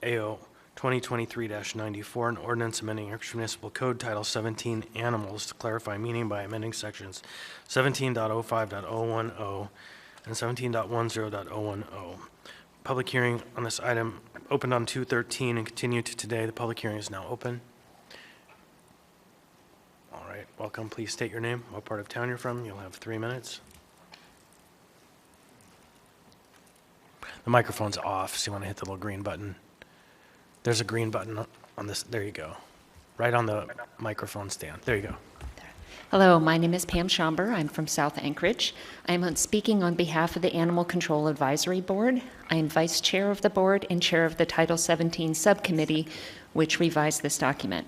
AO 2023-94, an ordinance amending Anchorage Municipal Code Title 17 Animals to clarify meaning by amending sections 17.05.010 and 17.10.010. Public hearing on this item opened on 2/13 and continued to today. The public hearing is now open. All right. right, welcome. Please state your name, what part of town you're from. You'll have 3 minutes. The microphone's off, so you want to hit the little green button. There's a green button on this. There you go. Right on the microphone stand. There you go. Hello, my name is Pam Schomber. I'm from South Anchorage. I am speaking on behalf of the Animal Control Advisory Board. I am vice chair of the board and chair of the Title 17 subcommittee, which revised this document.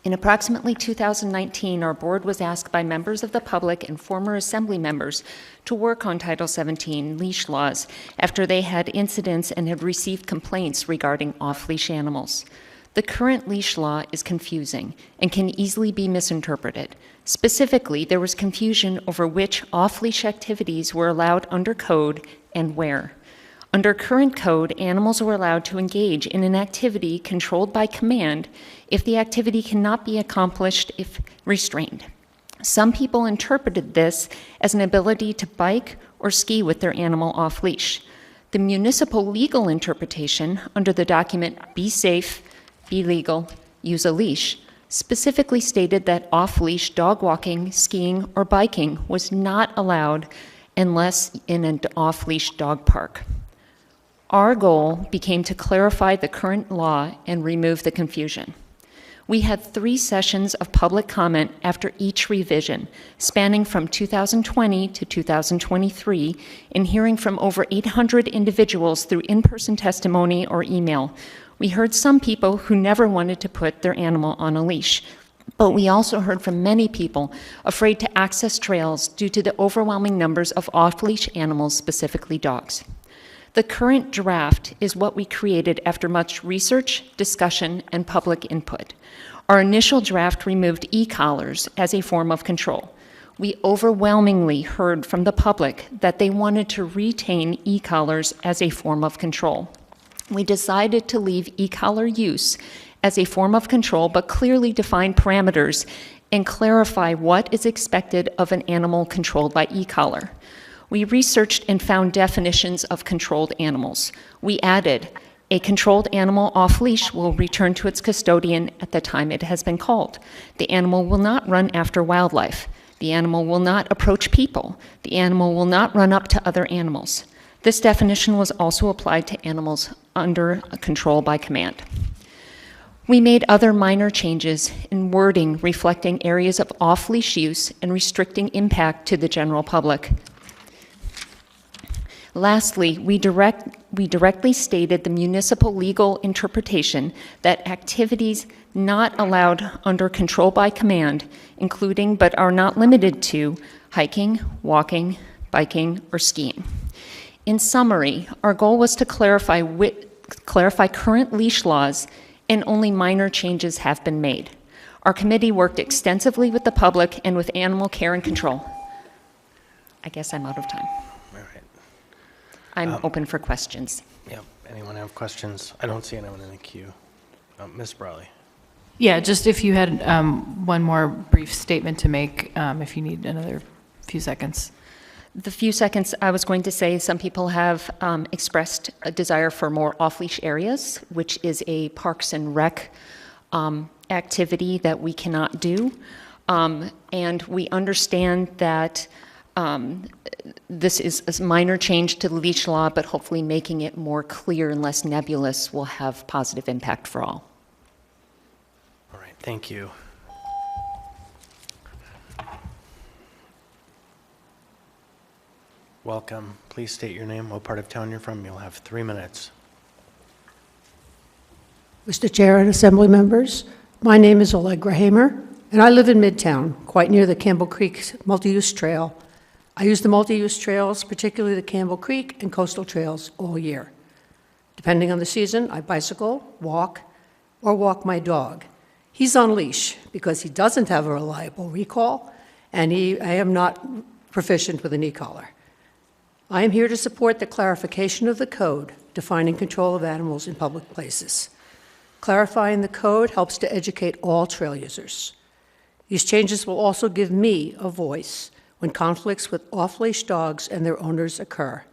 In approximately 2019, our board was asked by members of the public and former assembly members to work on Title 17 leash laws after they had incidents and had received complaints regarding off-leash animals. The current leash law is confusing and can easily be misinterpreted. Specifically, there was confusion over which off-leash activities were allowed under code and where. Under current code, animals were allowed to engage in an activity controlled by command if the activity cannot be accomplished if restrained. Some people interpreted this as an ability to bike or ski with their animal off-leash. The municipal legal interpretation under the document Be Safe, Be Legal, Use a Leash specifically stated that off-leash dog walking, skiing, or biking was not allowed unless in an off-leash dog park. Our goal became to clarify the current law and remove the confusion. We had 3 sessions of public comment after each revision, spanning from 2020 to 2023, and hearing from over 800 individuals through in-person testimony or email. We heard some people who never wanted to put their animal on a leash, but we also heard from many people afraid to access trails due to the overwhelming numbers of off-leash animals, specifically dogs. The current draft is what we created after much research, discussion, and public input. Our initial draft removed e-collars as a form of control. We overwhelmingly heard from the public that they wanted to retain e-collars as a form of control. We decided to leave e-collar use as a form of control, but clearly define parameters and clarify what is expected of an animal controlled by e-collar. We researched and found definitions of controlled animals. We added, a controlled animal off-leash will return to its custodian at the time it has been called. The animal will not run after wildlife. The animal will not approach people. The animal will not run up to other animals. This definition was also applied to animals under control by command. We made other minor changes in wording reflecting areas of off-leash use and restricting impact to the general public. Lastly, we directly stated the municipal legal interpretation that activities not allowed under control by command, including but are not limited to hiking, walking, biking, or skiing. In summary, our goal was to clarify current leash laws, and only minor changes have been made. Our committee worked extensively with the public and with animal care and control. I guess I'm out of time. I'm open for questions. Yeah, anyone have questions? I don't see anyone in the queue. Ms. Brawley. Yeah, just if you had one more brief statement to make, if you need another few seconds. The few seconds I was going to say, some people have expressed a desire for more off-leash areas, which is a Parks and Rec activity that we cannot do. And we understand that this is a minor change to the leash law, but hopefully making it more clear and less nebulous will have positive impact for all. All right, thank you. Welcome. Please state your name, what part of town you're from. You'll have 3 minutes. Mr. Chair and Assembly members, my name is Allegra Hamer, and I live in Midtown, quite near the Campbell Creek multi-use trail. I use the multi-use trails, particularly the Campbell Creek and coastal trails, all year. Depending on the season, I bicycle, walk, or walk my dog. He's on leash because he doesn't have a reliable recall, and I am not proficient with an e-collar. I am here to support the clarification of the code defining control of animals in public places. Clarifying the code helps to educate all trail users. These changes will also give me a voice when conflicts with off-leash dogs and their owners occur.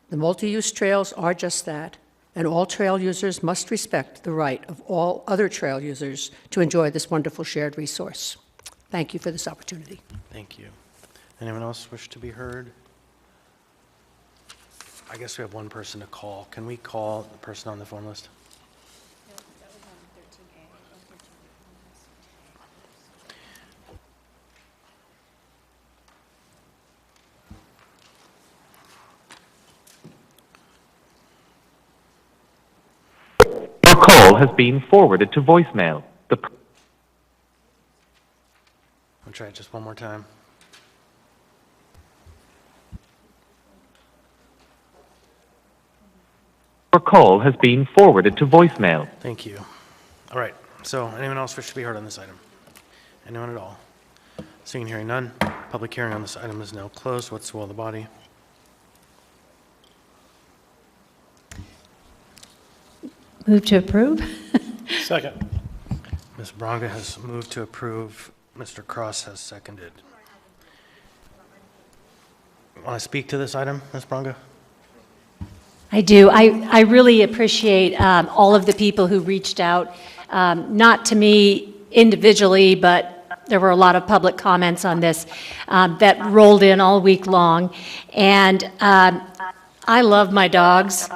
The multi-use trails are just that, and all trail users must respect the right of all other trail users to enjoy this wonderful shared resource. Thank you for this opportunity. Thank you. Anyone else wish to be heard? I guess we have one person to call. Can we call the person on the phone list? Your call has been forwarded to voicemail. I'll try it just one more time. Your call has been forwarded to voicemail. Thank you. All right, so anyone else wish to be heard on this item? Anyone at all? Seeing and hearing none, public hearing on this item is now closed. What's the will of the body? Move to approve? Second. Ms. Braga has moved to approve. Mr. Cross has seconded. Want to speak to this item, Ms. Braga? I do. I really appreciate all of the people who reached out, not to me individually, but there were a lot of public comments on this that rolled in all week long. And I love my dogs,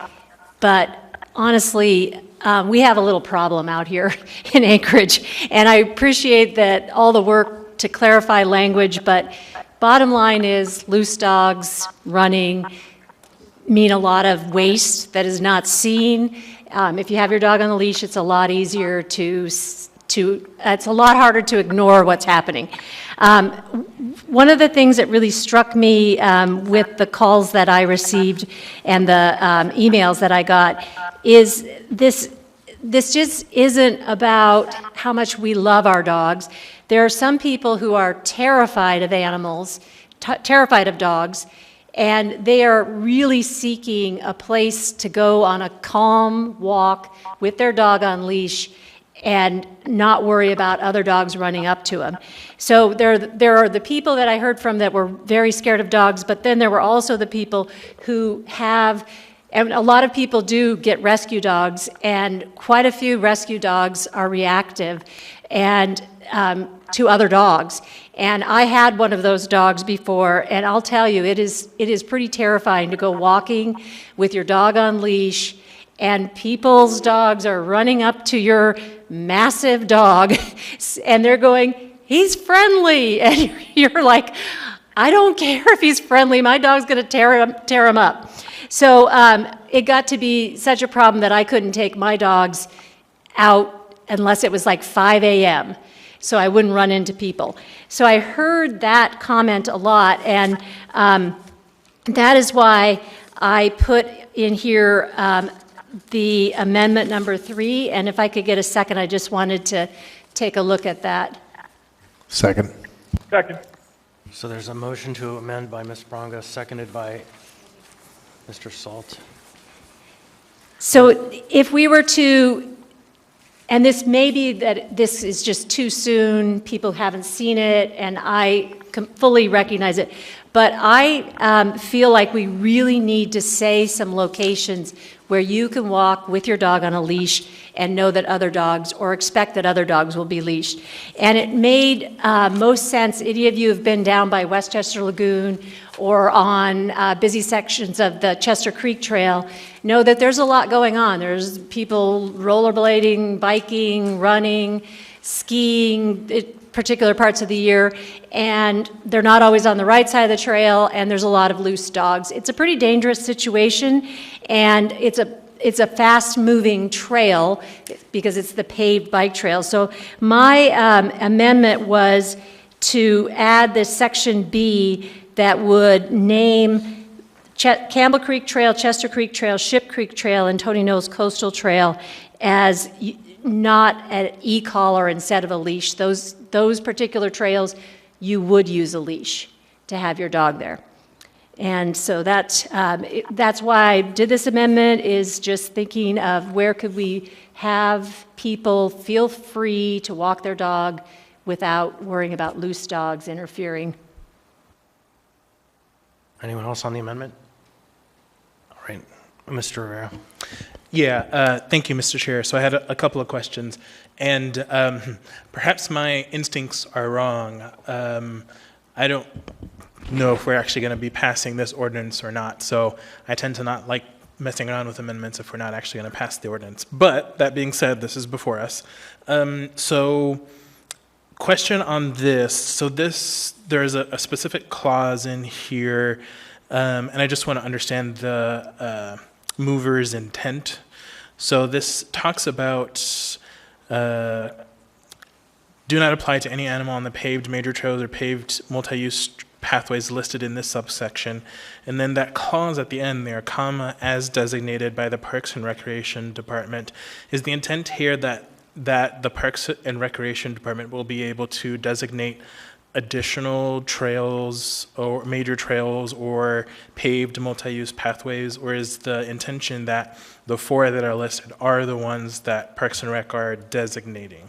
but honestly, we have a little problem out here in Anchorage. And I appreciate that all the work to clarify language, but bottom line is loose dogs running mean a lot of waste that is not seen. If you have your dog on the leash, it's a lot easier it's a lot harder to ignore what's happening. One of the things that really struck me with the calls that I received and the emails that I got is this just isn't about how much we love our dogs. There are some people who are terrified of animals, terrified of dogs, and they are really seeking a place to go on a calm walk with their dog on leash and not worry about other dogs running up to them. So there are the people that I heard from that were very scared of dogs, but then there were also the people who have, and a lot of people do get rescue dogs, and quite a few rescue dogs are reactive and to other dogs. And I had one of those dogs before, and I'll tell you, it is pretty terrifying to go walking with your dog on leash, and people's dogs are running up to your massive dog, and they're going, "He's friendly," and you're like, "I don't care if he's friendly. My dog's going to tear him up." So it got to be such a problem that I couldn't take my dogs out unless it was like 5 a.m., so I wouldn't run into people. So I heard that comment a lot, and that is why I put in here the amendment number 3, and if I could get a second, I just wanted to take a look at that. Second. Second. So there's a motion to amend by Ms. Braga, seconded by Mr. Salt. So if we were to, and this may be that this is just too soon, people haven't seen it, and I fully recognize it, but I feel like we really need to say some locations where you can walk with your dog on a leash and know that other dogs, or expect that other dogs will be leashed. And it made most sense. Any of you have been down by Westchester Lagoon or on busy sections of the Chester Creek Trail, know that there's a lot going on. There's people rollerblading, biking, running, skiing, particular parts of the year, and they're not always on the right side of the trail, and there's a lot of loose dogs. It's a pretty dangerous situation, and it's a fast-moving trail because it's the paved bike trail. So my amendment was to add this section B that would name Campbell Creek Trail, Chester Creek Trail, Ship Creek Trail, and Tony Knowles Coastal Trail as not an e-collar instead of a leash. Those particular trails, you would use a leash to have your dog there. And so that's why I did this amendment, is just thinking of where could we have people feel free to walk their dog without worrying about loose dogs interfering. Anyone else on the amendment? All right, Mr. Rivera. Yeah, thank you, Mr. Chair. So I had a couple of questions, and perhaps my instincts are wrong. I don't know if we're actually going to be passing this ordinance or not, so I tend to not like messing around with amendments if we're not actually going to pass the ordinance. But that being said, this is before us. So question on this. So there's a specific clause in here, and I just want to understand the mover's intent. So this talks about do not apply to any animal on the paved major trails or paved multi-use pathways listed in this subsection. And then that clause at the end there, comma, as designated by the Parks and Recreation Department. Is the intent here that the Parks and Recreation Department will be able to designate additional trails or major trails or paved multi-use pathways, or is the intention that the 4 that are listed are the ones that Parks and Rec are designating?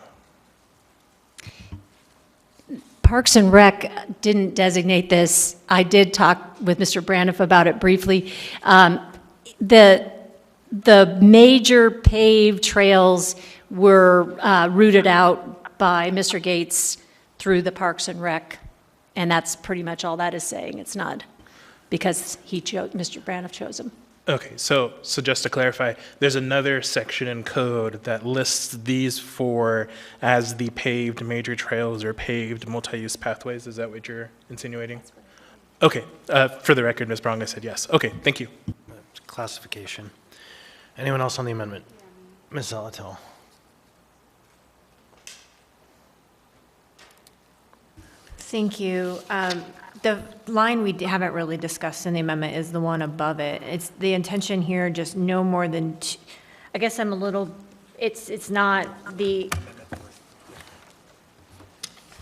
Parks and Rec didn't designate this. I did talk with Mr. Braniff about it briefly. The major paved trails were rooted out by Mr. Gates through the Parks and Rec, and that's pretty much all that is saying. It's not because Mr. Braniff chose them. Okay, so just to clarify, there's another section in code that lists these 4 as the paved major trails or paved multi-use pathways. Is that what you're insinuating? Okay, for the record, Ms. Brong, I said yes. Okay, thank you. Classification. Anyone else on the amendment? Ms. Zalatil. Thank you. The line we haven't really discussed in the amendment is the one above it. It's the intention here, just no more than, I guess I'm a little, it's not the,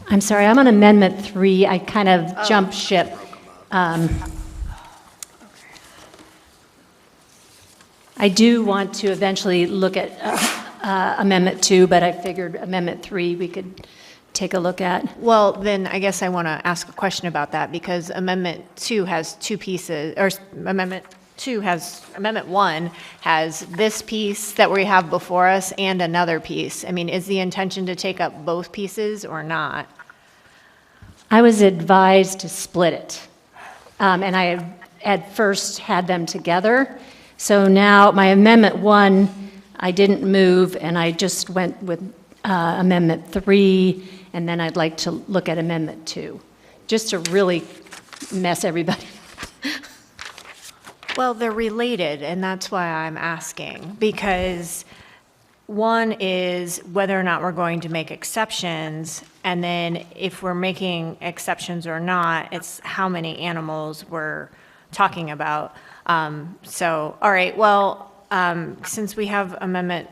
I'm sorry, I'm on Amendment 3. I kind of jumped ship. I do want to eventually look at Amendment 2, but I figured Amendment 3 we could take a look at. Well, then I guess I want to ask a question about that, because Amendment 2 has 2 pieces, or Amendment 1 has this piece that we have before us and another piece. I mean, is the intention to take up both pieces or not? I was advised to split it, and I at first had them together. So now my Amendment 1, I didn't move, and I just went with Amendment 3, and then I'd like to look at Amendment 2, just to really mess everybody. Well, they're related, and that's why I'm asking, because one is whether or not we're going to make exceptions, and then if we're making exceptions or not, it's how many animals we're talking about. So, all right, well, since we have Amendment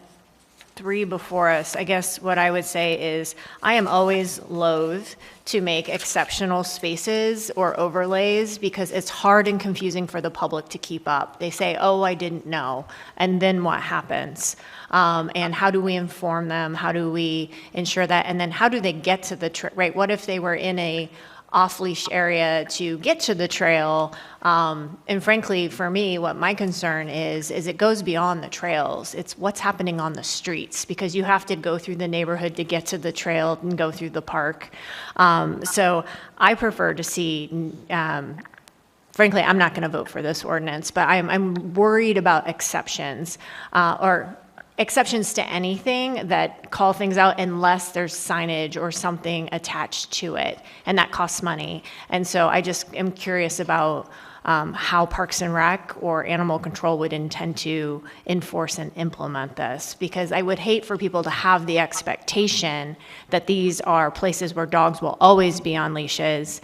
3 before us, I guess what I would say is I am always loath to make exceptional spaces or overlays because it's hard and confusing for the public to keep up. They say, oh, I didn't know, and then what happens? And how do we inform them? How do we ensure that? And then how do they get to the right? What if they were in a off-leash area to get to the trail? And frankly, for me, what my concern is it goes beyond the trails. It's what's happening on the streets, because you have to go through the neighborhood to get to the trail and go through the park. So I prefer to see, frankly, I'm not going to vote for this ordinance, but I'm worried about exceptions, or exceptions to anything that call things out unless there's signage or something attached to it, and that costs money. And so I just am curious about how Parks and Rec or Animal Control would intend to enforce and implement this, because I would hate for people to have the expectation that these are places where dogs will always be on leashes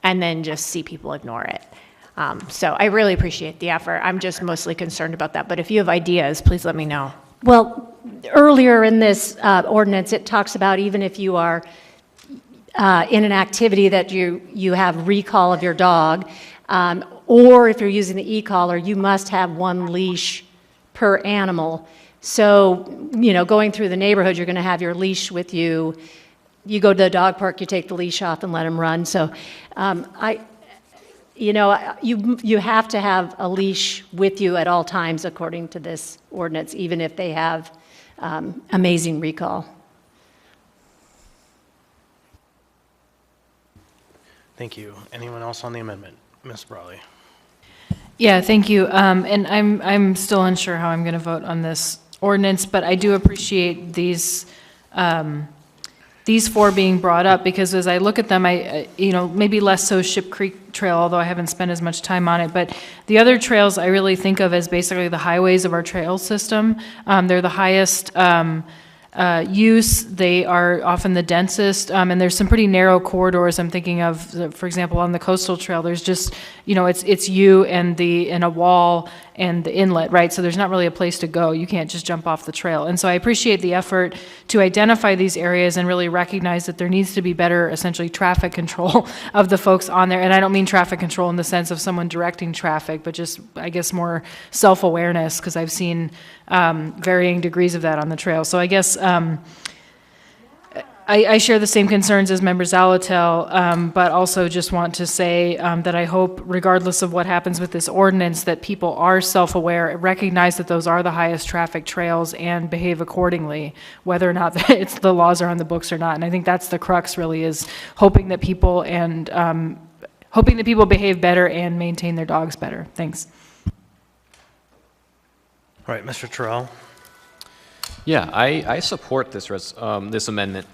and then just see people ignore it. So I really appreciate the effort. I'm just mostly concerned about that, but if you have ideas, please let me know. Well, earlier in this ordinance, it talks about even if you are in an activity that you have recall of your dog, or if you're using the e-collar, you must have 1 leash per animal. So, going through the neighborhood, you're going to have your leash with you. You go to the dog park, you take the leash off and let them run. So you know, you have to have a leash with you at all times according to this ordinance, even if they have amazing recall. Thank you. Anyone else on the amendment? Ms. Brawley. Yeah, thank you. And I'm still unsure how I'm going to vote on this ordinance, but I do appreciate these four being brought up, because as I look at them, you know, maybe less so Ship Creek Trail, although I haven't spent as much time on it, but the other trails I really think of as basically the highways of our trail system. They're the highest use, they are often the densest, and there's some pretty narrow corridors I'm thinking of. For example, on the coastal trail, there's just, you know, it's you and a wall and the inlet, right? So there's not really a place to go. You can't just jump off the trail. And so I appreciate the effort to identify these areas and really recognize that there needs to be better, essentially, traffic control of the folks on there. And I don't mean traffic control in the sense of someone directing traffic, but just, I guess, more self-awareness, because I've seen varying degrees of that on the trail. So I guess I share the same concerns as Member Zalatel, but also just want to say that I hope, regardless of what happens with this ordinance, that people are self-aware, recognize that those are the highest traffic trails, and behave accordingly, whether or not the laws are on the books or not. And I think that's the crux, really, is hoping that people behave better and maintain their dogs better. Thanks. All right, Mr. Terrell. Yeah, I support this this amendment.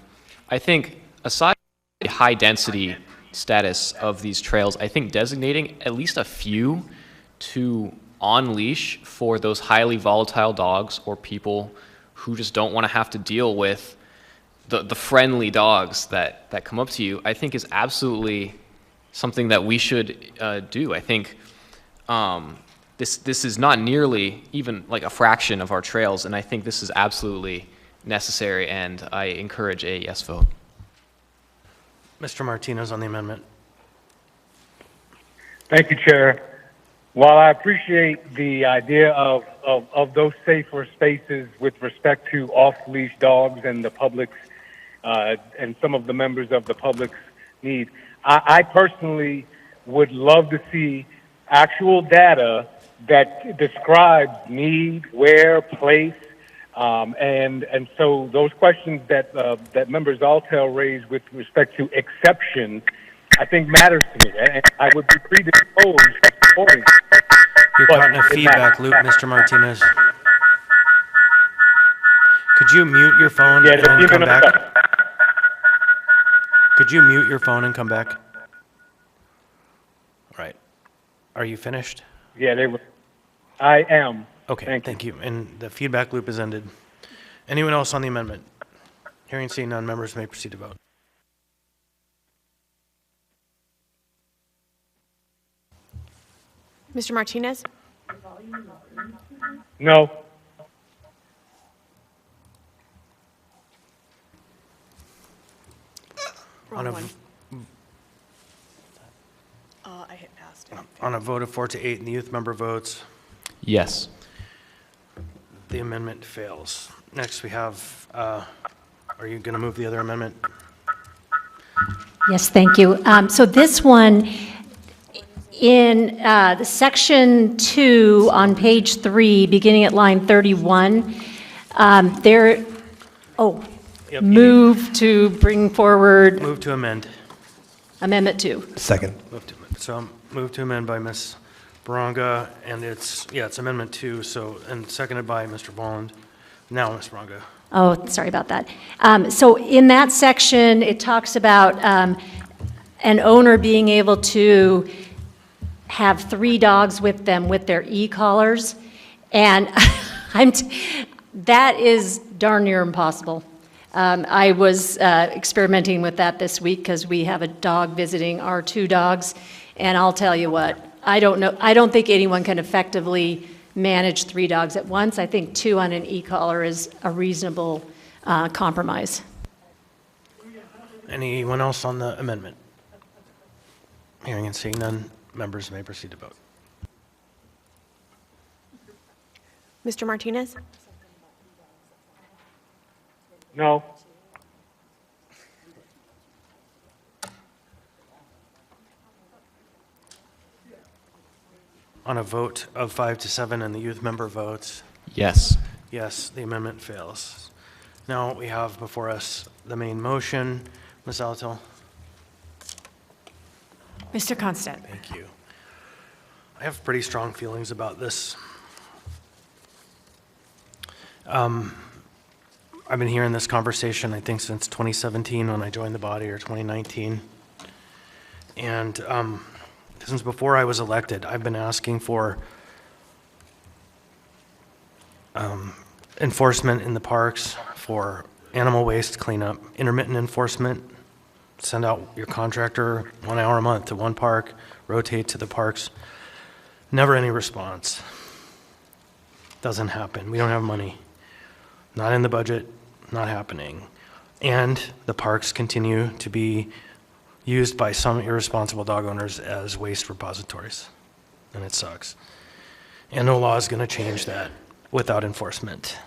I think, aside from the high-density status of these trails, I think designating at least a few to on-leash for those highly volatile dogs or people who just don't want to have to deal with the friendly dogs that come up to you, I think is absolutely something that we should do. I think this is not nearly even like a fraction of our trails, and I think this is absolutely necessary, and I encourage a yes vote. Mr. Martinez on the amendment. Thank you, Chair. While I appreciate the idea of those safer spaces with respect to off-leash dogs and the public's and some of the members of the public's need, I personally would love to see actual data that describes need, where, place, and so those questions that Member Zaltel raised with respect to exception, I think matters to me, and I would be predisposed to supporting it. You're caught in a feedback loop, Mr. Martinez. Could you mute your phone and then come back? Could you mute your phone and come back? All right. Are you finished? Yeah, they were. I am. Okay, thank you. And the feedback loop is ended. Anyone else on the amendment? Hearing seen none, members may proceed to vote. Mr. Martinez? No. I hit passed. On a vote of 4 to 8 and the youth member votes, Yes. the amendment fails. Next we have, are you going to move the other amendment? Yes, thank you. So this one, in the section 2 on page 3, beginning at line 31, move to bring forward Move to amend. Amendment 2. Second. Move to amend. So move to amend by Ms. Baranga, and it's Amendment 2, so, and seconded by Mr. Bolland. Now, Ms. Baranga. Oh, sorry about that. So in that section, it talks about an owner being able to have 3 dogs with them with their e-collars, and that is darn near impossible. I was experimenting with that this week because we have a dog visiting our 2 dogs, and I'll tell you what, I don't think anyone can effectively manage 3 dogs at once. I think 2 on an e-collar is a reasonable compromise. Anyone else on the amendment? Hearing and seeing none, members may proceed to vote. Mr. Martinez? No. on a vote of 5 to 7 and the youth member votes, Yes. yes, the amendment fails. Now we have before us the main motion. Ms. Zalatil? Mr. Constant. Thank you. I have pretty strong feelings about this. I've been hearing this conversation, I think, since 2017 when I joined the body, or 2019. And since before I was elected, I've been asking for enforcement in the parks, for animal waste cleanup, intermittent enforcement, send out your contractor 1 hour a month to one park, rotate to the parks. Never any response. Doesn't happen. We don't have money. Not in the budget, not happening. And the parks continue to be used by some irresponsible dog owners as waste repositories. And it sucks. And no law is going to change that without enforcement.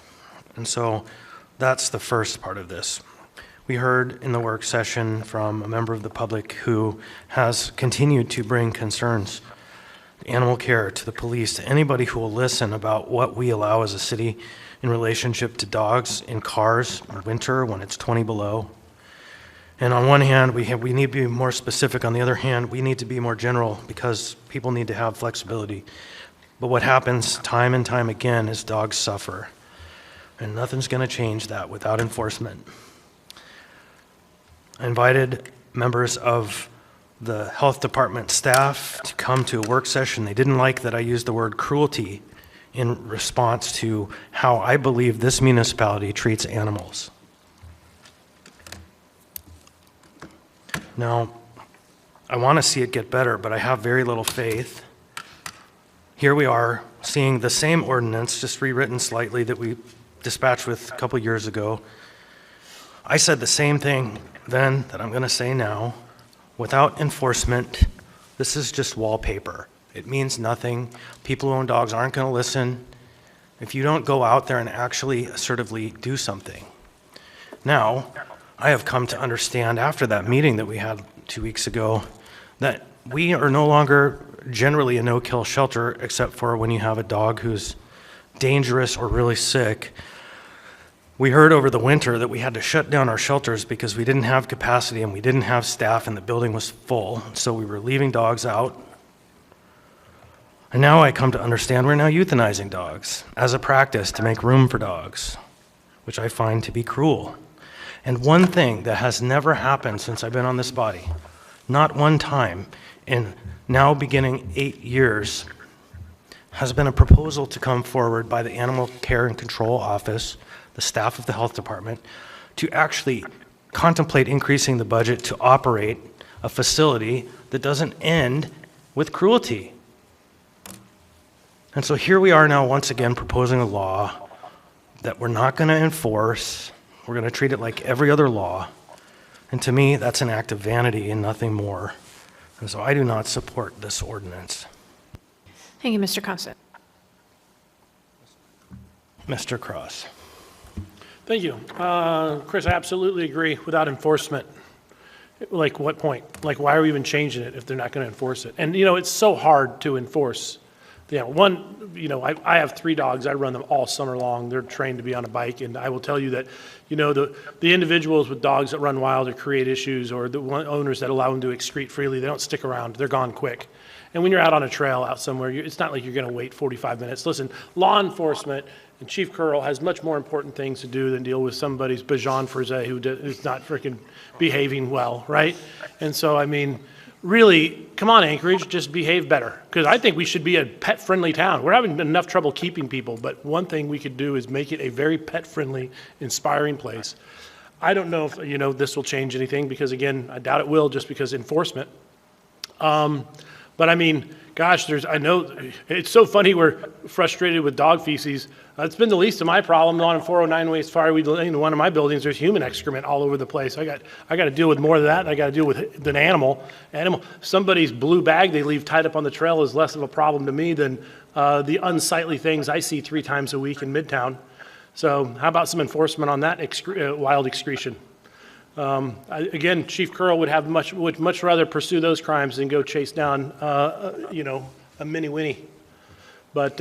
And so that's the first part of this. We heard in the work session from a member of the public who has continued to bring concerns to animal care, to the police, to anybody who will listen about what we allow as a city in relationship to dogs in cars in winter when it's 20 below. And on one hand, we need to be more specific. On the other hand, we need to be more general because people need to have flexibility. But what happens time and time again is dogs suffer. And nothing's going to change that without enforcement. I invited members of the health department staff to come to a work session. They didn't like that I used the word cruelty in response to how I believe this municipality treats animals. Now, I want to see it get better, but I have very little faith. Here we are, seeing the same ordinance, just rewritten slightly, that we dispatched with a couple years ago. I said the same thing then that I'm going to say now. Without enforcement, this is just wallpaper. It means nothing. People who own dogs aren't going to listen if you don't go out there and actually assertively do something. Now, I have come to understand after that meeting that we had 2 weeks ago that we are no longer generally a no-kill shelter except for when you have a dog who's dangerous or really sick. We heard over the winter that we had to shut down our shelters because we didn't have capacity and we didn't have staff and the building was full, so we were leaving dogs out. And now I come to understand we're now euthanizing dogs as a practice to make room for dogs, which I find to be cruel. And one thing that has never happened since I've been on this body, not one time in now beginning 8 years, has been a proposal to come forward by the Animal Care and Control Office, the staff of the health department, to actually contemplate increasing the budget to operate a facility that doesn't end with cruelty. And so here we are now once again proposing a law that we're not going to enforce. We're going to treat it like every other law. And to me, that's an act of vanity and nothing more. And so I do not support this ordinance. Thank you, Mr. Constant. Mr. Cross. Thank you. Chris, I absolutely agree. Without enforcement, like what point? Like, why are we even changing it if they're not going to enforce it? And, it's so hard to enforce. I have 3 dogs. I run them all summer long. They're trained to be on a bike. And I will tell you that, the individuals with dogs that run wild or create issues, or the owners that allow them to excrete freely, they don't stick around. They're gone quick. And when you're out on a trail out somewhere, it's not like you're going to wait 45 minutes. Listen, law enforcement and Chief Curl has much more important things to do than deal with somebody's Bajan Frise who's not freaking behaving well, right? And so, really, come on, Anchorage, just behave better. Because I think we should be a pet-friendly town. We're having enough trouble keeping people, but one thing we could do is make it a very pet-friendly, inspiring place. I don't know if, this will change anything, because again, I doubt it will, just because enforcement. But gosh, I know, it's so funny we're frustrated with dog feces. It's been the least of my problem. On 409 West Fire, in one of my buildings, there's human excrement all over the place. I got to deal with more of that than I got to deal with an animal. Somebody's blue bag they leave tied up on the trail is less of a problem to me than the unsightly things I see 3 times a week in Midtown. So how about some enforcement on that wild excretion? Again, Chief Curl would much rather pursue those crimes than go chase down, a mini Winnie. But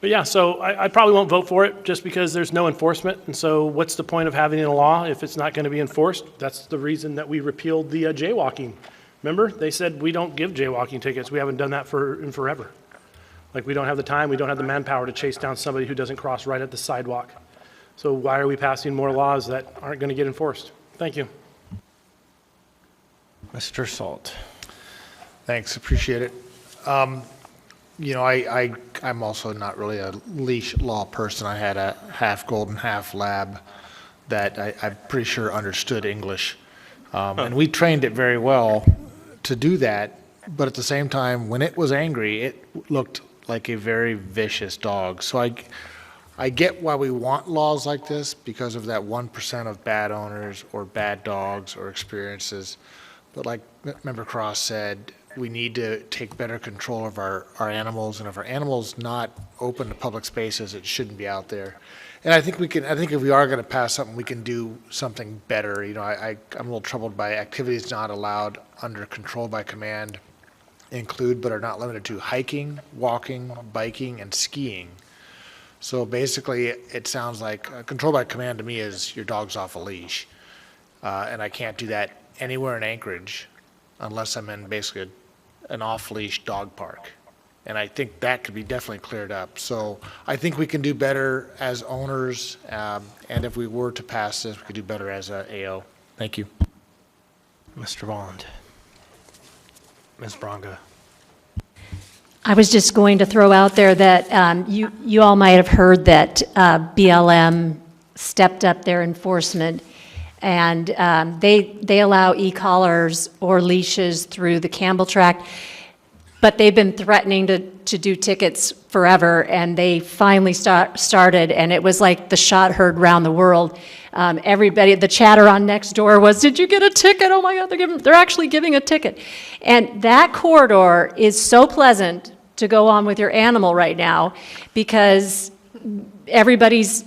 yeah, so I probably won't vote for it just because there's no enforcement. And so what's the point of having a law if it's not going to be enforced? That's the reason that we repealed the jaywalking. Remember, they said we don't give jaywalking tickets. We haven't done that in forever. Like, we don't have the time, we don't have the manpower to chase down somebody who doesn't cross right at the sidewalk. So why are we passing more laws that aren't going to get enforced? Thank you. Mr. Salt. Thanks, appreciate it. You know, I'm also not really a leash law person. I had a half golden, half lab that I'm pretty sure understood English. And we trained it very well to do that, but at the same time, when it was angry, it looked like a very vicious dog. So I get why we want laws like this, because of that 1% of bad owners or bad dogs or experiences. But like Member Cross said, we need to take better control of our animals, and if our animal's not open to public spaces, it shouldn't be out there. And I think if we are going to pass something, we can do something better. You know, I'm a little troubled by activities not allowed under control by command include but are not limited to hiking, walking, biking, and skiing. So basically, it sounds like control by command to me is your dog's off a leash. And I can't do that anywhere in Anchorage unless I'm in basically an off-leash dog park. And I think that could be definitely cleared up. So I think we can do better as owners, and if we were to pass this, we could do better as a AO. Thank you. Mr. Volland. Ms. Braga. I was just going to throw out there that you all might have heard that BLM stepped up their enforcement, and they allow e-collars or leashes through the Campbell Tract, but they've been threatening to do tickets forever, and they finally started, and it was like the shot heard around the world. Everybody, the chatter on Nextdoor was, "Did you get a ticket? Oh my God, they're actually giving a ticket." And that corridor is so pleasant to go on with your animal right now, because everybody's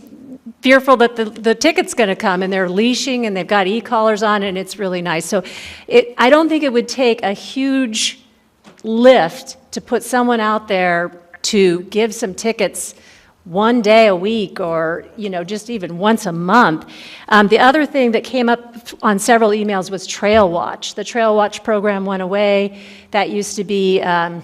fearful that the ticket's going to come, and they're leashing, and they've got e-collars on, and it's really nice. So I don't think it would take a huge lift to put someone out there to give some tickets one day a week, or just even once a month. The other thing that came up on several emails was Trail Watch. The Trail Watch program went away. That used to be a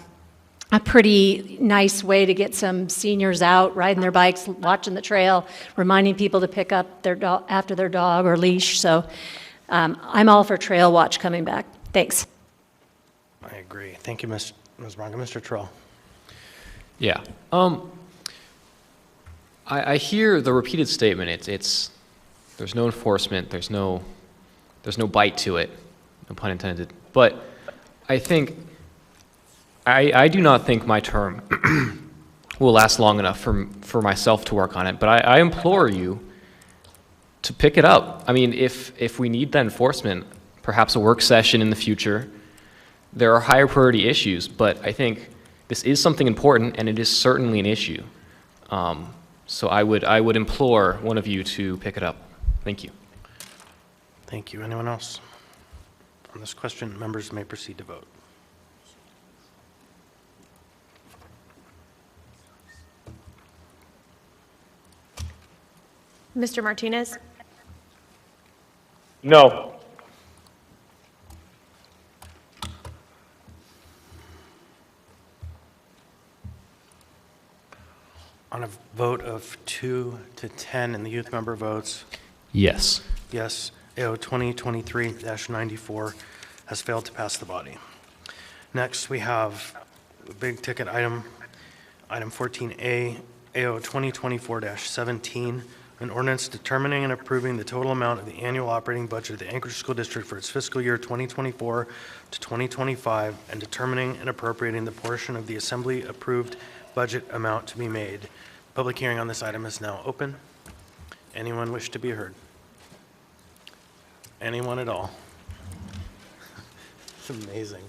pretty nice way to get some seniors out riding their bikes, watching the trail, reminding people to pick up their dog after their dog or leash. So I'm all for Trail Watch coming back. Thanks. I agree. Thank you, Ms. Braga. Mr. Trull. Yeah. I hear the repeated statement. It's there's no enforcement. There's no bite to it. No pun intended. But I think I do not think my term will last long enough for myself to work on it. But I implore you to pick it up. I mean, if we need that enforcement, perhaps a work session in the future. There are higher priority issues, but I think this is something important, and it is certainly an issue. So I would implore one of you to pick it up. Thank you. Thank you. Anyone else? On this question, members may proceed to vote. Mr. Martinez? No. On a vote of 2 to 10 in the youth member votes, Yes. yes, AO 2023-94 has failed to pass the body. Next, we have the big ticket item 14A, AO 2024-17, an ordinance determining and approving the total amount of the annual operating budget of the Anchorage School District for its fiscal year 2024 to 2025, and determining and appropriating the portion of the Assembly approved budget amount to be made. Public hearing on this item is now open. Anyone wish to be heard? Anyone at all? It's amazing.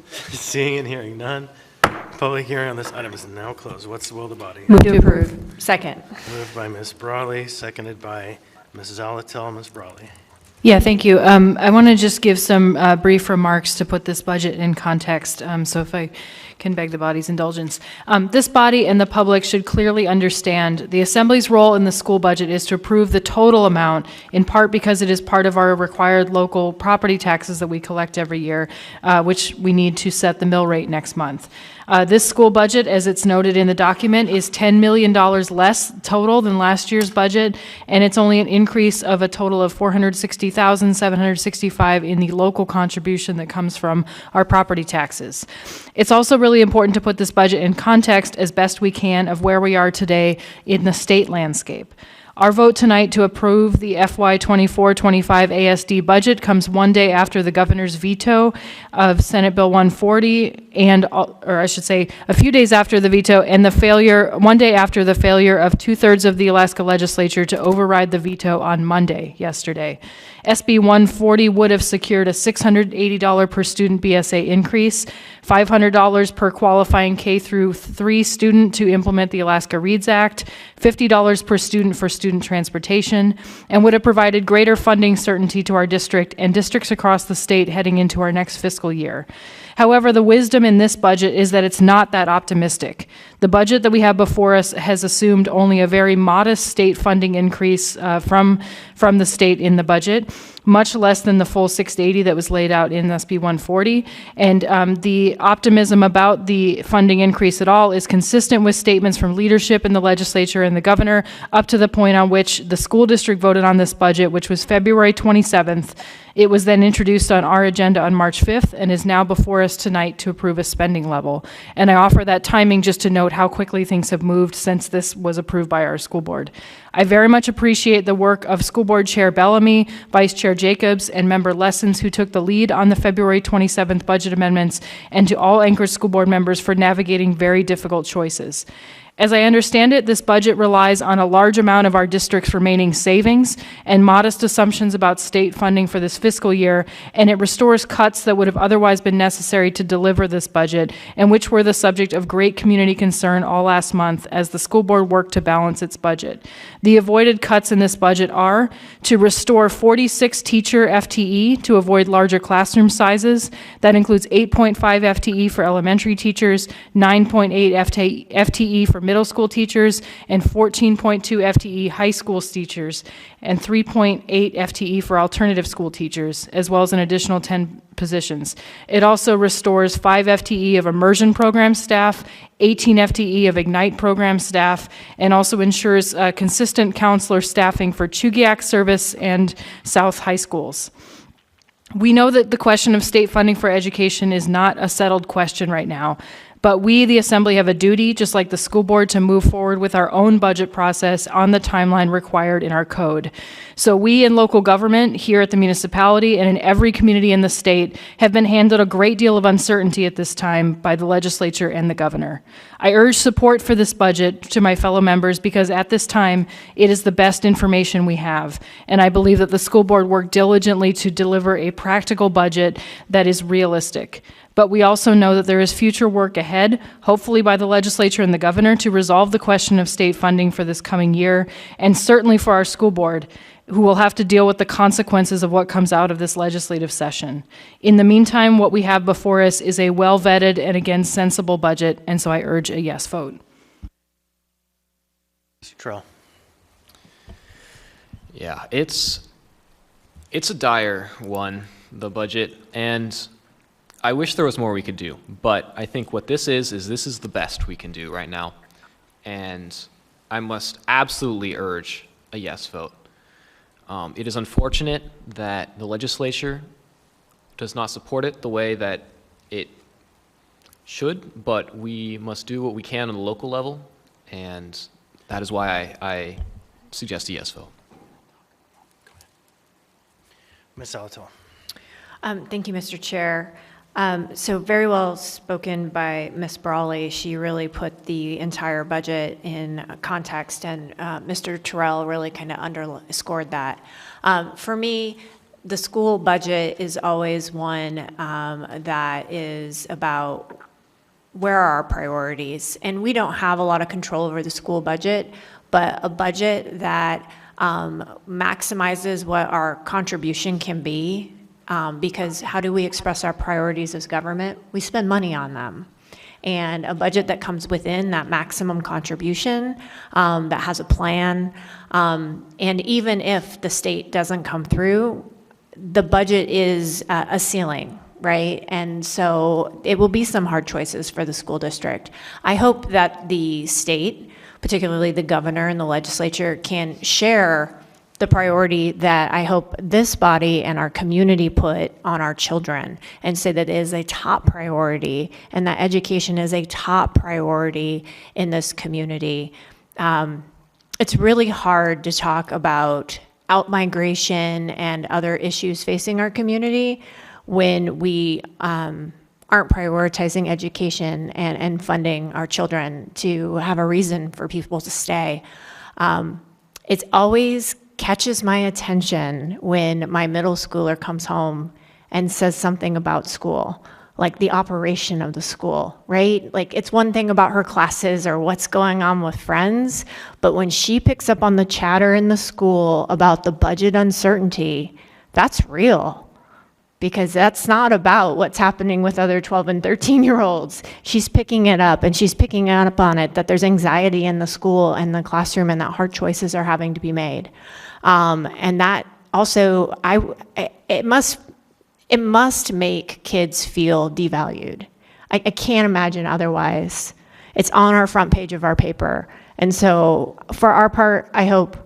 Seeing and hearing none. Public hearing on this item is now closed. What's the will of the body? Move to approve. Second. Moved by Ms. Brawley, seconded by Ms. Zalatel. Ms. Brawley. Yeah, thank you. I want to just give some brief remarks to put this budget in context, so if I can beg the body's indulgence. This body and the public should clearly understand the Assembly's role in the school budget is to approve the total amount, in part because it is part of our required local property taxes that we collect every year, which we need to set the mill rate next month. This school budget, as it's noted in the document, is $10 million less total than last year's budget, and it's only an increase of a total of $460,765 in the local contribution that comes from our property taxes. It's also really important to put this budget in context as best we can of where we are today in the state landscape. Our vote tonight to approve the FY 24-25 ASD budget comes one day after the governor's veto of Senate Bill 140, and, or I should say, a few days after the veto, and one day after the failure of 2/3 of the Alaska legislature to override the veto on Monday, yesterday. SB 140 would have secured a $680 per student BSA increase, $500 per qualifying K-3 student to implement the Alaska Reads Act, $50 per student for student transportation, and would have provided greater funding certainty to our district and districts across the state heading into our next fiscal year. However, the wisdom in this budget is that it's not that optimistic. The budget that we have before us has assumed only a very modest state funding increase from the state in the budget, much less than the full $680 that was laid out in SB 140. And the optimism about the funding increase at all is consistent with statements from leadership in the legislature and the governor up to the point on which the school district voted on this budget, which was February 27th. It was then introduced on our agenda on March 5th and is now before us tonight to approve a spending level. And I offer that timing just to note how quickly things have moved since this was approved by our school board. I very much appreciate the work of School Board Chair Bellamy, Vice Chair Jacobs, and Member Lessons who took the lead on the February 27th budget amendments, and to all Anchorage School Board members for navigating very difficult choices. As I understand it, this budget relies on a large amount of our district's remaining savings and modest assumptions about state funding for this fiscal year, and it restores cuts that would have otherwise been necessary to deliver this budget, and which were the subject of great community concern all last month as the school board worked to balance its budget. The avoided cuts in this budget are to restore 46 teacher FTE to avoid larger classroom sizes. That includes 8.5 FTE for elementary teachers, 9.8 FTE for middle school teachers, and 14.2 FTE high school teachers, and 3.8 FTE for alternative school teachers, as well as an additional 10 positions. It also restores 5 FTE of immersion program staff, 18 FTE of Ignite program staff, and also ensures consistent counselor staffing for Chugiak service and South high schools. We know that the question of state funding for education is not a settled question right now. But we, the Assembly, have a duty, just like the school board, to move forward with our own budget process on the timeline required in our code. So we in local government, here at the municipality and in every community in the state, have been handed a great deal of uncertainty at this time by the legislature and the governor. I urge support for this budget to my fellow members because at this time, it is the best information we have. And I believe that the school board worked diligently to deliver a practical budget that is realistic. But we also know that there is future work ahead, hopefully by the legislature and the governor, to resolve the question of state funding for this coming year, and certainly for our school board, who will have to deal with the consequences of what comes out of this legislative session. In the meantime, what we have before us is a well-vetted and, again, sensible budget, and so I urge a yes vote. Mr. Terrell. Yeah, it's a dire one, the budget, and I wish there was more we could do, but I think what this is this is the best we can do right now. And I must absolutely urge a yes vote. It is unfortunate that the legislature does not support it the way that it should, but we must do what we can on the local level, and that is why I suggest a yes vote. Ms. Alato. Thank you, Mr. Chair. So very well spoken by Ms. Brawley. She really put the entire budget in context, and Mr. Terrell really kind of underscored that. For me, the school budget is always one that is about where are our priorities. And we don't have a lot of control over the school budget, but a budget that maximizes what our contribution can be, because how do we express our priorities as government? We spend money on them. And a budget that comes within that maximum contribution, that has a plan, and even if the state doesn't come through, the budget is a ceiling, right? And so it will be some hard choices for the school district. I hope that the state, particularly the governor and the legislature, can share the priority that I hope this body and our community put on our children, and say that it is a top priority and that education is a top priority in this community. It's really hard to talk about outmigration and other issues facing our community when we aren't prioritizing education and funding our children to have a reason for people to stay. It's always catches my attention when my middle schooler comes home and says something about school, like the operation of the school, right? Like, it's one thing about her classes or what's going on with friends, but when she picks up on the chatter in the school about the budget uncertainty, that's real. Because that's not about what's happening with other 12 and 13-year-olds. She's picking it up, and she's picking up on it, that there's anxiety in the school and the classroom, and that hard choices are having to be made. And that also, it must make kids feel devalued. I can't imagine otherwise. It's on our front page of our paper. And so for our part, I hope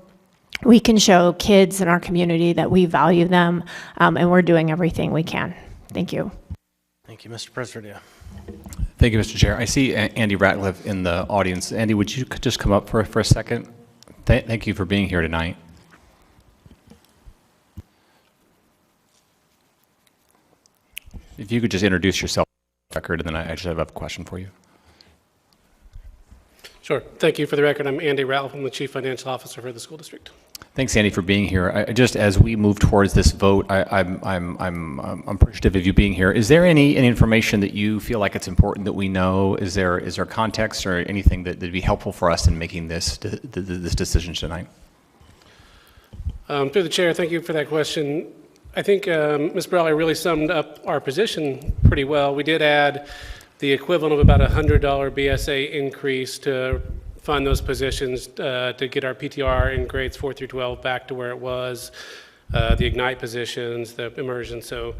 we can show kids in our community that we value them, and we're doing everything we can. Thank you. Thank you, Mr. President. Thank you, Mr. Chair. I see Andy Ratcliffe in the audience. Andy, would you just come up for a second? Thank you for being here tonight. If you could just introduce yourself, record, and then I just have a question for you. Sure. Thank you. For the record, I'm Andy Ratcliffe. I'm the Chief Financial Officer for the school district. Thanks, Andy, for being here. Just as we move towards this vote, I'm appreciative of you being here. Is there any information that you feel like it's important that we know? Is there context or anything that would be helpful for us in making this decision tonight? Through the chair, thank you for that question. I think Ms. Brawley really summed up our position pretty well. We did add the equivalent of about a $100 BSA increase to fund those positions to get our PTR in grades 4 through 12 back to where it was, the Ignite positions, the immersion. So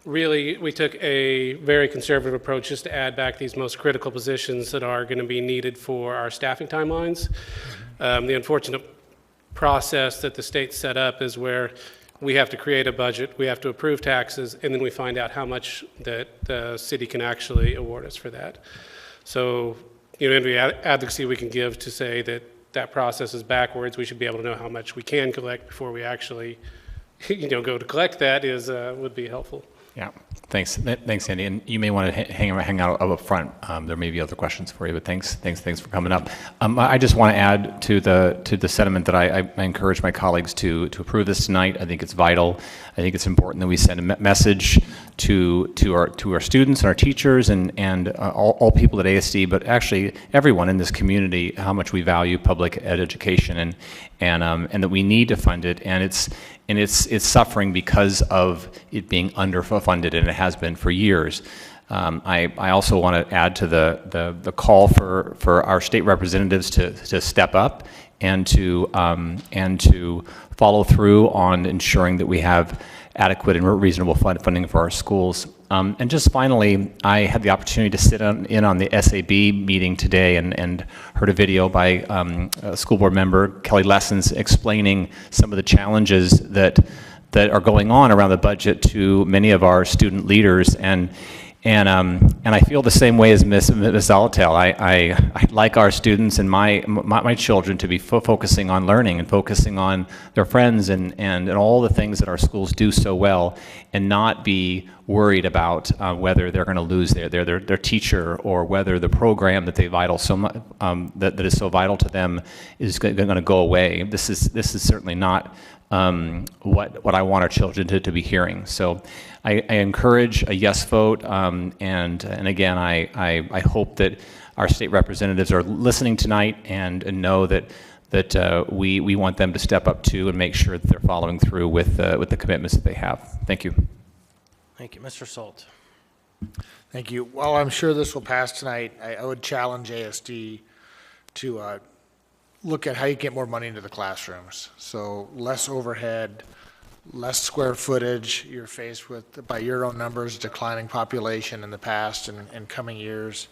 really, we took a very conservative approach just to add back these most critical positions that are going to be needed for our staffing timelines. The unfortunate process that the state set up is where we have to create a budget, we have to approve taxes, and then we find out how much that the city can actually award us for that. So, any advocacy we can give to say that that process is backwards, we should be able to know how much we can collect before we actually, go to collect that would be helpful. Yeah, thanks, Andy. And you may want to hang out up front. There may be other questions for you, but thanks for coming up. I just want to add to the sentiment that I encourage my colleagues to approve this tonight. I think it's vital. I think it's important that we send a message to our students and our teachers and all people at ASD, but actually everyone in this community, how much we value public education and that we need to fund it. And it's suffering because of it being underfunded, and it has been for years. I also want to add to the call for our state representatives to step up and to follow through on ensuring that we have adequate and reasonable funding for our schools. And just finally, I had the opportunity to sit in on the SAB meeting today and heard a video by a school board member, Kelly Lessons, explaining some of the challenges that are going on around the budget to many of our student leaders. And I feel the same way as Ms. Zalatel. I like our students and my children to be focusing on learning and focusing on their friends and all the things that our schools do so well, and not be worried about whether they're going to lose their teacher, or whether the program that they vital so much that is so vital to them is going to go away. This is certainly not what I want our children to be hearing. So I encourage a yes vote, and again, I hope that our state representatives are listening tonight and know that that we want them to step up to and make sure that they're following through with the commitments that they have. Thank you. Thank you. Mr. Salt. Thank you. While I'm sure this will pass tonight, I would challenge ASD to look at how you get more money into the classrooms. So less overhead, less square footage. You're faced with, by your own numbers, declining population in the past and coming years.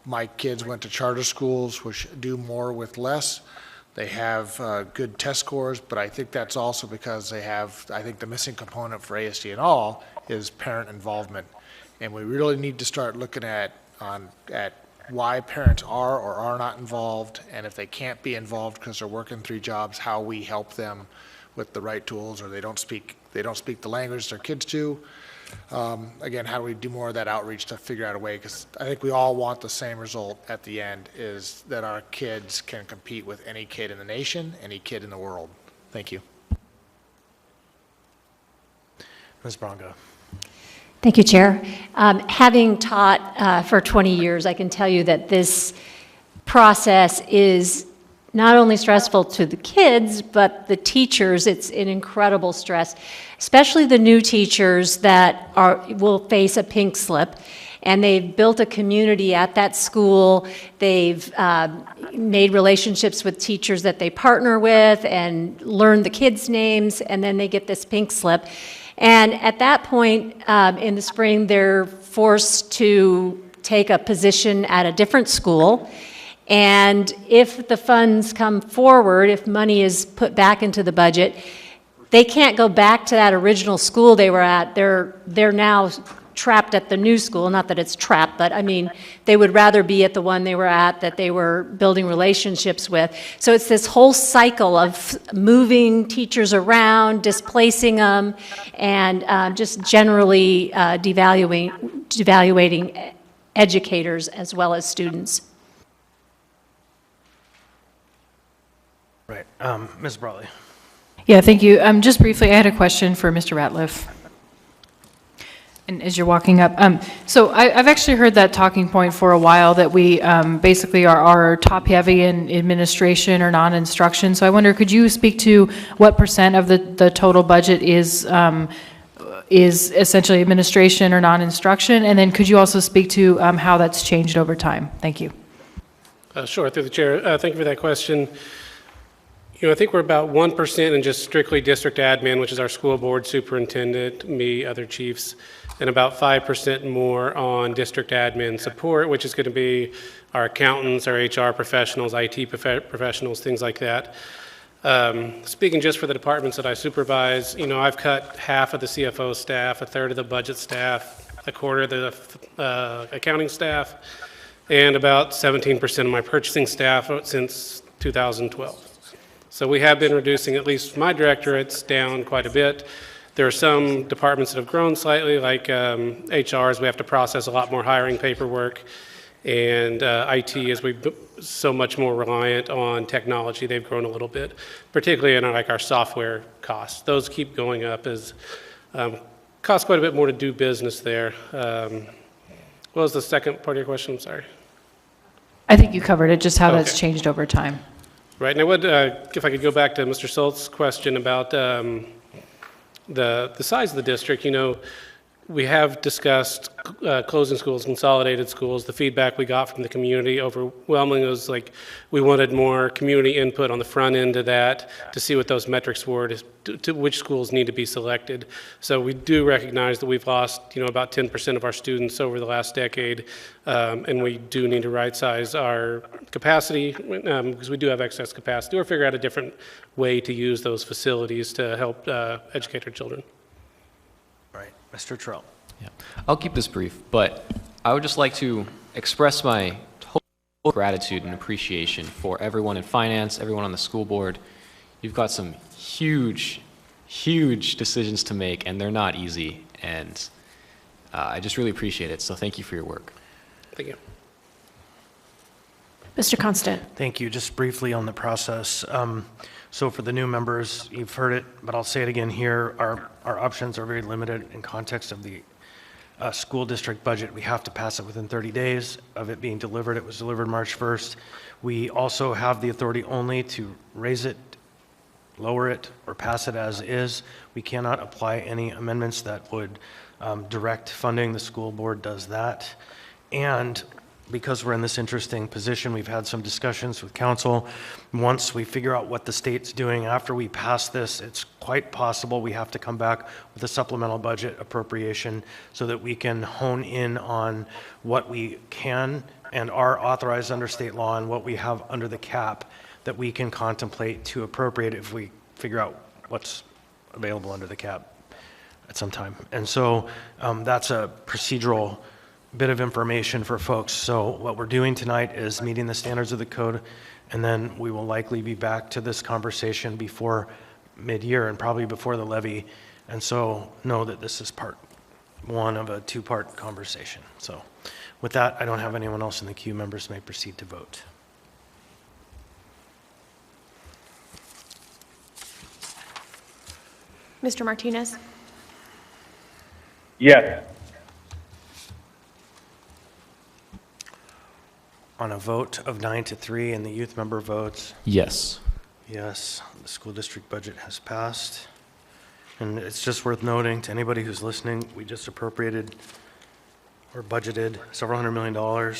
My kids went to charter schools, which do more with less. They have good test scores, but I think that's also because they have, I think the missing component for ASD and all is parent involvement. And we really need to start looking at why parents are or are not involved, and if they can't be involved because they're working 3 jobs, how we help them with the right tools, or they don't speak the language their kids do. Again, how do we do more of that outreach to figure out a way, because I think we all want the same result at the end, is that our kids can compete with any kid in the nation, any kid in the world. Thank you. Ms. Bronco. Thank you, Chair. Having taught for 20 years, I can tell you that this process is not only stressful to the kids, but the teachers. It's an incredible stress, especially the new teachers that will face a pink slip. And they've built a community at that school. They've made relationships with teachers that they partner with and learn the kids' names, and then they get this pink slip. And at that point in the spring, they're forced to take a position at a different school. And if the funds come forward, if money is put back into the budget, they can't go back to that original school they were at. They're now trapped at the new school. Not that it's trapped, but I mean, they would rather be at the one they were at that they were building relationships with. So it's this whole cycle of moving teachers around, displacing them, and just generally devaluating educators as well as students. Right. Ms. Brawley. Yeah, thank you. Just briefly, I had a question for Mr. Ratliff. And as you're walking up, so I've actually heard that talking point for a while, that we basically are top-heavy in administration or non-instruction. So I wonder, could you speak to what % of the total budget is essentially administration or non-instruction? And then could you also speak to how that's changed over time? Thank you. Sure, through the chair. Thank you for that question. You know, I think we're about 1% in just strictly district admin, which is our school board superintendent, me, other chiefs, and about 5% more on district admin support, which is going to be our accountants, our HR professionals, IT professionals, things like that. Speaking just for the departments that I supervise, you know, I've cut half of the CFO staff, a third of the budget staff, a quarter of the accounting staff, and about 17% of my purchasing staff since 2012. So we have been reducing, at least my directorates, down quite a bit. There are some departments that have grown slightly, like HRs. We have to process a lot more hiring paperwork. And IT, as we've so much more reliant on technology, they've grown a little bit, particularly in our software costs. Those keep going up as costs quite a bit more to do business there. What was the second part of your question? I'm sorry. I think you covered it, just how that's changed over time. Right, and I would, if I could go back to Mr. Saltz's question about the size of the district, you know, we have discussed closing schools, consolidated schools. The feedback we got from the community overwhelmingly was like we wanted more community input on the front end of that to see what those metrics were, to which schools need to be selected. So we do recognize that we've lost, you know, about 10% of our students over the last decade, and we do need to right-size our capacity because we do have excess capacity, or figure out a different way to use those facilities to help educate our children. Right. Mr. Terrell. Yeah. I'll keep this brief, but I would just like to express my total gratitude and appreciation for everyone in finance, everyone on the school board. You've got some huge, huge decisions to make, and they're not easy, and I just really appreciate it, so thank you for your work. Thank you. Mr. Constant. Thank you. Just briefly on the process. So for the new members, you've heard it, but I'll say it again here. Our options are very limited in context of the school district budget, we have to pass it within 30 days of it being delivered. It was delivered March 1st. We also have the authority only to raise it, lower it, or pass it as is. We cannot apply any amendments that would direct funding. The school board does that. And because we're in this interesting position, we've had some discussions with council. Once we figure out what the state's doing after we pass this, it's quite possible we have to come back with a supplemental budget appropriation so that we can hone in on what we can and are authorized under state law and what we have under the cap that we can contemplate to appropriate if we figure out what's available under the cap at some time. And so that's a procedural bit of information for folks. So what we're doing tonight is meeting the standards of the code, and then we will likely be back to this conversation before mid-year and probably before the levy. And so know that this is part one of a two-part conversation. So with that, I don't have anyone else in the queue. Members may proceed to vote. Mr. Martinez? Yes. On a vote of 9-3 and the youth member votes Yes. yes, the school district budget has passed. And it's just worth noting to anybody who's listening, we just appropriated or budgeted several $100 million,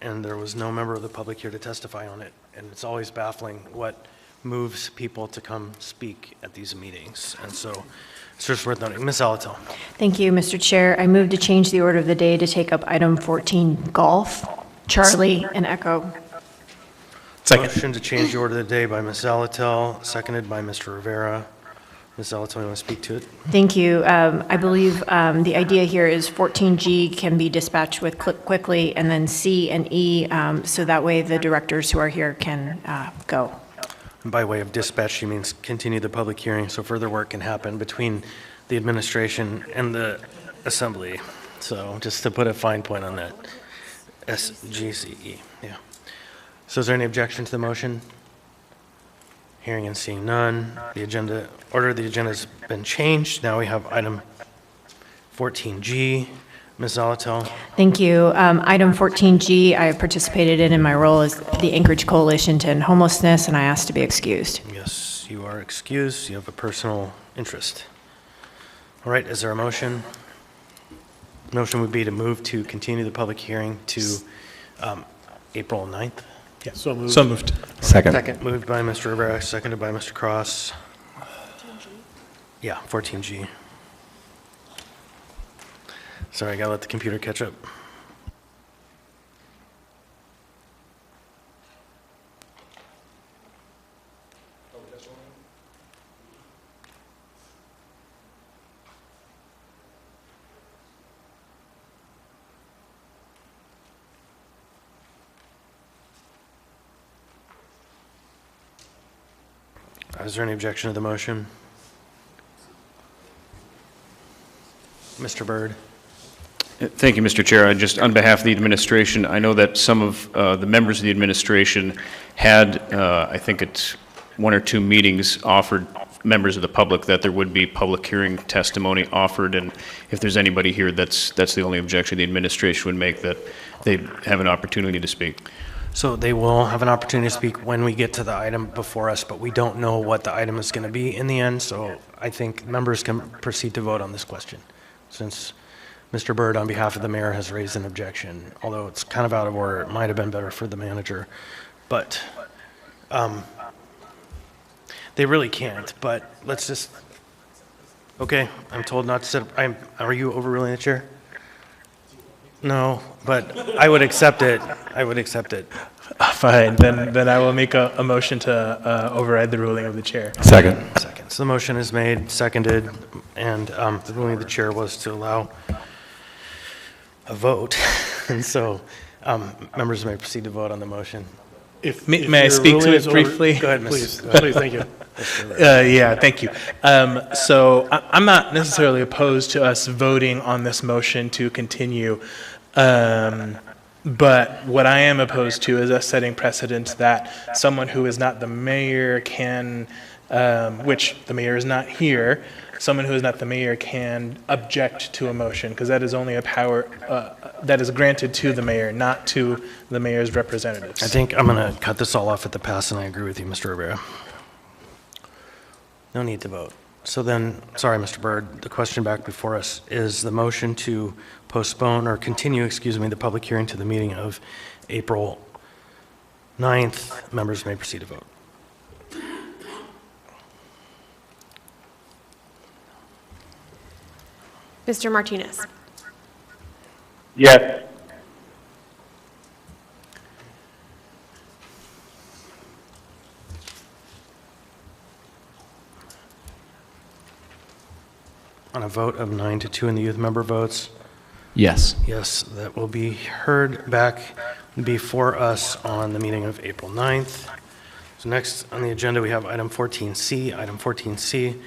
and there was no member of the public here to testify on it. And it's always baffling what moves people to come speak at these meetings. And so it's just worth noting. Ms. Alatel. Thank you, Mr. Chair. I move to change the order of the day to take up item 14, golf. Charlie and Echo. Second. Motion to change the order of the day by Ms. Alatel, seconded by Mr. Rivera. Ms. Alatel, you want to speak to it? Thank you. I believe the idea here is 14G can be dispatched with quickly, and then C and E, so that way the directors who are here can go. And by way of dispatch, she means continue the public hearing so further work can happen between the administration and the assembly. So just to put a fine point on that. SGCE, yeah. So is there any objection to the motion? Hearing and seeing none, the order of the agenda has been changed. Now we have item 14G. Ms. Alatel. Thank you. Item 14G, I have participated in my role as the Anchorage Coalition to End Homelessness, and I ask to be excused. Yes, you are excused. You have a personal interest. All right, is there a motion? Motion would be to move to continue the public hearing to April 9th. Yeah, so moved. So moved. Second. Second, moved by Mr. Rivera, seconded by Mr. Cross. Yeah, 14G. Sorry, I gotta let the computer catch up. Is there any objection to the motion? Mr. Byrd. Thank you, Mr. Chair. Just on behalf of the administration, I know that some of the members of the administration had, I think it's one or two meetings, offered members of the public that there would be public hearing testimony offered, and if there's anybody here, that's the only objection the administration would make, that they have an opportunity to speak. So they will have an opportunity to speak when we get to the item before us, but we don't know what the item is going to be in the end, so I think members can proceed to vote on this question. Since Mr. Byrd, on behalf of the mayor, has raised an objection, although it's kind of out of order, it might have been better for the manager, but they really can't, but let's just, okay, I'm told not to sit, are you overruling the chair? No, but I would accept it. I would accept it. Fine, then I will make a motion to override the ruling of the chair. Second. Second. So the motion is made, seconded, and the ruling of the chair was to allow a vote. And so members may proceed to vote on the motion. May I speak to it briefly? Go ahead, Please, Go ahead. please, thank you. Yeah, thank you. So I'm not necessarily opposed to us voting on this motion to continue, but what I am opposed to is us setting precedent that someone who is not the mayor can, which the mayor is not here, someone who is not the mayor can object to a motion, because that is only a power that is granted to the mayor, not to the mayor's representatives. I think I'm going to cut this all off at the pass, and I agree with you, Mr. Rivera. No need to vote. So then, sorry, Mr. Byrd, the question back before us is the motion to postpone or continue, excuse me, the public hearing to the meeting of April 9th. Members may proceed to vote. Mr. Martinez. Yes. On a vote of 9-2 and the youth member votes, Yes. yes, that will be heard back before us on the meeting of April 9th. So next on the agenda, we have item 14C. Item 14C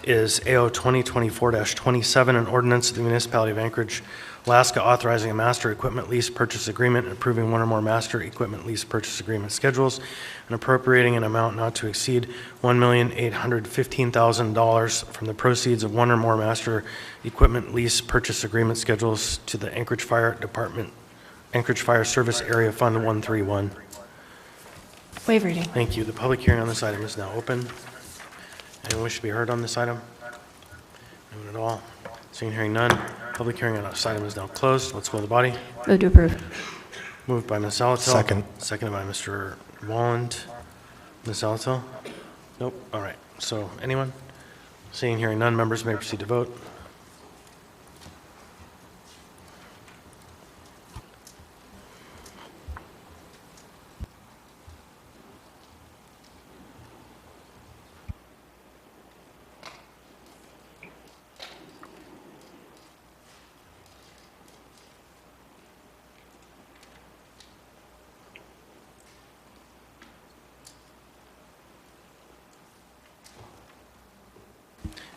is AO 2024-27, an ordinance of the municipality of Anchorage, Alaska, authorizing a master equipment lease purchase agreement and approving one or more master equipment lease purchase agreement schedules and appropriating an amount not to exceed $1,815,000 from the proceeds of one or more master equipment lease purchase agreement schedules to the Anchorage Fire Department, Anchorage Fire Service Area Fund 131. Waive reading. Thank you. The public hearing on this item is now open. Anyone wish to be heard on this item? Anyone at all? Seeing and hearing none, public hearing on this item is now closed. What's the will of the body? Move to approve. Moved by Ms. Salatil. Second. Seconded by Mr. Walland. Ms. Salatil? Nope. All right. So anyone? Seeing and hearing none, members may proceed to vote.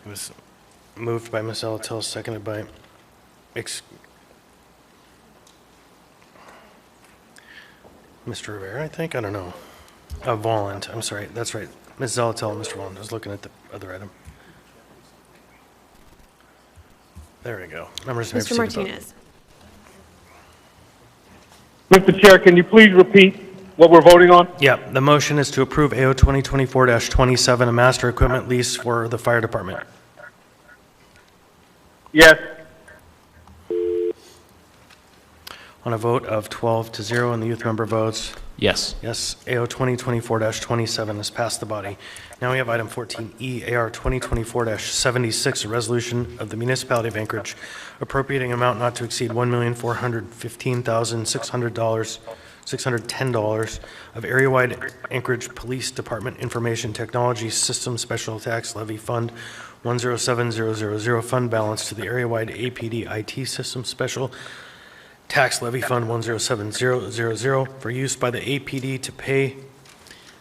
It was moved by Ms. Salatil, seconded by Mr. Rivera, I think. I don't know. Volland. I'm sorry. That's right. Ms. Salatil and Mr. Volland. I was looking at the other item. There we go. Members may Mr. proceed to vote. Martinez. Mr. Chair, can you please repeat what we're voting on? Yeah, the motion is to approve AO 2024-27, a master equipment lease for the fire department. Yes. On a vote of 12-0 and the youth member votes, Yes. yes, AO 2024-27 has passed the body. Now we have item 14E, AR 2024-76, a resolution of the municipality of Anchorage appropriating an amount not to exceed $1,415,610 of area-wide Anchorage Police Department Information Technology System Special Tax Levy Fund 107000 fund balance to the area-wide APD IT System Special Tax Levy Fund 107000 for use by the APD to pay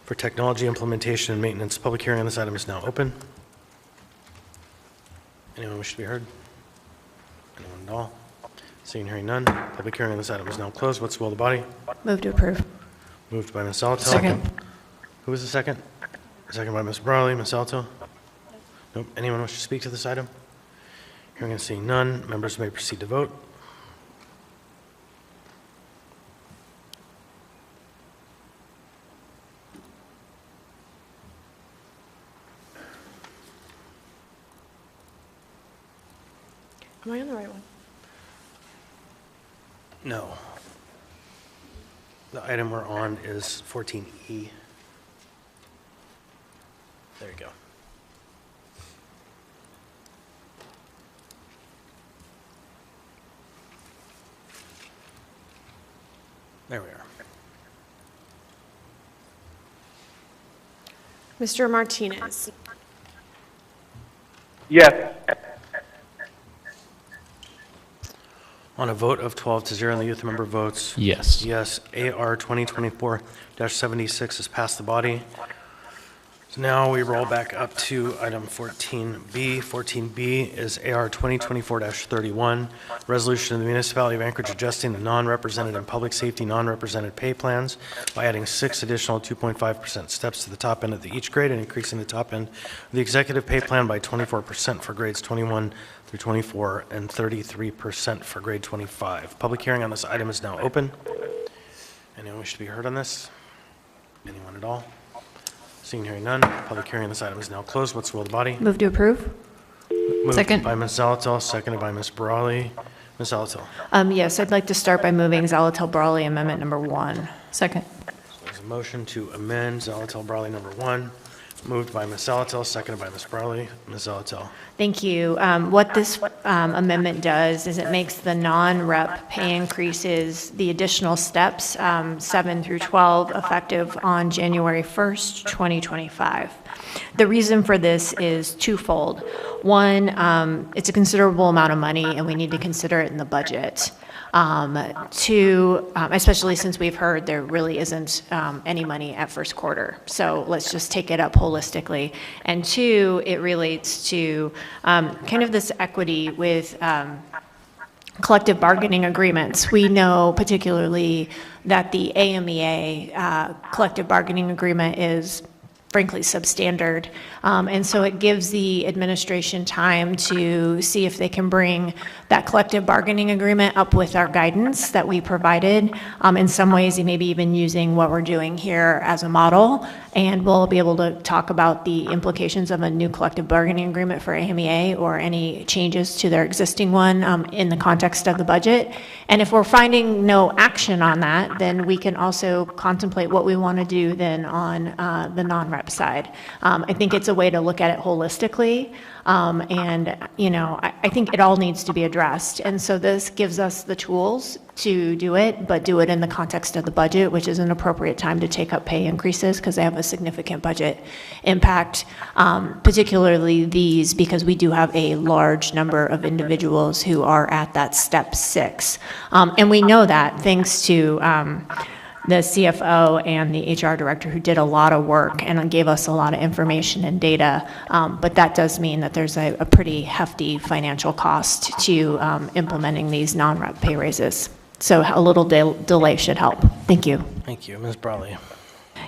for technology implementation and maintenance. Public hearing on this item is now open. Anyone wish to be heard? Anyone at all? Seeing and hearing none, public hearing on this item is now closed. What's the will of the body? Move to approve. Moved by Ms. Salatil. Second. Who was the second? Second by Ms. Brawley. Ms. Salatil? Nope. Anyone wish to speak to this item? Hearing and seeing none, members may proceed to vote. Am I on the right one? No. The item we're on is 14E. There you go. There we are. Mr. Martinez. Yes. On a vote of 12-0 and the youth member votes, Yes. yes, AR 2024-76 has passed the body. So now we roll back up to item 14B. 14B is AR 2024-31, resolution of the municipality of Anchorage adjusting the non-represented and public safety non-represented pay plans by adding 6 additional 2.5% steps to the top end of each grade and increasing the top end of the executive pay plan by 24% for grades 21 through 24 and 33% for grade 25. Public hearing on this item is now open. Anyone wish to be heard on this? Anyone at all? Seeing and hearing none, public hearing on this item is now closed. What's the will of the body? Move to approve? Moved Second. by Ms. Zalatel, seconded by Ms. Brawley. Ms. Zalatel. Yes, I'd like to start by moving Zalatel Brawley Amendment Number 1. Second. There's a motion to amend Zalatel Brawley number 1, moved by Ms. Zalatel, seconded by Ms. Brawley. Ms. Zalatel. Thank you. What this amendment does is it makes the non-rep pay increases, the additional steps, 7 through 12, effective on January 1st, 2025. The reason for this is twofold. One, it's a considerable amount of money, and we need to consider it in the budget. Two, especially since we've heard there really isn't any money at first quarter. So let's just take it up holistically. And two, it relates to kind of this equity with collective bargaining agreements. We know particularly that the AMEA collective bargaining agreement is frankly substandard. And so it gives the administration time to see if they can bring that collective bargaining agreement up with our guidance that we provided. In some ways, maybe even using what we're doing here as a model. And we'll be able to talk about the implications of a new collective bargaining agreement for AMEA or any changes to their existing one in the context of the budget. And if we're finding no action on that, then we can also contemplate what we want to do then on the non-rep side. I think it's a way to look at it holistically. And, you know, I think it all needs to be addressed. And so this gives us the tools to do it, but do it in the context of the budget, which is an appropriate time to take up pay increases because they have a significant budget impact, particularly these because we do have a large number of individuals who are at that step 6. And we know that thanks to the CFO and the HR director who did a lot of work and gave us a lot of information and data. But that does mean that there's a pretty hefty financial cost to implementing these non-rep pay raises. So a little delay should help. Thank you. Thank you. Ms. Brawley.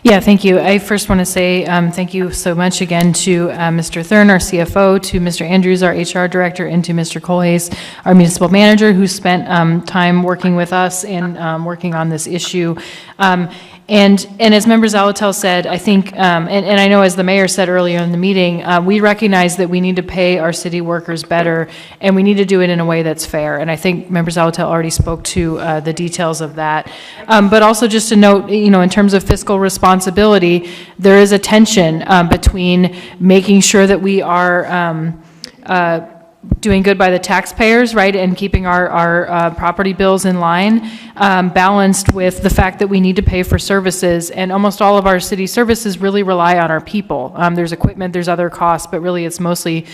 Yeah, thank you. I first want to say thank you so much again to Mr. Thurn, our CFO, to Mr. Andrews, our HR director, and to Mr. Colhase, our municipal manager, who spent time working with us and working on this issue. And as Member Zalatel said, I think, and I know as the mayor said earlier in the meeting, we recognize that we need to pay our city workers better, and we need to do it in a way that's fair. And I think Member Zalatel already spoke to the details of that. But also just to note, you know, in terms of fiscal responsibility, there is a tension between making sure that we are doing good by the taxpayers, right, and keeping our property bills in line, balanced with the fact that we need to pay for services, and almost all of our city services really rely on our people. There's equipment, there's other costs, but really it's mostly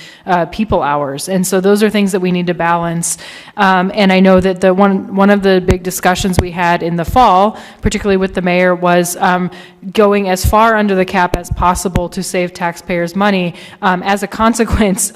people hours, and so those are things that we need to balance. And I know that the one of the big discussions we had in the fall, particularly with the mayor, was going as far under the cap as possible to save taxpayers money. As a consequence,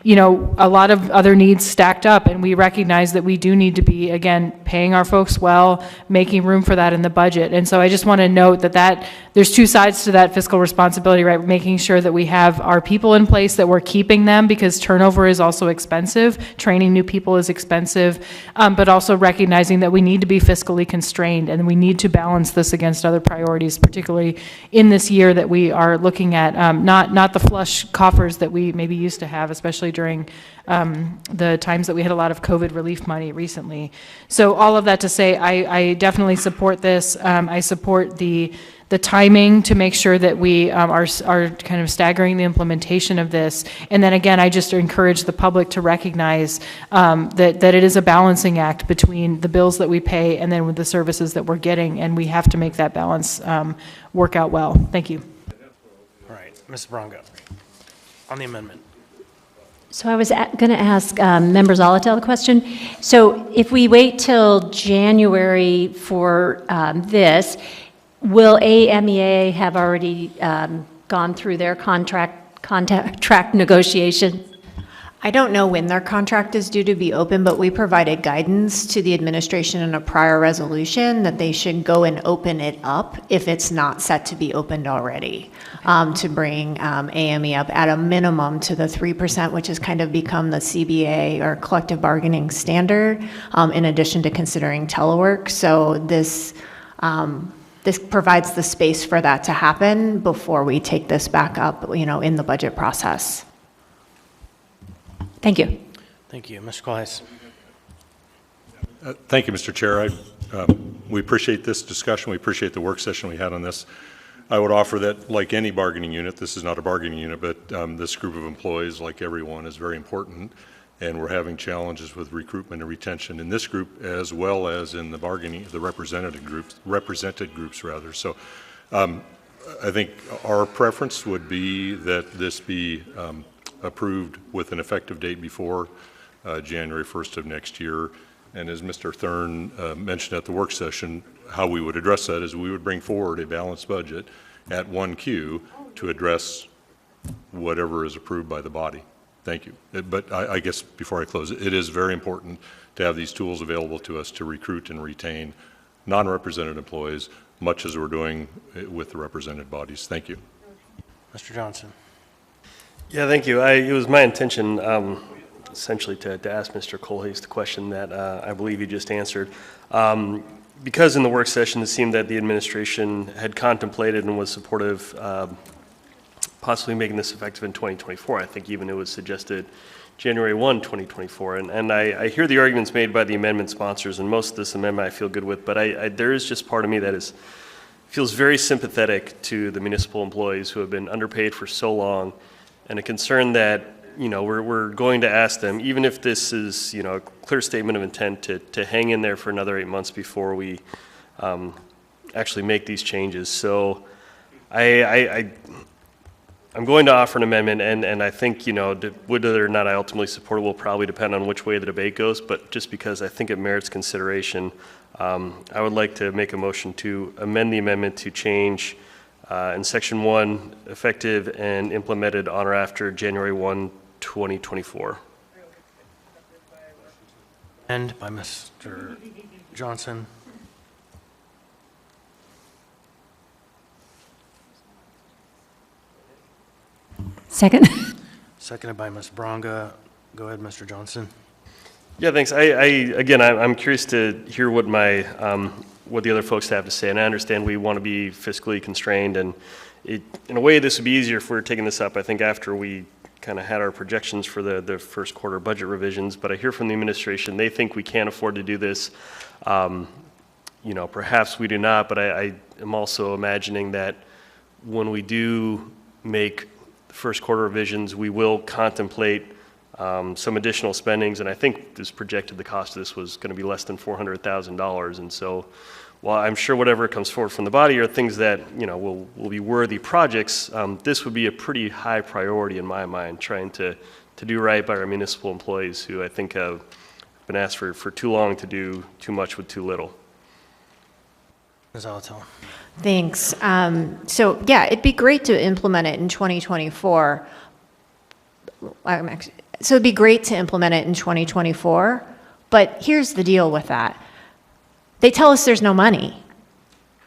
you know, a lot of other needs stacked up, and we recognize that we do need to be, again, paying our folks well, making room for that in the budget. And so I just want to note that there's two sides to that fiscal responsibility, right? Making sure that we have our people in place, that we're keeping them, because turnover is also expensive. Training new people is expensive, but also recognizing that we need to be fiscally constrained, and we need to balance this against other priorities, particularly in this year that we are looking at, not the flush coffers that we maybe used to have, especially during the times that we had a lot of COVID relief money recently. So all of that to say, I definitely support this. I support the timing to make sure that we are kind of staggering the implementation of this. And then again, I just encourage the public to recognize that it is a balancing act between the bills that we pay and then with the services that we're getting, and we have to make that balance work out well. Thank you. All right, Ms. Brongo, on the amendment. So I was going to ask Member Zalatel the question. So if we wait till January for this, will AMEA have already gone through their contract negotiation? I don't know when their contract is due to be open, but we provided guidance to the administration in a prior resolution that they should go and open it up if it's not set to be opened already, to bring AME up at a minimum to the 3%, which has kind of become the CBA or collective bargaining standard, in addition to considering telework. So this provides the space for that to happen before we take this back up, in the budget process. Thank you. Thank you. Mr. Claes. Thank you, Mr. Chair. We appreciate this discussion. We appreciate the work session we had on this. I would offer that, like any bargaining unit, this is not a bargaining unit, but this group of employees, like everyone, is very important, and we're having challenges with recruitment and retention in this group as well as in the bargaining, the represented groups rather. So I think our preference would be that this be approved with an effective date before January 1st of next year. And as Mr. Thurn mentioned at the work session, how we would address that is we would bring forward a balanced budget at 1Q to address whatever is approved by the body. Thank you. But I guess before I close, it is very important to have these tools available to us to recruit and retain non-represented employees, much as we're doing with the represented bodies. Thank you. Mr. Johnson. Yeah, thank you. It was my intention essentially to ask Mr. Colhase the question that I believe you just answered. Because in the work session it seemed that the administration had contemplated and was supportive possibly making this effective in 2024. I think even it was suggested January 1, 2024. And I hear the arguments made by the amendment sponsors, and most of this amendment I feel good with, but there is just part of me that feels very sympathetic to the municipal employees who have been underpaid for so long, and a concern that, we're going to ask them, even if this is, a clear statement of intent to hang in there for another 8 months before we actually make these changes. So I'm going to offer an amendment, and I think, whether or not I ultimately support it will probably depend on which way the debate goes, but just because I think it merits consideration, I would like to make a motion to amend the amendment to change in Section 1, effective and implemented on or after January 1, 2024. And by Mr. Johnson. Second. Seconded by Ms. Bronga. Go ahead, Mr. Johnson. Yeah, thanks. Again, I'm curious to hear what what the other folks have to say, and I understand we want to be fiscally constrained, and in a way this would be easier if we were taking this up, I think, after we kind of had our projections for the first quarter budget revisions, but I hear from the administration they think we can't afford to do this. Perhaps we do not, but I am also imagining that when we do make the first quarter revisions, we will contemplate some additional spendings, and I think this projected the cost of this was going to be less than $400,000, and so while I'm sure whatever comes forward from the body are things that will be worthy projects, this would be a pretty high priority in my mind, trying to do right by our municipal employees who I think have been asked for too long to do too much with too little. Ms. Alatel. Thanks. So yeah, it'd be great to implement it in 2024. So it'd be great to implement it in 2024, but here's the deal with that. They tell us there's no money.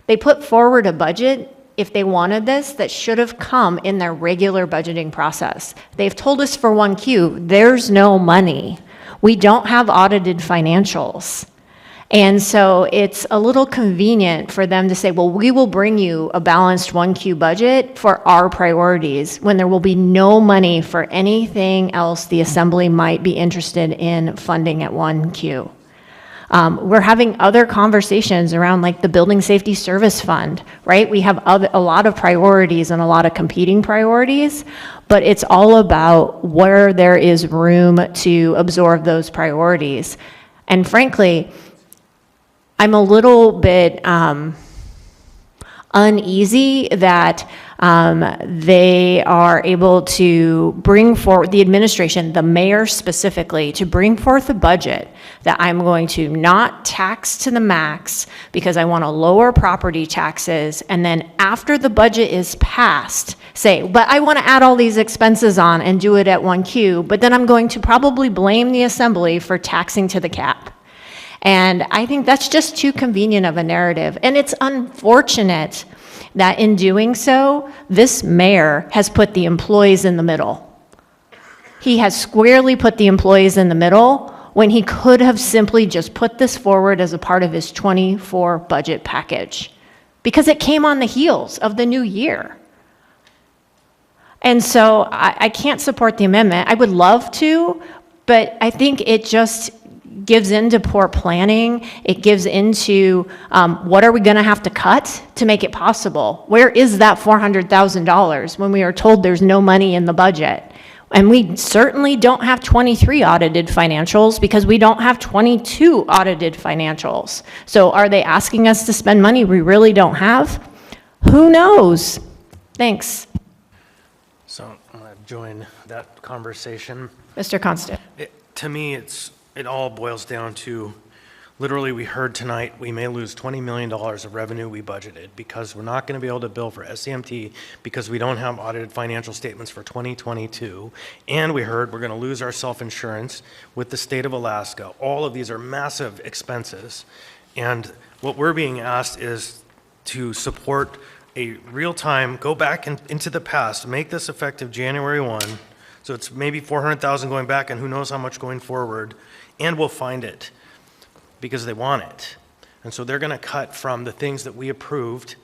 They put forward a budget, if they wanted this, that should have come in their regular budgeting process. They've told us for 1Q, there's no money. We don't have audited financials. And so it's a little convenient for them to say, well, we will bring you a balanced 1Q budget for our priorities when there will be no money for anything else the Assembly might be interested in funding at 1Q. We're having other conversations around like the Building Safety Service Fund, right? We have a lot of priorities and a lot of competing priorities, but it's all about where there is room to absorb those priorities. And frankly, I'm a little bit uneasy that they are able to bring forward, the administration, the mayor specifically, to bring forth a budget that I'm going to not tax to the max because I want to lower property taxes, and then after the budget is passed, say, but I want to add all these expenses on and do it at 1Q, but then I'm going to probably blame the assembly for taxing to the cap. And I think that's just too convenient of a narrative. And it's unfortunate that in doing so, this mayor has put the employees in the middle. He has squarely put the employees in the middle when he could have simply just put this forward as a part of his 24 budget package, because it came on the heels of the new year. And so I can't support the amendment. I would love to, but I think it just gives into poor planning. It gives into what are we going to have to cut to make it possible? Where is that $400,000 when we are told there's no money in the budget? And we certainly don't have 23 audited financials because we don't have 22 audited financials. So are they asking us to spend money we really don't have? Who knows? Thanks. So I'm going to join that conversation. Mr. Constant. To me, it all boils down to, literally, we heard tonight we may lose $20 million of revenue we budgeted because we're not going to be able to bill for SEMT because we don't have audited financial statements for 2022. And we heard we're going to lose our self-insurance with the state of Alaska. All of these are massive expenses. And what we're being asked is to support a real-time, go back into the past, make this effective January 1. So it's maybe 400,000 going back and who knows how much going forward. And we'll find it because they want it. And so they're going to cut from the things that we approved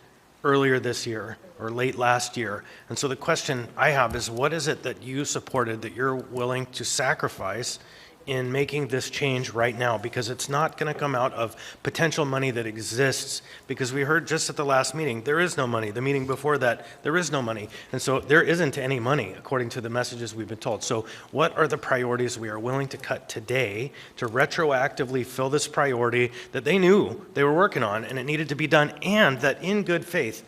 earlier this year or late last year. And so the question I have is, what is it that you supported that you're willing to sacrifice in making this change right now? Because it's not going to come out of potential money that exists, because we heard just at the last meeting, there is no money. The meeting before that, there is no money. And so there isn't any money, according to the messages we've been told. So what are the priorities we are willing to cut today to retroactively fill this priority that they knew they were working on and it needed to be done, and that in good faith,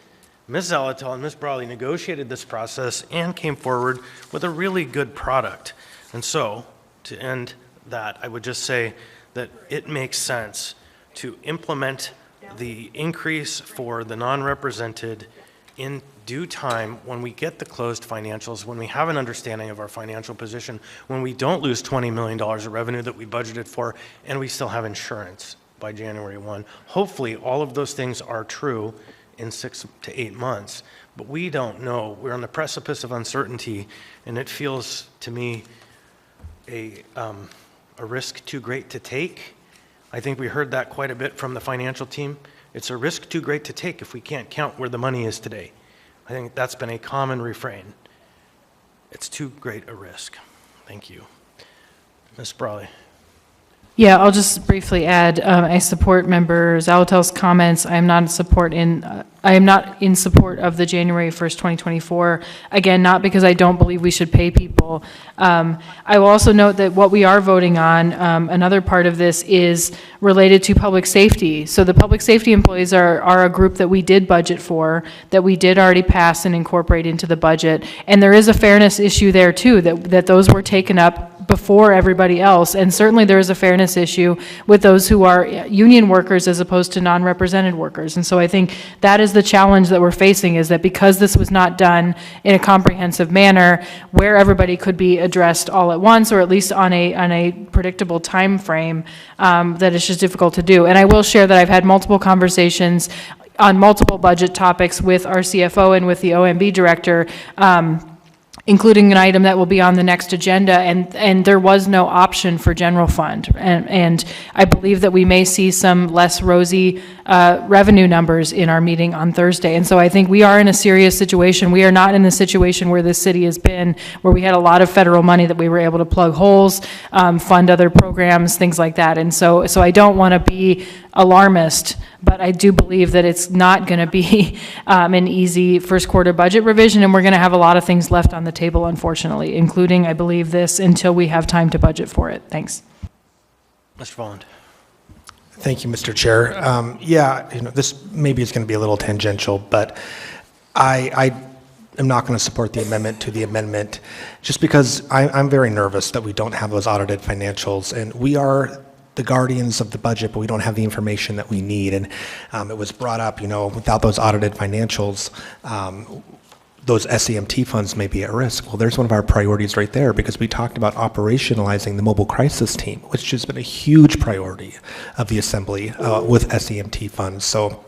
Ms. Zalatel and Ms. Brawley negotiated this process and came forward with a really good product. And so, to end that, I would just say that it makes sense to implement the increase for the non-represented in due time when we get the closed financials, when we have an understanding of our financial position, when we don't lose $20 million of revenue that we budgeted for, and we still have insurance by January 1. Hopefully, all of those things are true in 6 to 8 months, but we don't know. We're on the precipice of uncertainty, and it feels to me a risk too great to take. I think we heard that quite a bit from the financial team. It's a risk too great to take if we can't count where the money is today. I think that's been a common refrain. It's too great a risk. Thank you. Ms. Brawley. Yeah, I'll just briefly add, I support Member Zalatel's comments. I am not in support of the January 1st, 2024. Again, not because I don't believe we should pay people. I will also note that what we are voting on, another part of this is related to public safety. So the public safety employees are a group that we did budget for, that we did already pass and incorporate into the budget. And there is a fairness issue there too, that those were taken up before everybody else. And certainly there is a fairness issue with those who are union workers as opposed to non-represented workers. And so I think that is the challenge that we're facing, is that because this was not done in a comprehensive manner where everybody could be addressed all at once, or at least on a predictable time frame, that it's just difficult to do. And I will share that I've had multiple conversations on multiple budget topics with our CFO and with the OMB director, including an item that will be on the next agenda, and there was no option for general fund. And I believe that we may see some less rosy revenue numbers in our meeting on Thursday. And so I think we are in a serious situation. We are not in the situation where this city has been, where we had a lot of federal money that we were able to plug holes, fund other programs, things like that. And so I don't want to be alarmist, but I do believe that it's not going to be an easy first quarter budget revision, and we're going to have a lot of things left on the table, unfortunately, including, I believe, this, until we have time to budget for it. Thanks. Mr. Volland. Thank you, Mr. Chair. Yeah, this maybe is going to be a little tangential, but I am not going to support the amendment to the amendment just because I'm very nervous that we don't have those audited financials, and we are the guardians of the budget, but we don't have the information that we need. And it was brought up, without those audited financials, those SEMT funds may be at risk. Well, there's one of our priorities right there, because we talked about operationalizing the mobile crisis team, which has been a huge priority of the Assembly with SEMT funds. So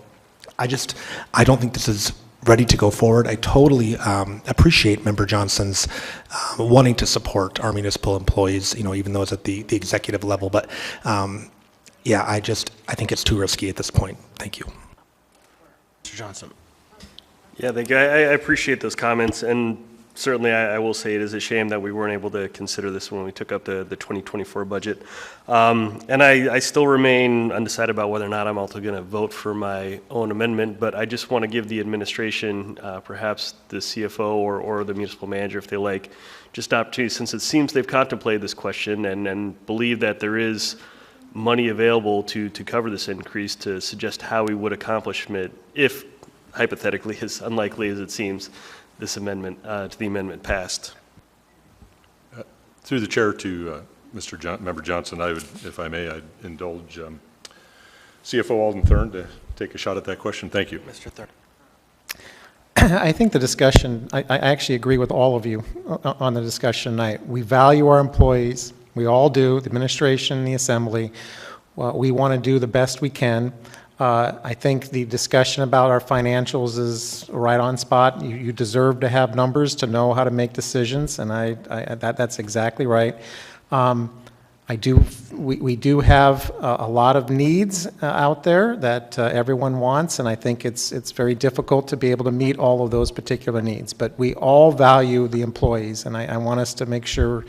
I don't think this is ready to go forward. I totally appreciate Member Johnson's wanting to support our municipal employees, even though it's at the executive level. But yeah, I think it's too risky at this point. Thank you. Mr. Johnson. Yeah, thank you. I appreciate those comments, and certainly I will say it is a shame that we weren't able to consider this when we took up the 2024 budget. And I still remain undecided about whether or not I'm also going to vote for my own amendment, but I just want to give the administration, perhaps the CFO or the municipal manager, if they like, just an opportunity, since it seems they've contemplated this question and believe that there is money available to cover this increase, to suggest how we would accomplish it if, hypothetically, as unlikely as it seems, this amendment to the amendment passed. Through the chair to Member Johnson, I would, if I may, I'd indulge CFO Alden Thurn to take a shot at that question. Thank you. Mr. Thurn. I think the discussion, I actually agree with all of you on the discussion tonight. We value our employees. We all do, the administration, the Assembly. Well, we want to do the best we can. I think the discussion about our financials is right on spot. You deserve to have numbers to know how to make decisions, and that's exactly right. We do have a lot of needs out there that everyone wants, and I think it's very difficult to be able to meet all of those particular needs. But we all value the employees, and I want us to make sure,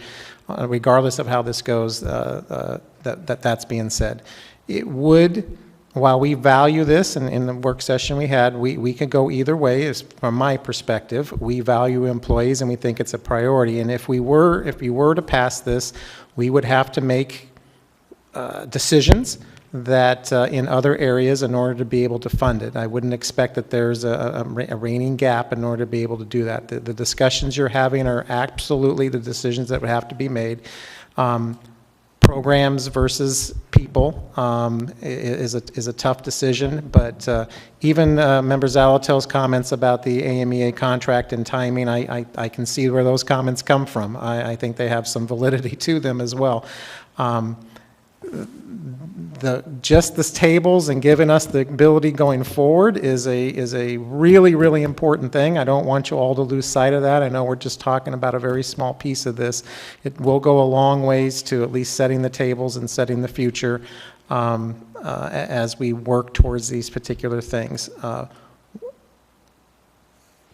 regardless of how this goes, that's being said. It would. While we value this, and in the work session we had, we could go either way. From my perspective, we value employees and we think it's a priority. And if we were to pass this, we would have to make decisions that in other areas in order to be able to fund it. I wouldn't expect that there's a reigning gap in order to be able to do that. The discussions you're having are absolutely the decisions that would have to be made. Programs versus people is a tough decision, but even Member Zalatel's comments about the AMEA contract and timing, I can see where those comments come from. I think they have some validity to them as well. Just the tables and giving us the ability going forward is a really, really important thing. I don't want you all to lose sight of that. I know we're just talking about a very small piece of this. It will go a long ways to at least setting the tables and setting the future as we work towards these particular things.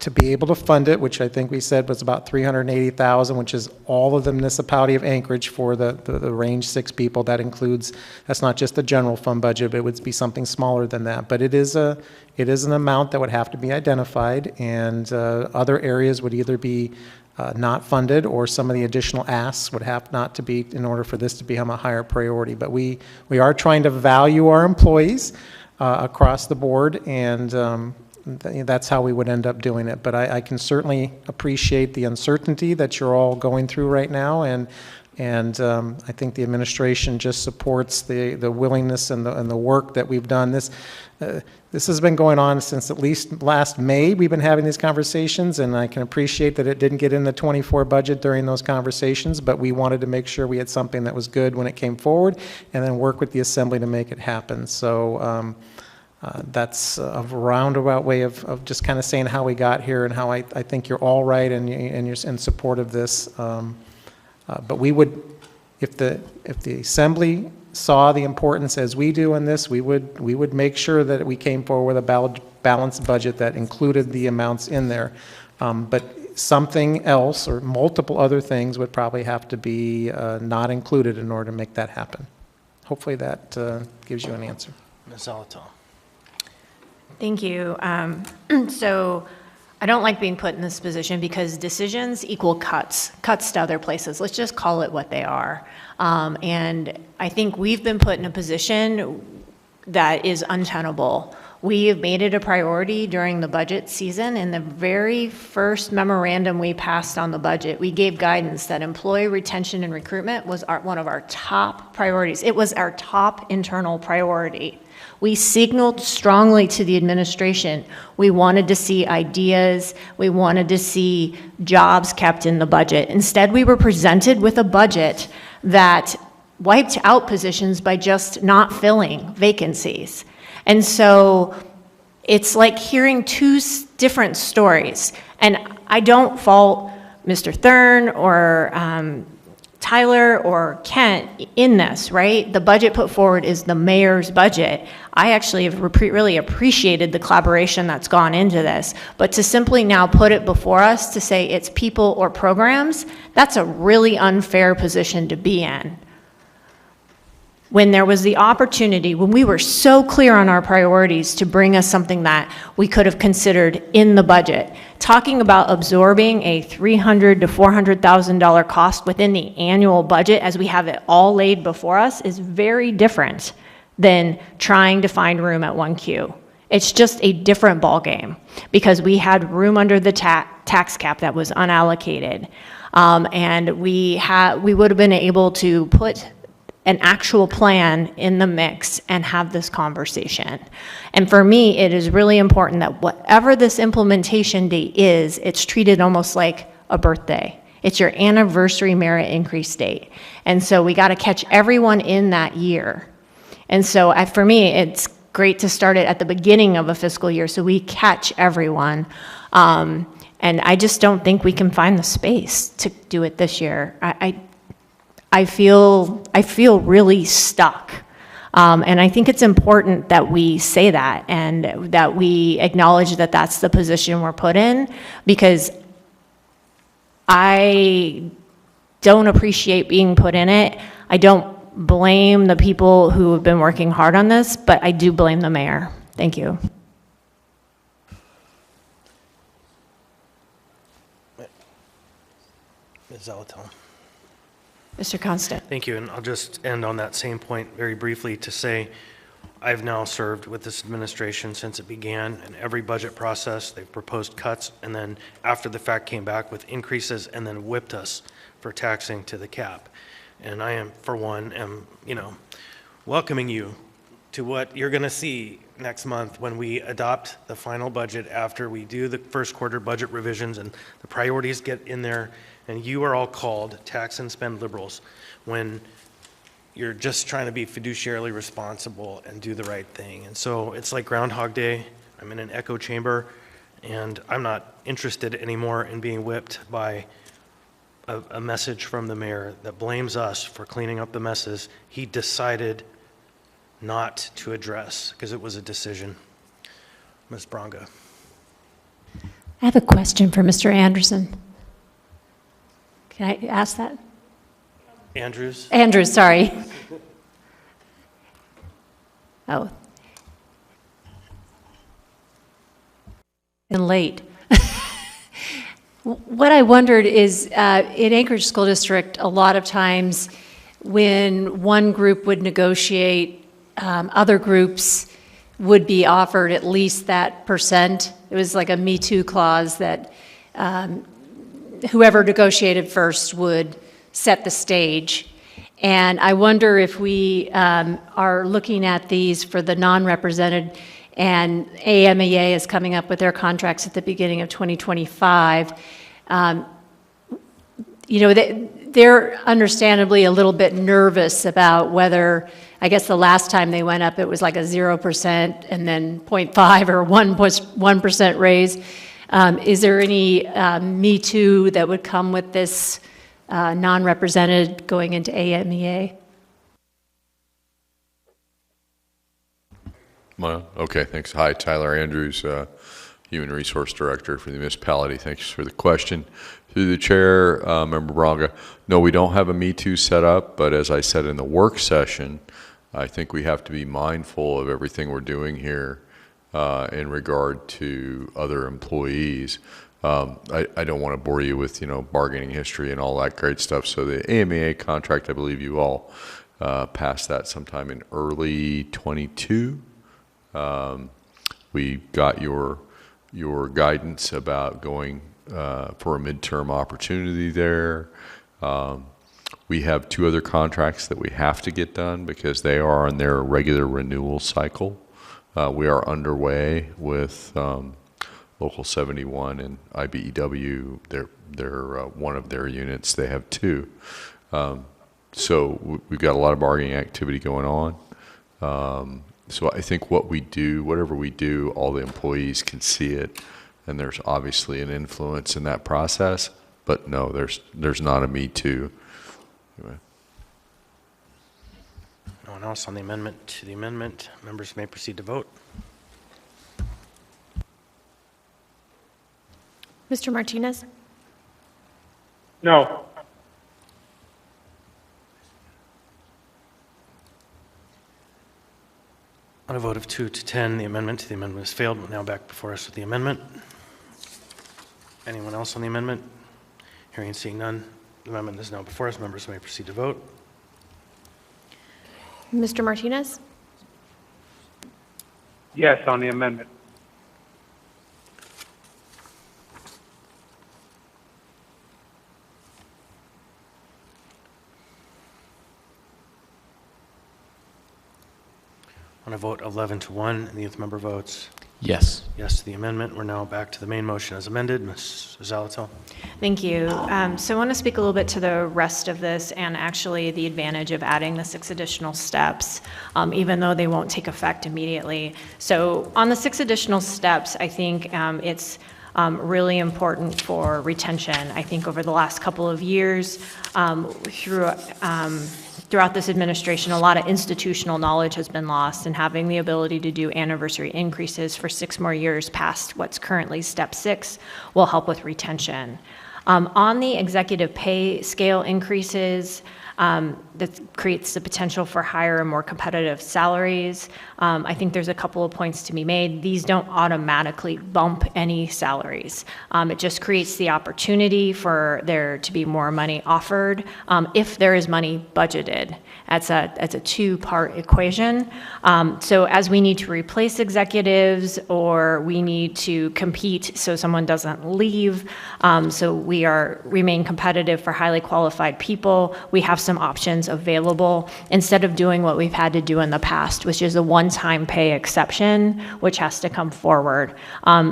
To be able to fund it, which I think we said was about $380,000, which is all of the municipality of Anchorage for the range 6 people. That includes, that's not just the general fund budget, but it would be something smaller than that. But it is an amount that would have to be identified, and other areas would either be not funded, or some of the additional asks would have not to be in order for this to become a higher priority. But we are trying to value our employees across the board, and that's how we would end up doing it. But I can certainly appreciate the uncertainty that you're all going through right now, and I think the administration just supports the willingness and the work that we've done. This has been going on since at least last May. We've been having these conversations, and I can appreciate that it didn't get in the 24 budget during those conversations, but we wanted to make sure we had something that was good when it came forward, and then work with the Assembly to make it happen. So that's a roundabout way of just kind of saying how we got here and how I think you're all right and you're in support of this. But we would, if the Assembly saw the importance as we do in this, we would make sure that we came forward with a balanced budget that included the amounts in there. But something else or multiple other things would probably have to be not included in order to make that happen. Hopefully that gives you an answer. Ms. Zalatel. Thank you. So I don't like being put in this position because decisions equal cuts to other places. Let's just call it what they are. And I think we've been put in a position that is untenable. We have made it a priority during the budget season. In the very first memorandum we passed on the budget, we gave guidance that employee retention and recruitment was one of our top priorities. It was our top internal priority. We signaled strongly to the administration we wanted to see ideas, we wanted to see jobs kept in the budget. Instead, we were presented with a budget that wiped out positions by just not filling vacancies. And so it's like hearing two different stories. And I don't fault Mr. Thurn or Tyler or Kent in this, right? The budget put forward is the mayor's budget. I actually have really appreciated the collaboration that's gone into this. But to simply now put it before us to say it's people or programs, that's a really unfair position to be in. When there was the opportunity, when we were so clear on our priorities to bring us something that we could have considered in the budget, talking about absorbing a $300,000 to $400,000 cost within the annual budget as we have it all laid before us is very different than trying to find room at 1Q. It's just a different ballgame because we had room under the tax cap that was unallocated. And we would have been able to put an actual plan in the mix and have this conversation. And for me, it is really important that whatever this implementation date is, it's treated almost like a birthday. It's your anniversary merit increase date. And so we got to catch everyone in that year. And so for me, it's great to start it at the beginning of a fiscal year so we catch everyone. And I just don't think we can find the space to do it this year. I feel really stuck. And I think it's important that we say that and that we acknowledge that that's the position we're put in, because I don't appreciate being put in it. I don't blame the people who have been working hard on this, but I do blame the mayor. Thank you. Ms. Zalatel. Mr. Constant. Thank you, and I'll just end on that same point very briefly to say I've now served with this administration since it began. In every budget process, they've proposed cuts, and then after the fact came back with increases and then whipped us for taxing to the cap. And I am, for one, welcoming you to what you're going to see next month when we adopt the final budget after we do the first quarter budget revisions and the priorities get in there. And you are all called tax and spend liberals when you're just trying to be fiduciarily responsible and do the right thing. And so it's like Groundhog Day. I'm in an echo chamber, and I'm not interested anymore in being whipped by a message from the mayor that blames us for cleaning up the messes he decided not to address because it was a decision. Ms. Braga. I have a question for Mr. Anderson. Can I ask that? Andrews? Andrews, sorry. Oh. And late. What I wondered is, in Anchorage School District, a lot of times when one group would negotiate, other groups would be offered at least that percent. It was like a Me Too clause that whoever negotiated first would set the stage. And I wonder if we are looking at these for the non-represented, and AMEA is coming up with their contracts at the beginning of 2025. They're understandably a little bit nervous about whether, I guess the last time they went up, it was like a 0% and then 0.5 or 1% raise. Is there any Me Too that would come with this non-represented going into AMEA? Well, okay, thanks. Hi, Tyler Andrews, Human Resource Director for the municipality. Thanks for the question. Through the chair, Member Braga, no, we don't have a Me Too set up, but as I said in the work session, I think we have to be mindful of everything we're doing here in regard to other employees. I don't want to bore you with, bargaining history and all that great stuff. So the AMEA contract, I believe you all passed that sometime in early '22. We got your guidance about going for a midterm opportunity there. We have 2 other contracts that we have to get done because they are on their regular renewal cycle. We are underway with Local 71 and IBEW. They're one of their units. They have 2. So we've got a lot of bargaining activity going on. So I think whatever we do, all the employees can see it, and there's obviously an influence in that process. But no, there's not a me too. Anyway. No one else on the amendment to the amendment. Members may proceed to vote. Mr. Martinez? No. On a vote of 2 to 10, the amendment to the amendment has failed. We're now back before us with the amendment. Anyone else on the amendment? Hearing and seeing none, the amendment is now before us. Members may proceed to vote. Mr. Martinez? Yes on the amendment. On a vote 11 to 1, and the youth member votes Yes. yes to the amendment. We're now back to the main motion as amended. Ms. Zalatel. Thank you. So I want to speak a little bit to the rest of this and actually the advantage of adding the 6 additional steps, even though they won't take effect immediately. So on the 6 additional steps, I think it's really important for retention. I think over the last couple of years, throughout this administration, a lot of institutional knowledge has been lost, and having the ability to do anniversary increases for 6 more years past what's currently step 6 will help with retention. On the executive pay scale increases, that creates the potential for higher and more competitive salaries. I think there's a couple of points to be made. These don't automatically bump any salaries. It just creates the opportunity for there to be more money offered if there is money budgeted. That's a 2-part equation. So as we need to replace executives or we need to compete so someone doesn't leave, so we remain competitive for highly qualified people, we have some options available instead of doing what we've had to do in the past, which is a one-time pay exception, which has to come forward.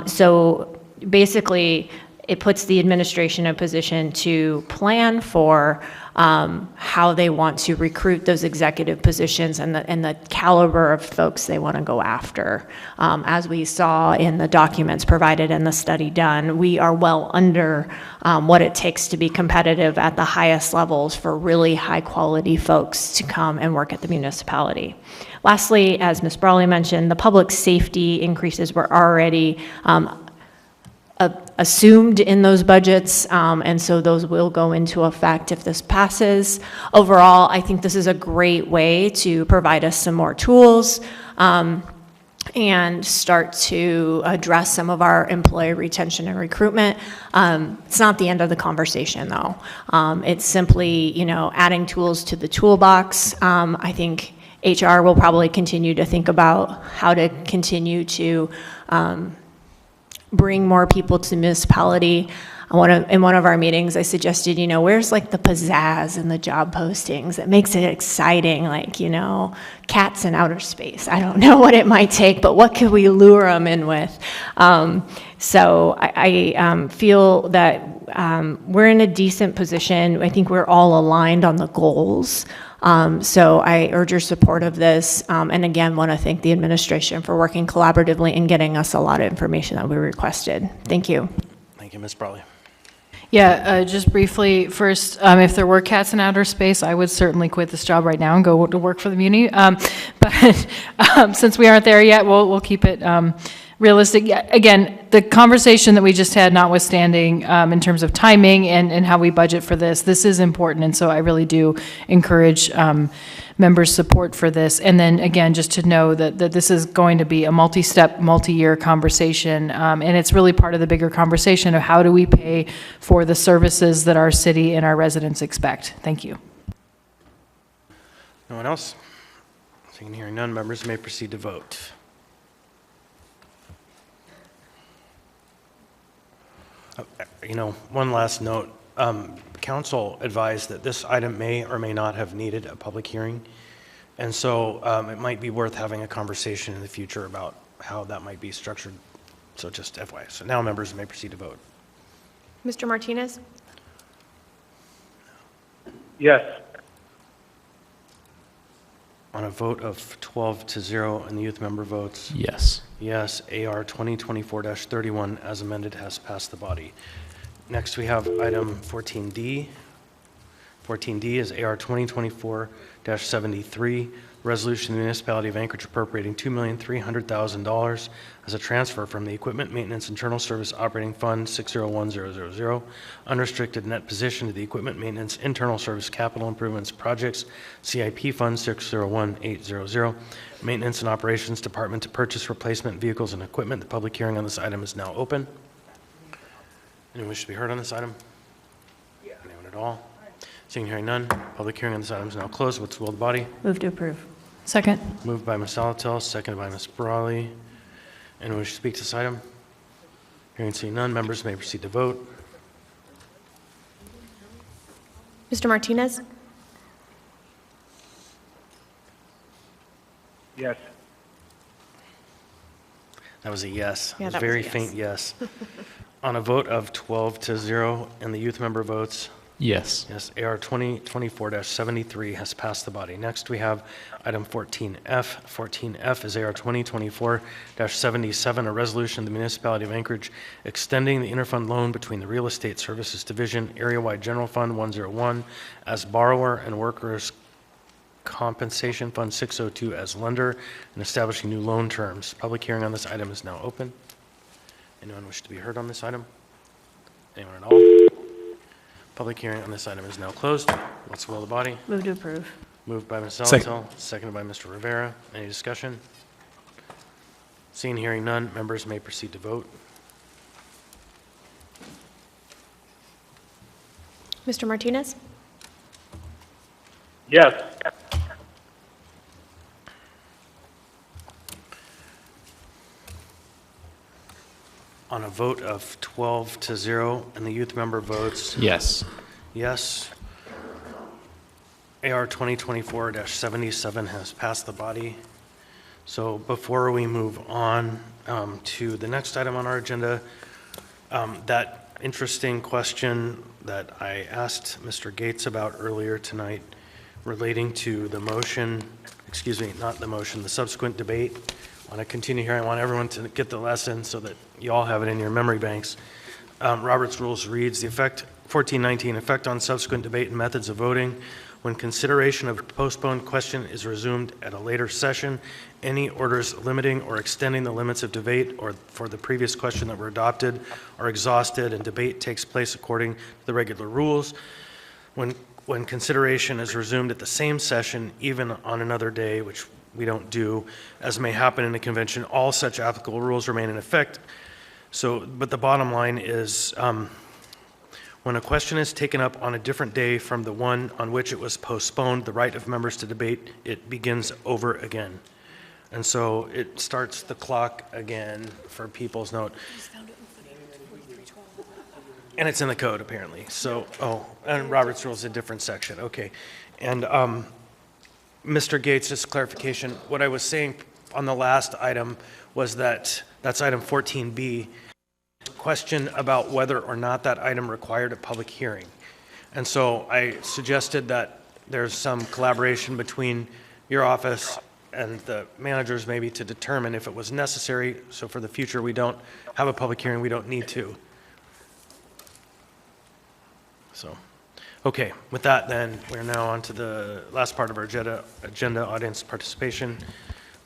So basically, it puts the administration in a position to plan for how they want to recruit those executive positions and the caliber of folks they want to go after. As we saw in the documents provided and the study done, we are well under what it takes to be competitive at the highest levels for really high-quality folks to come and work at the municipality. Lastly, as Ms. Brawley mentioned, the public safety increases were already assumed in those budgets, and so those will go into effect if this passes. Overall, I think this is a great way to provide us some more tools and start to address some of our employee retention and recruitment. It's not the end of the conversation, though. It's simply, adding tools to the toolbox. I think HR will probably continue to think about how to continue to bring more people to the municipality. In one of our meetings, I suggested, where's like the pizzazz in the job postings that makes it exciting, like, cats in outer space. I don't know what it might take, but what could we lure them in with? So I feel that we're in a decent position. I think we're all aligned on the goals. So I urge your support of this, and again, want to thank the administration for working collaboratively and getting us a lot of information that we requested. Thank you. Thank you, Ms. Brawley. Yeah, just briefly, first, if there were cats in outer space, I would certainly quit this job right now and go to work for the muni. But since we aren't there yet, we'll keep it realistic. Yeah, again, the conversation that we just had, notwithstanding, in terms of timing and how we budget for this is important, and so I really do encourage members' support for this. And then again, just to know that this is going to be a multi-step, multi-year conversation, and it's really part of the bigger conversation of how do we pay for the services that our city and our residents expect. Thank you. No one else? Seeing and hearing none, members may proceed to vote. One last note. Council advised that this item may or may not have needed a public hearing. And so it might be worth having a conversation in the future about how that might be structured. So just FYI. So now members may proceed to vote. Mr. Martinez? Yes. On a vote of 12-0 and the youth member votes Yes. yes, AR 2024-31 as amended has passed the body. Next we have item 14D. 14D is AR 2024-73, resolution of the municipality of Anchorage appropriating $2,300,000 as a transfer from the Equipment Maintenance Internal Service Operating Fund 601000, unrestricted net position to the Equipment Maintenance Internal Service Capital Improvements Projects CIP Fund 601800, Maintenance and Operations Department to purchase replacement vehicles and equipment. The public hearing on this item is now open. Anyone wish to be heard on this item? Anyone at all? Seeing and hearing none, public hearing on this item is now closed. What's the will of the body? Move to approve. Second. Moved by Ms. Salatel, seconded by Ms. Brawley. Anyone wish to speak to this item? Hearing and seeing none, members may proceed to vote. Mr. Martinez? Yes. That was a yes. Yeah, It was that a was a very yes. faint yes. On a vote of 12-0 and the youth member votes Yes. yes, AR 2024-73 has passed the body. Next, we have item 14F. 14F is AR 2024-77, a resolution of the municipality of Anchorage extending the interfund loan between the Real Estate Services Division, Area-Wide General Fund 101 as borrower and Workers' Compensation Fund 602 as lender, and establishing new loan terms. Public hearing on this item is now open. Anyone wish to be heard on this item? Anyone at all? Public hearing on this item is now closed. What's the will of the body? Move to approve. Moved by Ms. Second. Salatel, seconded by Mr. Rivera. Any discussion? Seeing and hearing none, members may proceed to vote. Mr. Martinez? Yes. On a vote of 12-0 and the youth member votes Yes. yes, AR 2024-77 has passed the body. So before we move on to the next item on our agenda, that interesting question that I asked Mr. Gates about earlier tonight relating to the motion, excuse me, not the motion, the subsequent debate. I want to continue here. I want everyone to get the lesson so that you all have it in your memory banks. Robert's Rules reads, the effect, 1419, effect on subsequent debate and methods of voting. When consideration of a postponed question is resumed at a later session, any orders limiting or extending the limits of debate or for the previous question that were adopted are exhausted and debate takes place according to the regular rules. When consideration is resumed at the same session, even on another day, which we don't do, as may happen in a convention, all such applicable rules remain in effect. So, but the bottom line is, when a question is taken up on a different day from the one on which it was postponed, the right of members to debate, it begins over again. And so it starts the clock again for people's note. And it's in the code, apparently. So, and Robert's Rules is a different section, okay. And Mr. Gates, just clarification, what I was saying on the last item was that, that's item 14B, question about whether or not that item required a public hearing. And so I suggested that there's some collaboration between your office and the managers maybe to determine if it was necessary, so for the future we don't have a public hearing, we don't need to. So, okay, with that then, we're now on to the last part of our agenda, audience participation.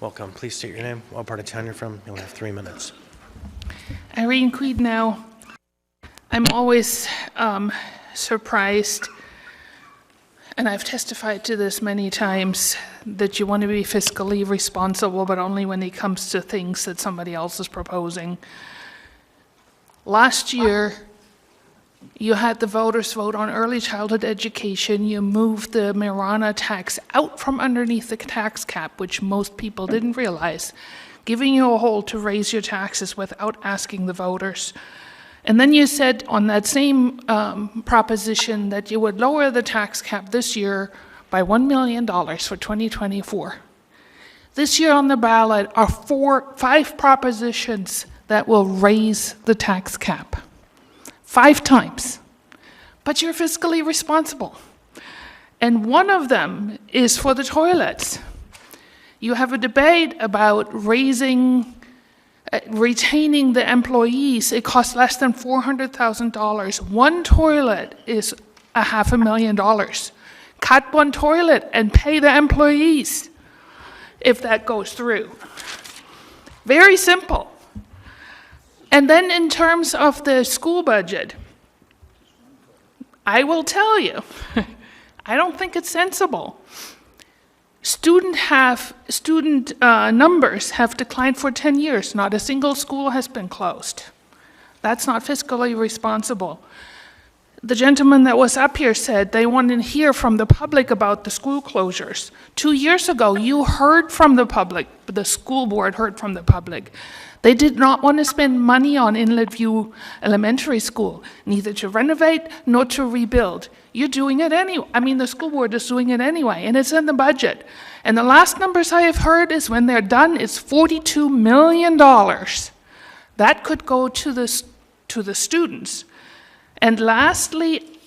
Welcome, please state your name, what part of town you're from, you'll have 3 minutes. Irene Queed now. I'm always surprised, and I've testified to this many times, that you want to be fiscally responsible, but only when it comes to things that somebody else is proposing. Last year, You had the voters vote on early childhood education. You moved the marijuana tax out from underneath the tax cap, which most people didn't realize, giving you a hole to raise your taxes without asking the voters. And then you said on that same proposition that you would lower the tax cap this year by $1 million for 2024. This year on the ballot are 5 propositions that will raise the tax cap. 5 times. But you're fiscally responsible. And one of them is for the toilets. You have a debate about retaining the employees. It costs less than $400,000. One toilet is $500,000. Cut one toilet and pay the employees if that goes through. Very simple. And then in terms of the school budget, I will tell you, I don't think it's sensible. Student numbers have declined for 10 years. Not a single school has been closed. That's not fiscally responsible. The gentleman that was up here said they wanted to hear from the public about the school closures. 2 years ago, you heard from the public, the school board heard from the public. They did not want to spend money on Inlet View Elementary School, neither to renovate nor to rebuild. You're doing it anyway. I mean, the school board is doing it anyway, and it's in the budget. And the last numbers I have heard is when they're done, it's $42 million. That could go to the students. And lastly,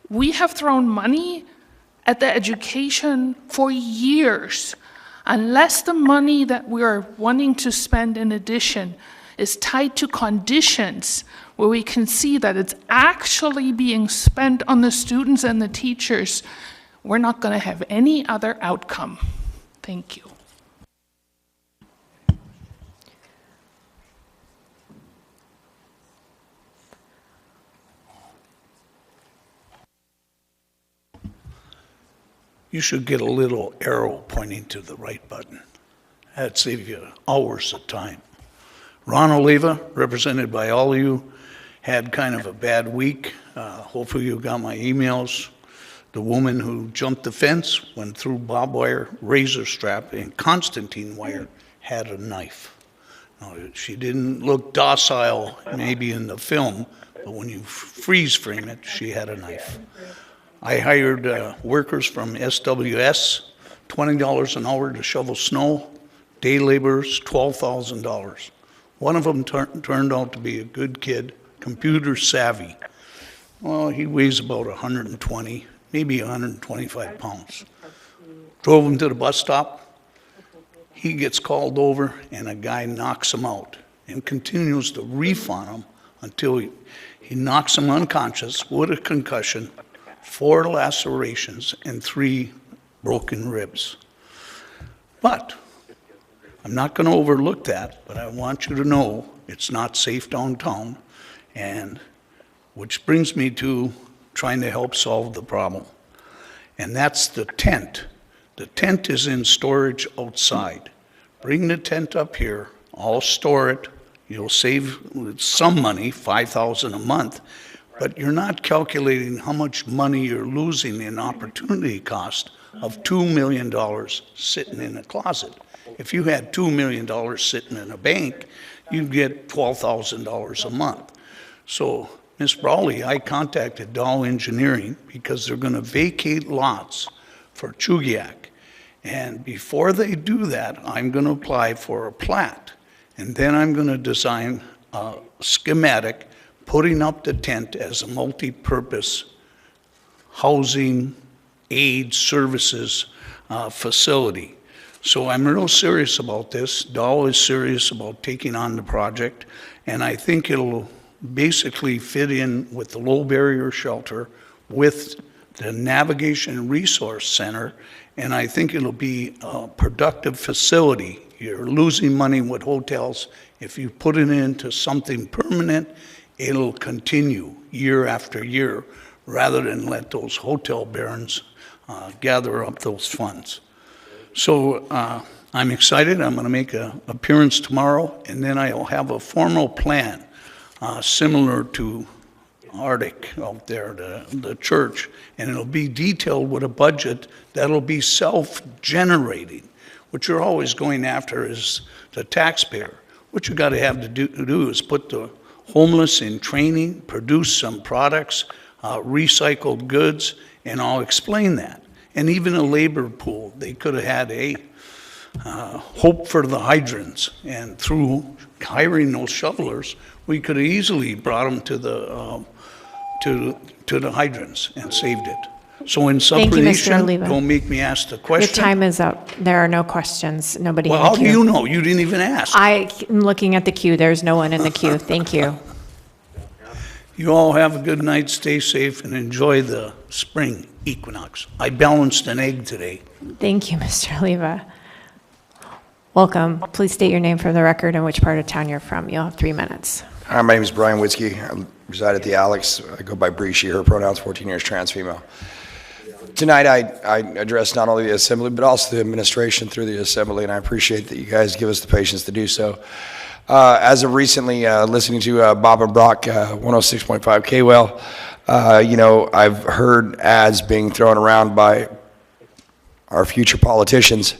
we have thrown money at the education for years. Unless the money that we are wanting to spend in addition is tied to conditions where we can see that it's actually being spent on the students and the teachers, we're not going to have any other outcome. Thank you. You should get a little arrow pointing to the right button. That'd save you hours of time. Ron Oliva, represented by all of you, had kind of a bad week. Hopefully you got my emails. The woman who jumped the fence, went through barbed wire, razor strap, and Constantine wire, had a knife. Now, she didn't look docile maybe in the film, but when you freeze frame it, she had a knife. I hired workers from SWS, $20 an hour to shovel snow, day laborers, $12,000. One of them turned out to be a good kid, computer savvy. Well, he weighs about 120, maybe 125 pounds. Drove him to the bus stop. He gets called over, and a guy knocks him out and continues to reef on him until he knocks him unconscious with a concussion, 4 lacerations, and 3 broken ribs. But I'm not going to overlook that, but I want you to know it's not safe downtown, and which brings me to trying to help solve the problem. And that's the tent. The tent is in storage outside. Bring the tent up here, I'll store it. You'll save some money, $5,000 a month, but you're not calculating how much money you're losing in opportunity cost of $2 million sitting in a closet. If you had $2 million sitting in a bank, you'd get $12,000 a month. So, Ms. Brawley, I contacted Dow Engineering because they're going to vacate lots for Chugiak. And before they do that, I'm going to apply for a plat. And then I'm going to design a schematic putting up the tent as a multi-purpose housing, aid, services facility. So I'm real serious about this. Dow is serious about taking on the project, and I think it'll basically fit in with the low barrier shelter, with the Navigation Resource Center, and I think it'll be a productive facility. You're losing money with hotels. If you put it into something permanent, it'll continue year after year, rather than let those hotel barons gather up those funds. So I'm excited. I'm going to make an appearance tomorrow, and then I'll have a formal plan similar to Arctic out there, the church, and it'll be detailed with a budget that'll be self-generating. What you're always going after is the taxpayer. What you got to have to do is put the homeless in training, produce some products, recycled goods, and I'll explain that. And even a labor pool. They could have had a hope for the hydrants, and through hiring those shovelers, we could have easily brought them to the hydrants and saved it. So in Thank you, Mr. subrogation, Oliva. don't make me ask the Your question. time is up. There are no questions. Nobody Well, in the how queue. do you know? You didn't even ask. I'm looking at the queue. There's no one in the queue. Thank you. You all have a good night, stay safe, and enjoy the spring equinox. I balanced an egg today. Thank you, Mr. Oliva. Welcome. Please state your name for the record and which part of town you're from. You'll have 3 minutes. Hi, my name is Brian Witzke. I reside at the Alex. I go by Bree, she, her pronouns, 14 years, trans female. Tonight, I address not only the Assembly, but also the administration through the Assembly, and I appreciate that you guys give us the patience to do so. As of recently, listening to Bob and Brock, 106.5 K-Well, I've heard ads being thrown around by our future politicians.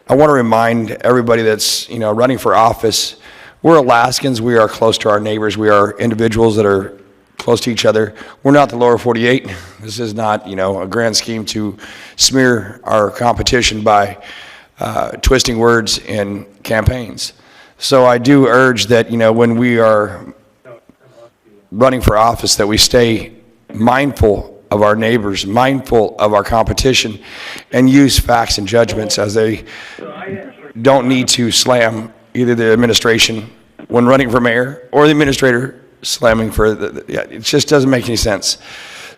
I want to remind everybody that's, running for office, we're Alaskans, we are close to our neighbors, we are individuals that are close to each other. We're not the lower 48. This is not, a grand scheme to smear our competition by twisting words in campaigns. So I do urge that, when we are running for office, that we stay mindful of our neighbors, mindful of our competition, and use facts and judgments, as they don't need to slam either the administration when running for mayor or the administrator slamming for it just doesn't make any sense.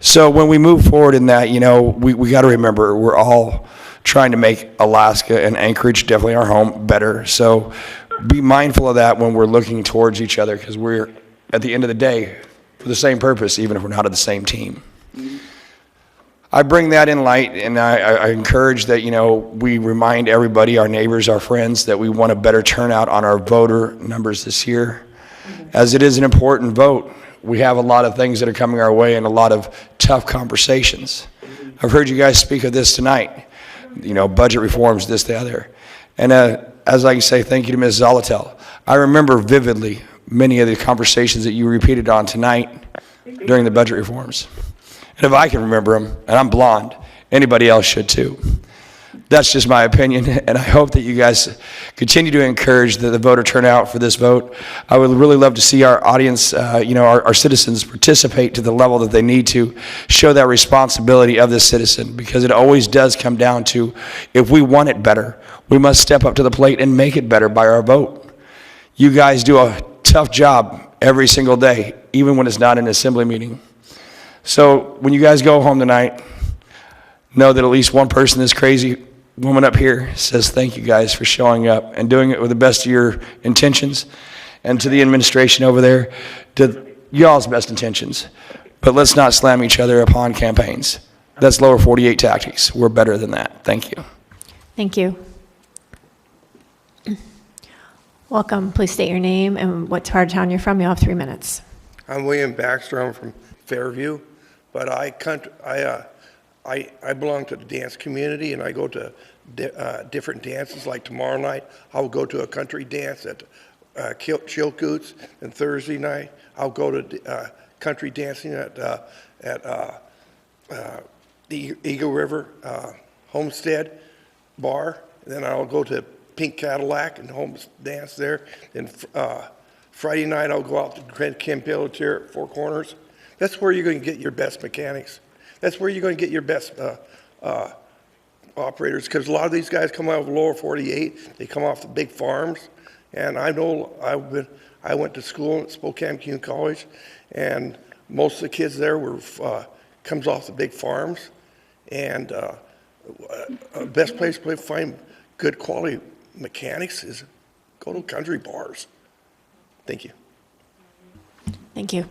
So when we move forward in that, we got to remember we're all trying to make Alaska and Anchorage, definitely our home, better. So be mindful of that when we're looking towards each other, because we're, at the end of the day, for the same purpose, even if we're not on the same team. I bring that in light, and I encourage that, we remind everybody, our neighbors, our friends, that we want a better turnout on our voter numbers this year. As it is an important vote, we have a lot of things that are coming our way and a lot of tough conversations. I've heard you guys speak of this tonight, budget reforms, this, the other. And as I can say, thank you to Ms. Zolotel. I remember vividly many of the conversations that you repeated on tonight during the budget reforms. And if I can remember them, and I'm blonde, anybody else should too. That's just my opinion, and I hope that you guys continue to encourage the voter turnout for this vote. I would really love to see our audience, our citizens participate to the level that they need to show that responsibility of the citizen, because it always does come down to, if we want it better, we must step up to the plate and make it better by our vote. You guys do a tough job every single day, even when it's not an assembly meeting. So when you guys go home tonight, know that at least one person, this crazy woman up here, says thank you guys for showing up and doing it with the best of your intentions. And to the administration over there, to y'all's best intentions. But let's not slam each other upon campaigns. That's lower 48 tactics. We're better than that. Thank you. Thank you. Welcome. Please state your name and what part of town you're from. You'll have 3 minutes. I'm William Baxter. I'm from Fairview, but I belong to the dance community, and I go to different dances. Like tomorrow night, I'll go to a country dance at Chilcoots, and Thursday night I'll go to country dancing at the Eagle River Homestead Bar. And then I'll go to Pink Cadillac and home dance there. Then Friday night I'll go out to Grand Camp Billetier at Four Corners. That's where you're going to get your best mechanics. That's where you're going to get your best operators, because a lot of these guys come out of the lower 48. They come off the big farms, and I know I went to school at Spokane Community College, and most of the kids there comes off the big farms, and best place to find good quality mechanics is go to country bars. Thank you. Thank you.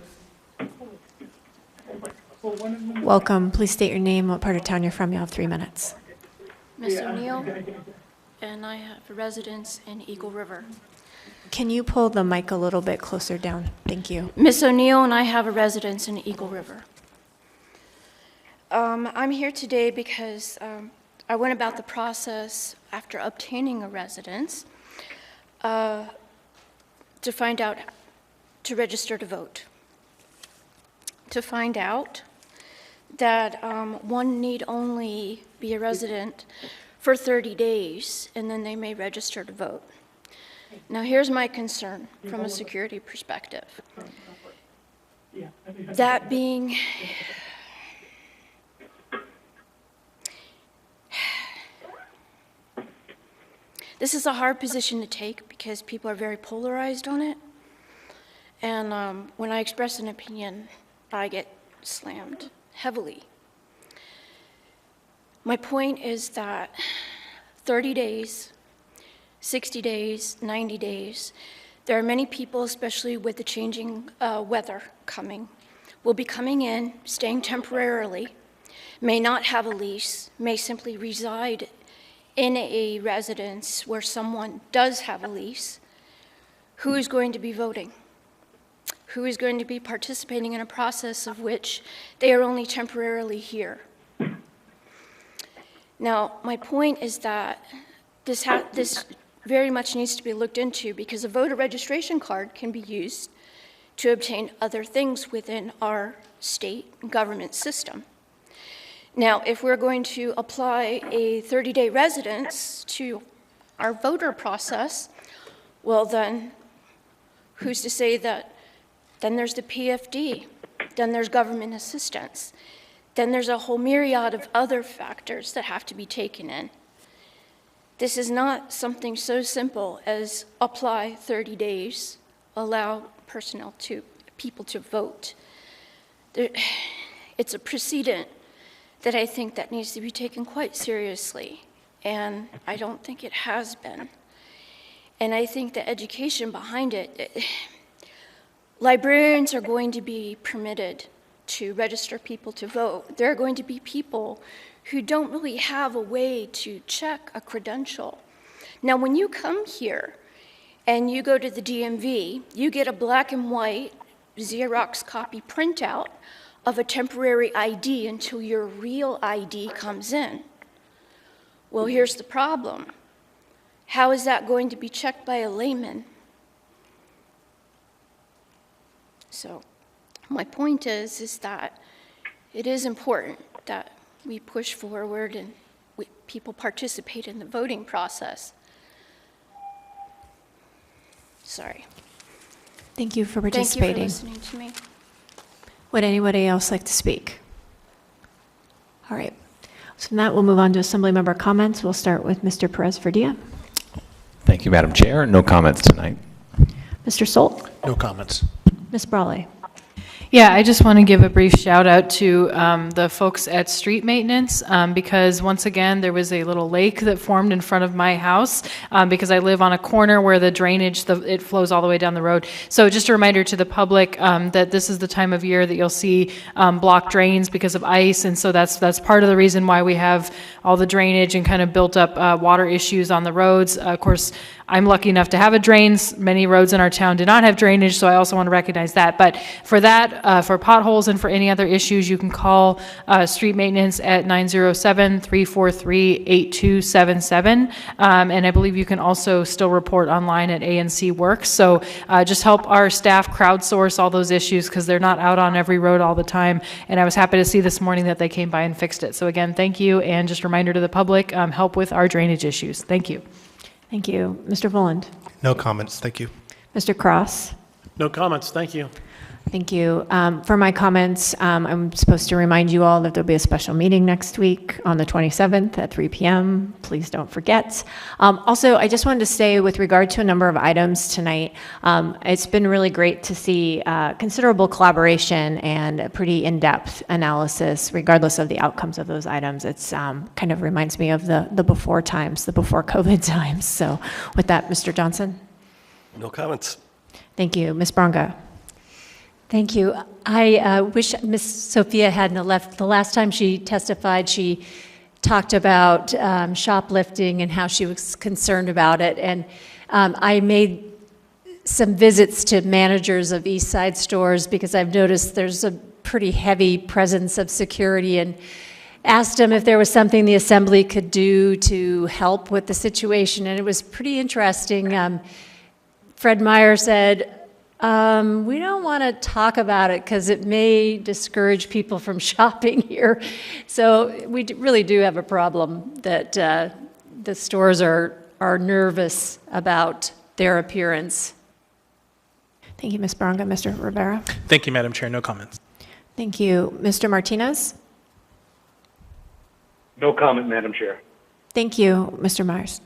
Welcome. Please state your name, what part of town you're from. You'll have 3 minutes. Miss O'Neill, and I have a residence in Eagle River. Can you pull the mic a little bit closer down? Thank you. Miss O'Neill and I have a residence in Eagle River. I'm here today because I went about the process after obtaining a residence to find out, to register to vote. To find out that one need only be a resident for 30 days and then they may register to vote. Now here's my concern from a security perspective. That being, this is a hard position to take because people are very polarized on it. And when I express an opinion, I get slammed heavily. My point is that 30 days, 60 days, 90 days, there are many people, especially with the changing weather coming, will be coming in, staying temporarily, may not have a lease, may simply reside in a residence where someone does have a lease. Who is going to be voting? Who is going to be participating in a process of which they are only temporarily here? Now, my point is that this very much needs to be looked into because a voter registration card can be used to obtain other things within our state government system. Now, if we're going to apply a 30-day residence to our voter process, well then, who's to say that then there's the PFD, then there's government assistance, then there's a whole myriad of other factors that have to be taken in. This is not something so simple as apply 30 days, allow people to vote. It's a precedent that I think that needs to be taken quite seriously, and I don't think it has been. And I think the education behind it, librarians are going to be permitted to register people to vote. There are going to be people who don't really have a way to check a credential. Now, when you come here and you go to the DMV, you get a black and white Xerox copy printout of a temporary ID until your real ID comes in. Well, here's the problem. How is that going to be checked by a layman? So my point is that it is important that we push forward and people participate in the voting process. Sorry. Thank you for participating. Thank you for listening to me. Would anybody else like to speak? All right. So from that, we'll move on to Assembly member comments. We'll start with Mr. Perez-Verdia. Thank you, Madam Chair. No comments tonight. Mr. Solt? No comments. Ms. Brawley? Yeah, I just want to give a brief shout out to the folks at street maintenance because once again, there was a little lake that formed in front of my house because I live on a corner where the drainage, it flows all the way down the road. So just a reminder to the public that this is the time of year that you'll see blocked drains because of ice. And so that's part of the reason why we have all the drainage and kind of built up water issues on the roads. Of course, I'm lucky enough to have a drains. Many roads in our town do not have drainage, so I also want to recognize that. But for that, for potholes and for any other issues, you can call street maintenance at 907-343-8277. And I believe you can also still report online at ANC Works. So just help our staff crowdsource all those issues because they're not out on every road all the time. And I was happy to see this morning that they came by and fixed it. So again, thank you. And just a reminder to the public, help with our drainage issues. Thank you. Thank you. Mr. Voland? No comments. Thank you. Mr. Cross? No comments, thank you. Thank you. For my comments, I'm supposed to remind you all that there'll be a special meeting next week on the 27th at 3 p.m. Please don't forget. Also, I just wanted to say with regard to a number of items tonight, it's been really great to see considerable collaboration and a pretty in-depth analysis regardless of the outcomes of those items. It's kind of reminds me of the before times, the before COVID times. So with that, Mr. Johnson? No comments. Thank you. Ms. Bronga? Thank you. I wish Ms. Sophia hadn't left. The last time she testified, she talked about shoplifting and how she was concerned about it. And I made some visits to managers of East Side stores because I've noticed there's a pretty heavy presence of security, and asked them if there was something the assembly could do to help with the situation, and it was pretty interesting. Fred Meyer said, we don't want to talk about it because it may discourage people from shopping here. So we really do have a problem that the stores are nervous about their appearance. Thank you, Ms. Baronga. Mr. Rivera? Thank you, Madam Chair. No comments. Thank you. Mr. Martinez? No comment, Madam Chair. Thank you. Mr. Myers?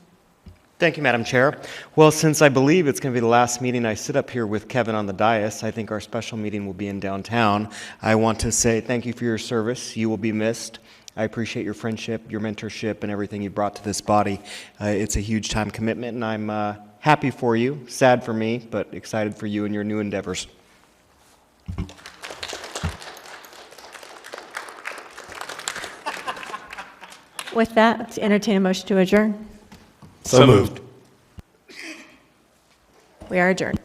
Thank you, Madam Chair. Well, since I believe it's going to be the last meeting I sit up here with Kevin on the dais, I think our special meeting will be in downtown. I want to say thank you for your service. You will be missed. I appreciate your friendship, your mentorship, and everything you brought to this body. It's a huge time commitment, and I'm happy for you, sad for me, but excited for you and your new endeavors. With that, let's entertain a motion to adjourn. So moved. We are adjourned.